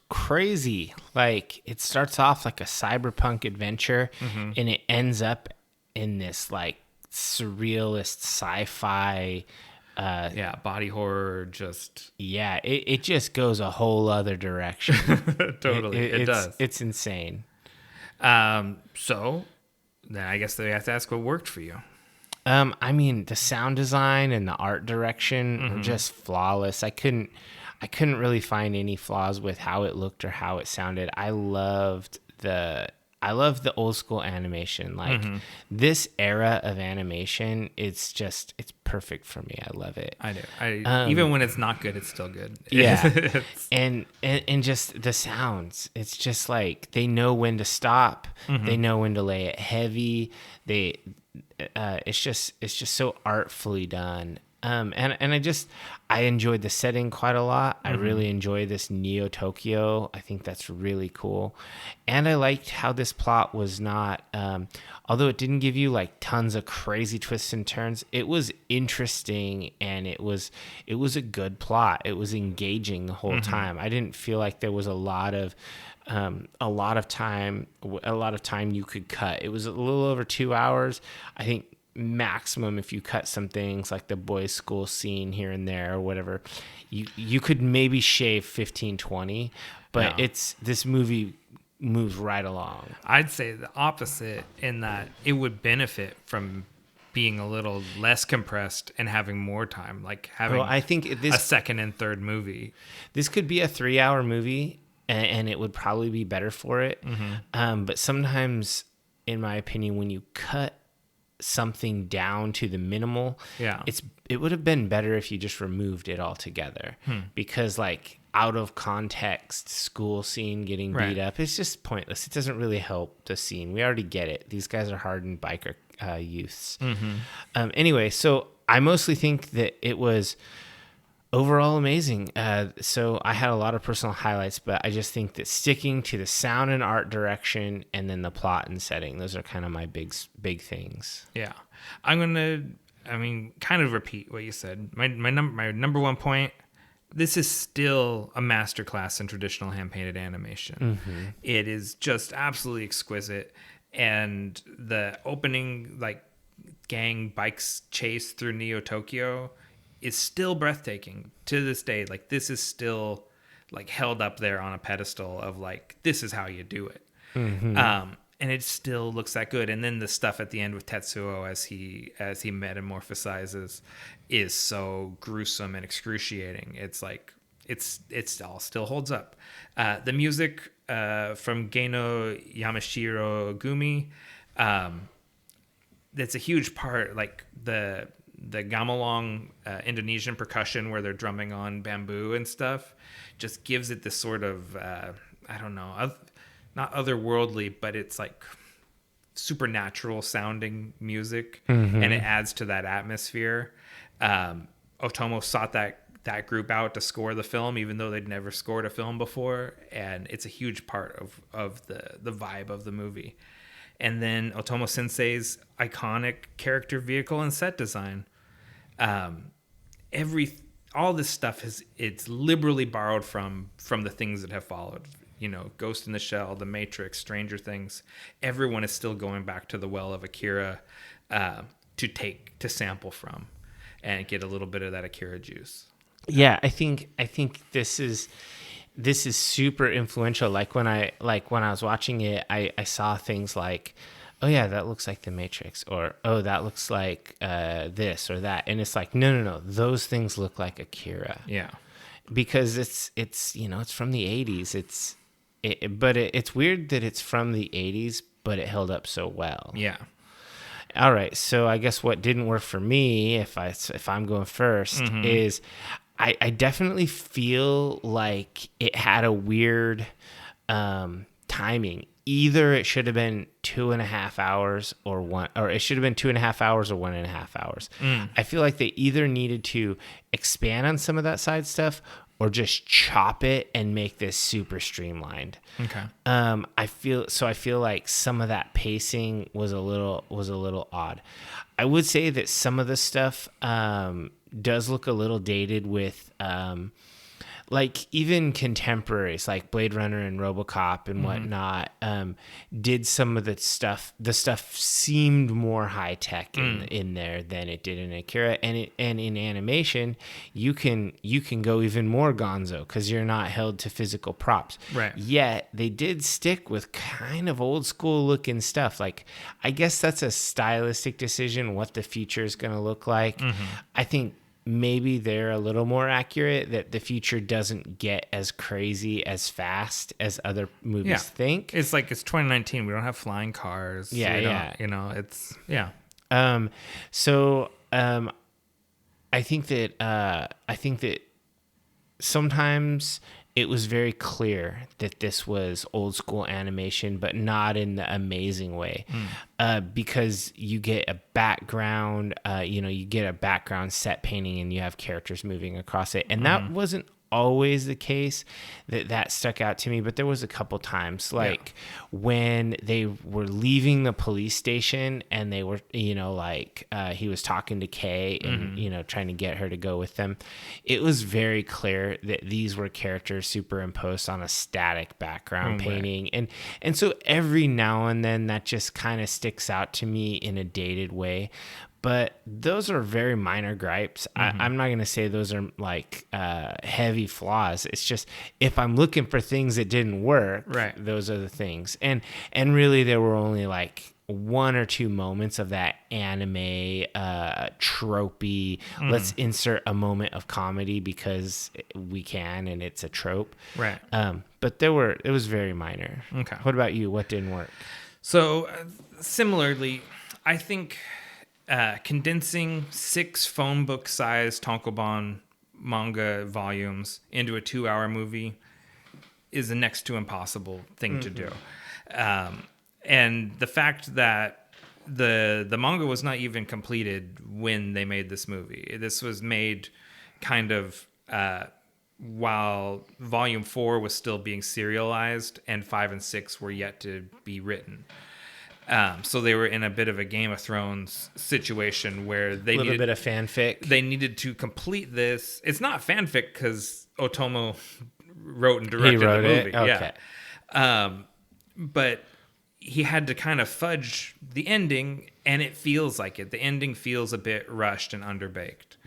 crazy. Like, it starts off like a cyberpunk adventure, and it ends up in this like surrealist sci-fi body horror. It just goes a whole other direction. Totally. It does. It's insane. So then I guess they have to ask what worked for you. I mean, the sound design and the art direction were just flawless. I couldn't really find any flaws with how it looked or how it sounded. I loved the old school animation. Like this era of animation, it's perfect for me. I love it. I do. Even when it's not good, it's still good. Yeah. and just the sounds. It's just like they know when to stop. They know when to lay it heavy. It's just so artfully done. And I enjoyed the setting quite a lot. I really enjoy this Neo Tokyo. I think that's really cool. And I liked how this plot was not, although it didn't give you like tons of crazy twists and turns, it was interesting and it was a good plot. It was engaging the whole time. I didn't feel like there was a lot of time you could cut. It was a little over 2 hours. I think maximum if you cut some things like the boys' school scene here and there or whatever, you could maybe shave 15-20, but this movie moves right along. I'd say the opposite in that it would benefit from being a little less compressed and having more time, like having I think a second and third movie. This could be a 3-hour movie and it would probably be better for it. But sometimes, in my opinion, when you cut something down to the minimal, it would have been better if you just removed it altogether. Because like out of context school scene getting beat up, it's just pointless. It doesn't really help the scene. We already get it. These guys are hardened biker youths. Anyway, so I mostly think that it was overall amazing. So I had a lot of personal highlights, but I just think that sticking to the sound and art direction and then the plot and setting, those are kind of my big things. Yeah. I'm going to, kind of repeat what you said. My number one point, this is still a masterclass in traditional hand-painted animation. It is just absolutely exquisite. And the opening, like, gang bikes chase through Neo Tokyo is still breathtaking to this day. Like, this is still like held up there on a pedestal of like, this is how you do it. And it still looks that good. And then the stuff at the end with Tetsuo as he metamorphosizes is so gruesome and excruciating. It's like, it's all still holds up. The music from Geino Yamashiro Gumi, that's a huge part, like the gamelan Indonesian percussion where they're drumming on bamboo and stuff just gives it this sort of not otherworldly, but it's like supernatural sounding music, and it adds to that atmosphere. Otomo sought that group out to score the film, even though they'd never scored a film before, and it's a huge part of the vibe of the movie. And then Otomo Sensei's iconic character vehicle and set design. All this stuff it's liberally borrowed from the things that have followed. Ghost in the Shell, The Matrix, Stranger Things. Everyone is still going back to the well of Akira to sample from and get a little bit of that Akira juice. Yeah, I think this is super influential. Like when I was watching it, I saw things like, oh yeah, that looks like The Matrix, or oh, that looks like this or that, and it's like, no, those things look like Akira. Yeah, because it's it's from the 80s. But it's weird that it's from the 80s, but it held up so well. Yeah. All right, so I guess what didn't work for me, if I'm going first, is I definitely feel like it had a weird timing. Either it should have been 2.5 hours or it should have been 2.5 hours or 1.5 hours. I feel like they either needed to expand on some of that side stuff or just chop it and make this super streamlined. Okay. I feel like some of that pacing was a little odd. I would say that some of the stuff does look a little dated with like even contemporaries like Blade Runner and RoboCop and whatnot did some of the stuff. The stuff seemed more high tech in there than it did in Akira, and in animation you can go even more gonzo because you're not held to physical props. Right. Yet they did stick with kind of old school looking stuff. Like I guess that's a stylistic decision what the future is going to look like. I think maybe they're a little more accurate, that the future doesn't get as crazy as fast as other movies think. It's like it's 2019. We don't have flying cars. Yeah. You know, it's yeah. So I think that sometimes it was very clear that this was old school animation, but not in the amazing way, because you get a background, you get a background set painting and you have characters moving across it. And that wasn't always the case. That stuck out to me, but there was a couple times when they were leaving the police station and they were he was talking to Kay and trying to get her to go with them. It was very clear that these were characters superimposed on a static background painting, and so every now and then that just kind of sticks out to me in a dated way. But those are very minor gripes. I'm not going to say those are like heavy flaws. It's just if I'm looking for things that didn't work, those are the things. And really there were only like one or two moments of that anime tropey, let's insert a moment of comedy because we can and it's a trope. Right. But it was very minor. Okay. What about you? What didn't work? So similarly, I think condensing 6 phone book size tankobon manga volumes into a 2-hour movie is a next to impossible thing to do. And the fact that the manga was not even completed when they made this movie. This was made kind of while volume 4 was still being serialized and 5 and 6 were yet to be written. So they were in a bit of a Game of Thrones situation where they needed a bit of fanfic. They needed to complete this. It's not fanfic because Otomo wrote and directed the movie. It? Okay. Yeah. But he had to kind of fudge the ending, and it feels like it. The ending feels a bit rushed and underbaked.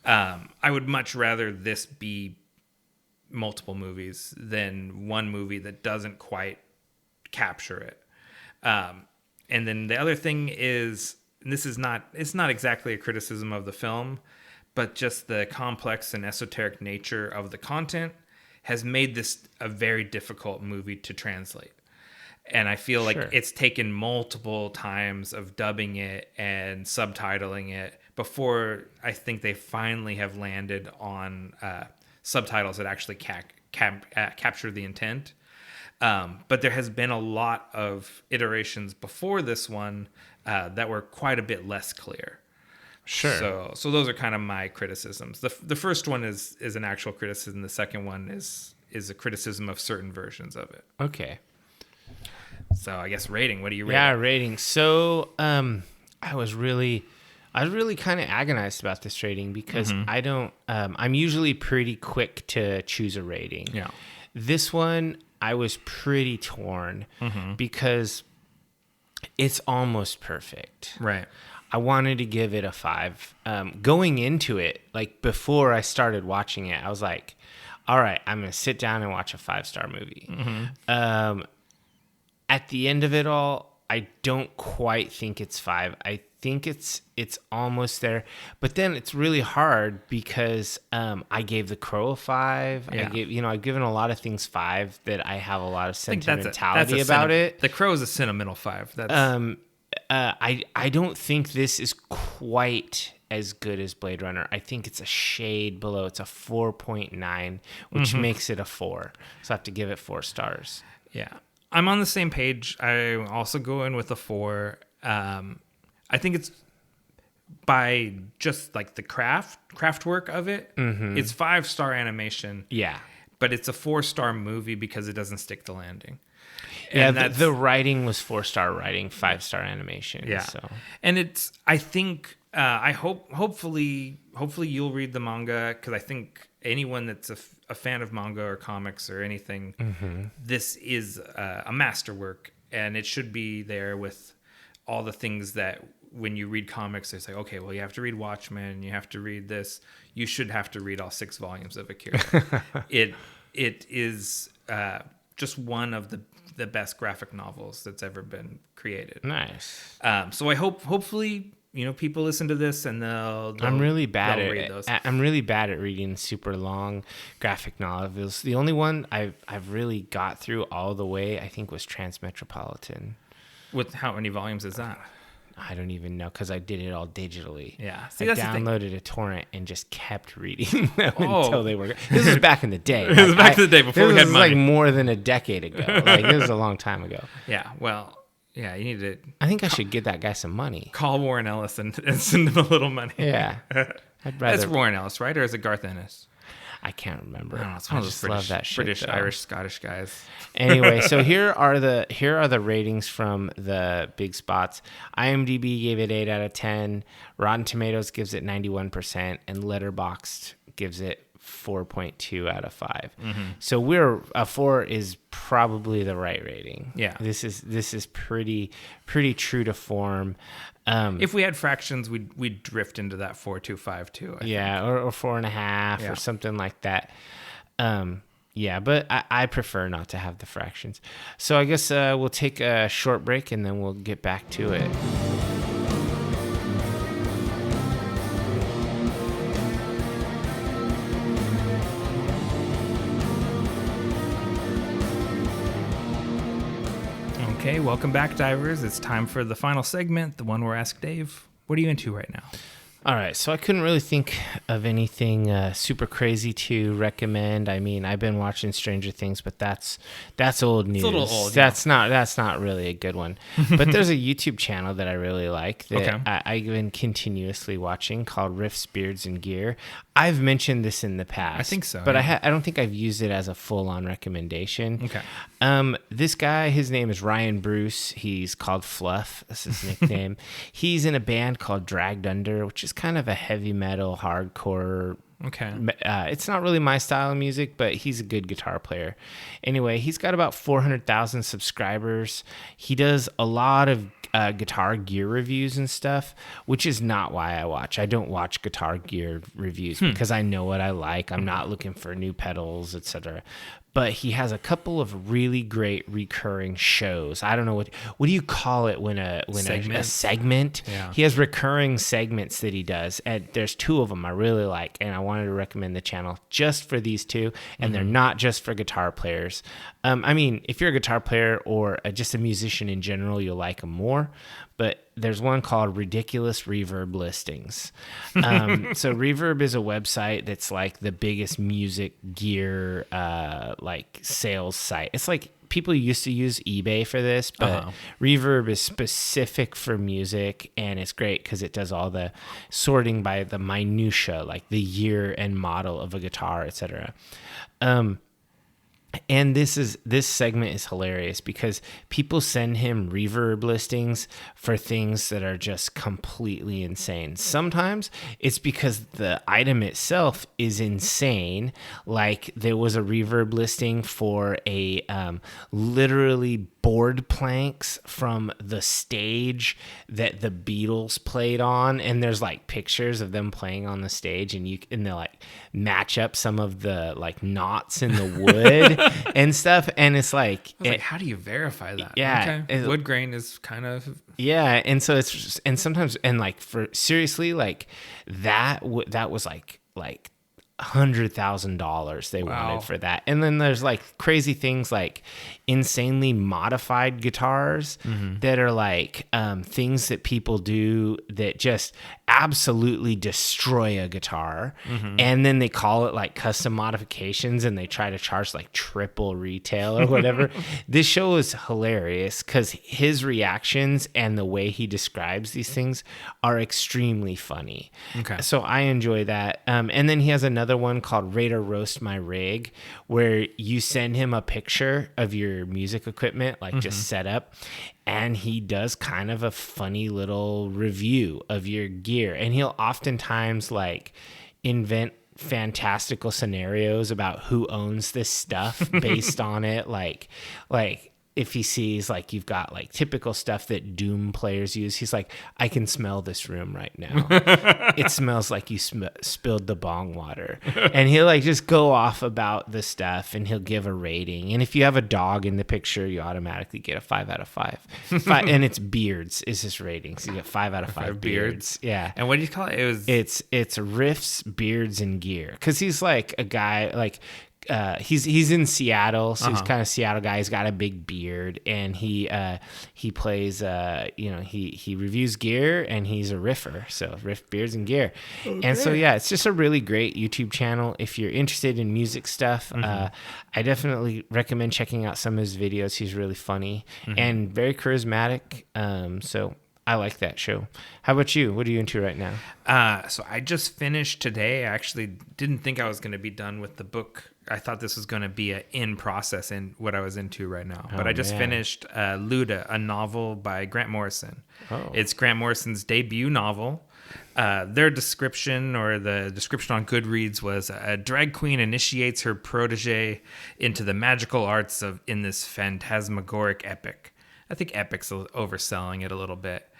I would much rather this be multiple movies than one movie that doesn't quite capture it. And then the other thing is, and it's not exactly a criticism of the film, but just the complex and esoteric nature of the content has made this a very difficult movie to translate. And I feel like it's taken multiple times of dubbing it and subtitling it before I think they finally have landed on subtitles that actually capture the intent. But there has been a lot of iterations before this one that were quite a bit less clear. Sure. So those are kind of my criticisms. The first one is an actual criticism. The second one is a criticism of certain versions of it. Okay. So I guess rating. What do you rate? Yeah, rating. So I was really kind of agonized about this rating because I don't. I'm usually pretty quick to choose a rating. Yeah. This one, I was pretty torn because it's almost perfect. Right. I wanted to give it a 5. Going into it, like before I started watching it, I was like, all right, I'm going to sit down and watch a 5-star movie. Mm-hmm. At the end of it all, I don't quite think it's 5. I think it's almost there, but then it's really hard because I gave The Crow a 5. Yeah. I've given a lot of things 5 that I have a lot of sentimentality about it. The Crow is a sentimental 5. I don't think this is quite as good as Blade Runner. I think it's a shade below. It's a 4.9, which makes it a 4. So I have to give it 4 stars. Yeah. I'm on the same page. I also go in with a 4. I think it's by just like the craft work of it. Mm-hmm. It's 5-star animation. Yeah. But it's a 4-star movie because it doesn't stick the landing. And yeah, the writing was 4-star writing, 5-star animation. Yeah. So. And it's, I think, hopefully you'll read the manga, because I think anyone that's a fan of manga or comics or anything, this is a masterwork, and it should be there with all the things that when you read comics, it's like, okay, well, you have to read Watchmen, you have to read this, you should have to read all 6 volumes of Akira. It is just one of the best graphic novels that's ever been created. Nice. So I hopefully, people listen to this and they'll I'm really bad at read those. I'm really bad at reading super long graphic novels. The only one I've really got through all the way, I think, was Transmetropolitan. With how many volumes is that? I don't even know, because I did it all digitally. Yeah. See, I downloaded a torrent and just kept reading them until they were... This was back in the day. It was back in the day before we had money. This was like more than a decade ago. This was a long time ago. Yeah, well, yeah, you need to... I think I should give that guy some money. Call Warren Ellis and send him a little money. Yeah. That's Warren Ellis, right? Or is it Garth Ennis? I can't remember. I don't know, I just love that shit. British, Irish, Scottish guys. Anyway, so here are the ratings from the big spots. IMDb gave it 8 out of 10. Rotten Tomatoes gives it 91%, and Letterboxd gives it 4.2 out of 5. Mm-hmm. So a 4 is probably the right rating. Yeah, this is pretty true to form. If we had fractions, we'd drift into that 4.252. Or 4.5 or something like that. But I prefer not to have the fractions. So I guess we'll take a short break and then we'll get back to it. Okay, welcome back, divers. It's time for the final segment, the one where Ask Dave, what are you into right now? All right, so I couldn't really think of anything super crazy to recommend. I mean, I've been watching Stranger Things, but that's old news. It's a little old. That's not really a good one. But there's a YouTube channel that I really like that I've been continuously watching called Riffs, Beards, and Gear. I've mentioned this in the past. I think so. But I don't think I've used it as a full-on recommendation. Okay. This guy, his name is Ryan Bruce. He's called Fluff. That's his nickname. He's in a band called Dragged Under, which is kind of a heavy metal, hardcore. Okay. It's not really my style of music, but he's a good guitar player. Anyway, he's got about 400,000 subscribers. He does a lot of guitar gear reviews and stuff, which is not why I watch. I don't watch guitar gear reviews because I know what I like. I'm not looking for new pedals, etc. But he has a couple of really great recurring shows. I don't know what do you call it when a segment? Yeah. He has recurring segments that he does, and there's 2 of them I really like, and I wanted to recommend the channel just for these 2, and they're not just for guitar players. I mean, if you're a guitar player or just a musician in general, you'll like them more. But there's one called Ridiculous Reverb Listings. So Reverb is a website that's like the biggest music gear like sales site. It's like people used to use eBay for this, but Reverb is specific for music, and it's great because it does all the sorting by the minutia, like the year and model of a guitar, etc. And this segment is hilarious because people send him reverb listings for things that are just completely insane. Sometimes it's because the item itself is insane. Like there was a reverb listing for a literally board planks from the stage that the Beatles played on, and there's like pictures of them playing on the stage, and they like match up some of the like knots in the wood and stuff, and it's like, how do you verify that? Yeah, okay. Wood grain is kind of and so it's just, and sometimes, and like for seriously, like that was like $100,000 they wanted for that. And then there's like crazy things like insanely modified guitars that are like things that people do that just absolutely destroy a guitar. And then they call it like custom modifications, and they try to charge like triple retail or whatever. This show is hilarious because his reactions and the way he describes these things are extremely funny. Okay. So I enjoy that. And then he has another one called Rate or Roast My Rig, where you send him a picture of your music equipment, like just set up, and he does kind of a funny little review of your gear. And he'll oftentimes like invent fantastical scenarios about who owns this stuff based on it. Like if he sees like you've got like typical stuff that Doom players use, he's like, I can smell this room right now. It smells like you spilled the bong water. And he'll like just go off about the stuff, and he'll give a rating. And if you have a dog in the picture, you automatically get a 5 out of 5. And it's beards is his rating. So you get 5 out of 5 beards. Yeah. And what do you call it? It's riffs, beards, and gear. Because he's like a guy like, he's in Seattle, so he's kind of Seattle guy. He's got a big beard, and he plays he reviews gear, and he's a riffer, so riff, beards, and gear. Okay. And so it's just a really great YouTube channel if you're interested in music stuff. I definitely recommend checking out some of his videos. He's really funny and very charismatic. So I like that show. How about you? What are you into right now? So I just finished today. I actually didn't think I was going to be done with the book. I thought this was going to be in process in what I was into right now. But I just finished Luda, a novel by Grant Morrison. Oh. It's Grant Morrison's debut novel. Their description, or the description on Goodreads, was a drag queen initiates her protege into the magical arts in this phantasmagoric epic. I think epic's overselling it a little bit.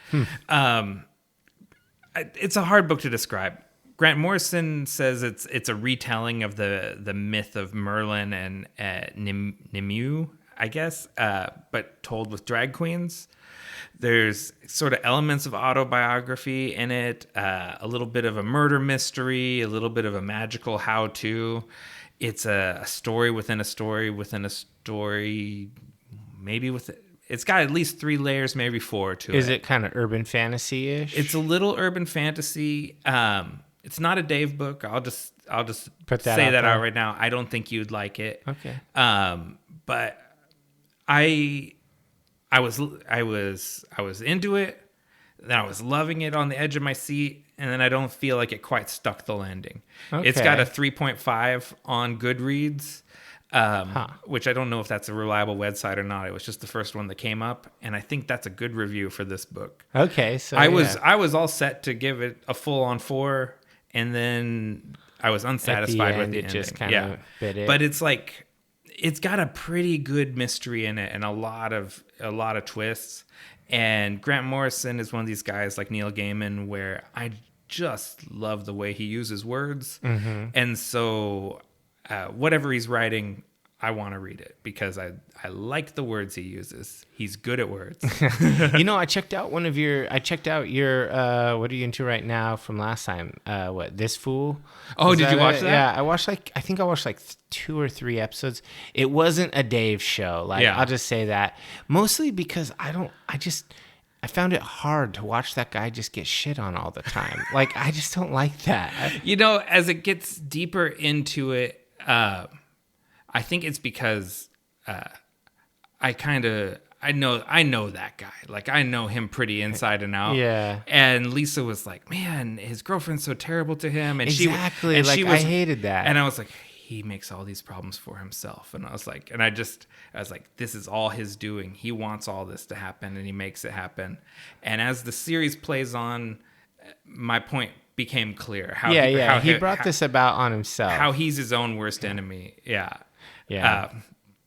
It's a hard book to describe. Grant Morrison says it's a retelling of the myth of Merlin and Nimue, I guess, but told with drag queens. There's sort of elements of autobiography in it, a little bit of a murder mystery, a little bit of a magical how-to. It's a story within a story within a story, maybe with it. It's got at least 3 layers, maybe 4 to it. Is it kind of urban fantasy-ish? It's a little urban fantasy. It's not a Dave book. I'll just Put that say out that there. out right now. I don't think you'd like it. Okay. But I was into it. Then I was loving it on the edge of my seat, and then I don't feel like it quite stuck the landing. Okay. It's got a 3.5 on Goodreads. Which I don't know if that's a reliable website or not. It was just the first one that came up, and I think that's a good review for this book. Okay, so I was all set to give it a full on 4, and then I was unsatisfied with the ending. Just kind of bit it. But it's like it's got a pretty good mystery in it and a lot of twists. And Grant Morrison is one of these guys like Neil Gaiman, where I just love the way he uses words, and so. Whatever he's writing, I want to read it because I like the words he uses. He's good at words. I checked out your what are you into right now from last time? This Fool? Oh, did you watch that? Yeah, I think I watched like 2 or 3 episodes. It wasn't a Dave show. I'll just say that. Mostly because I found it hard to watch that guy just get shit on all the time. I just don't like that. As it gets deeper into it, I think it's because I know that guy. I know him pretty inside and out. Yeah. And Lisa was like, man, his girlfriend's so terrible to him. And exactly. I hated that. And I was like, he makes all these problems for himself. And I was like, this is all his doing. He wants all this to happen and he makes it happen. And as the series plays on, my point became clear. He brought this about on himself. How he's his own worst enemy. Yeah.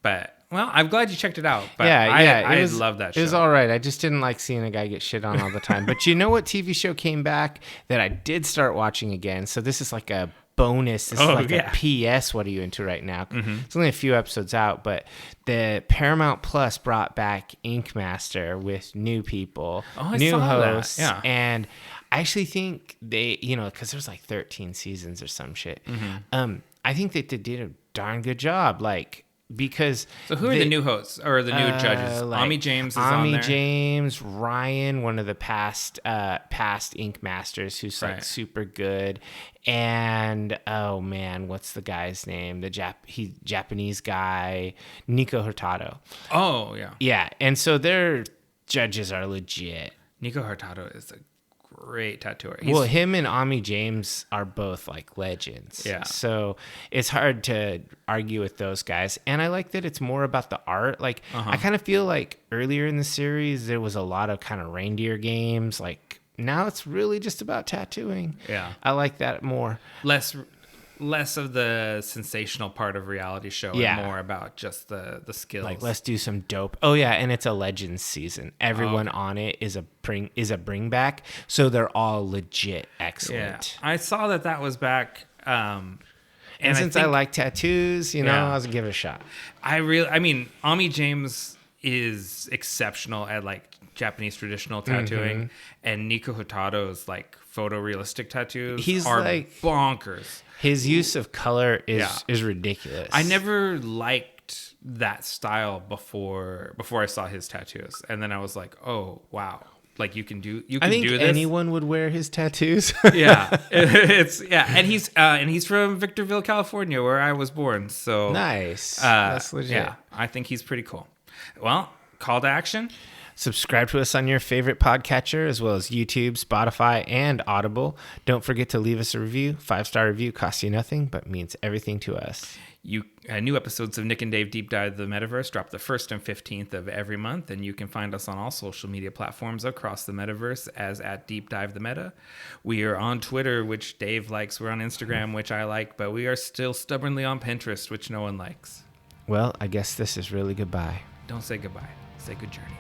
But well, I'm glad you checked it out. But I love that show. It was all right. I just didn't like seeing a guy get shit on all the time. But you know what TV show came back that I did start watching again? So this is like a bonus. This is like a PS. What are you into right now? It's only a few episodes out, but the Paramount Plus brought back Ink Master with new people, new hosts, and I actually think they, because there's like 13 seasons or some shit. I think that they did a darn good job. Because so who are the new hosts or the new judges? Ami James is on there. Ami James, Ryan, one of the past Ink Masters, who's like super good, and oh man, what's the guy's name? The Japanese guy, Nico Hurtado. Oh yeah, and so their judges are legit. Nico Hurtado is a great tattooer. Well, him and Ami James are both like legends. Yeah. So it's hard to argue with those guys. And I like that it's more about the art. Like I kind of feel like earlier in the series, there was a lot of kind of reindeer games. Like now it's really just about tattooing. Yeah. I like that more. Less of the sensational part of reality show and more about just the skills. Like, let's do some dope. Oh yeah, and it's a Legends season. Everyone on it is a bring back, so they're all legit excellent. Yeah. I saw that was back. And since I like tattoos, I was gonna give it a shot. Ami James is exceptional at like Japanese traditional tattooing, and Nico Hurtado's like photorealistic tattoos are like bonkers. His use of color is ridiculous. I never liked that style before I saw his tattoos, and then I was like, oh wow, like you can do this. Anyone would wear his tattoos. And he's from Victorville, California, where I was born. So nice. That's legit. Yeah, I think he's pretty cool. Well, call to action. Subscribe to us on your favorite podcatcher, as well as YouTube, Spotify, and Audible. Don't forget to leave us a review. 5-star review costs you nothing, but means everything to us. New episodes of Nick and Dave Deep Dive the Metaverse drop the 1st and 15th of every month, and you can find us on all social media platforms across the Metaverse as at Deep Dive the Meta. We are on Twitter, which Dave likes. We're on Instagram, which I like, but we are still stubbornly on Pinterest, which no one likes. Well, I guess this is really goodbye. Don't say goodbye. Say good journey.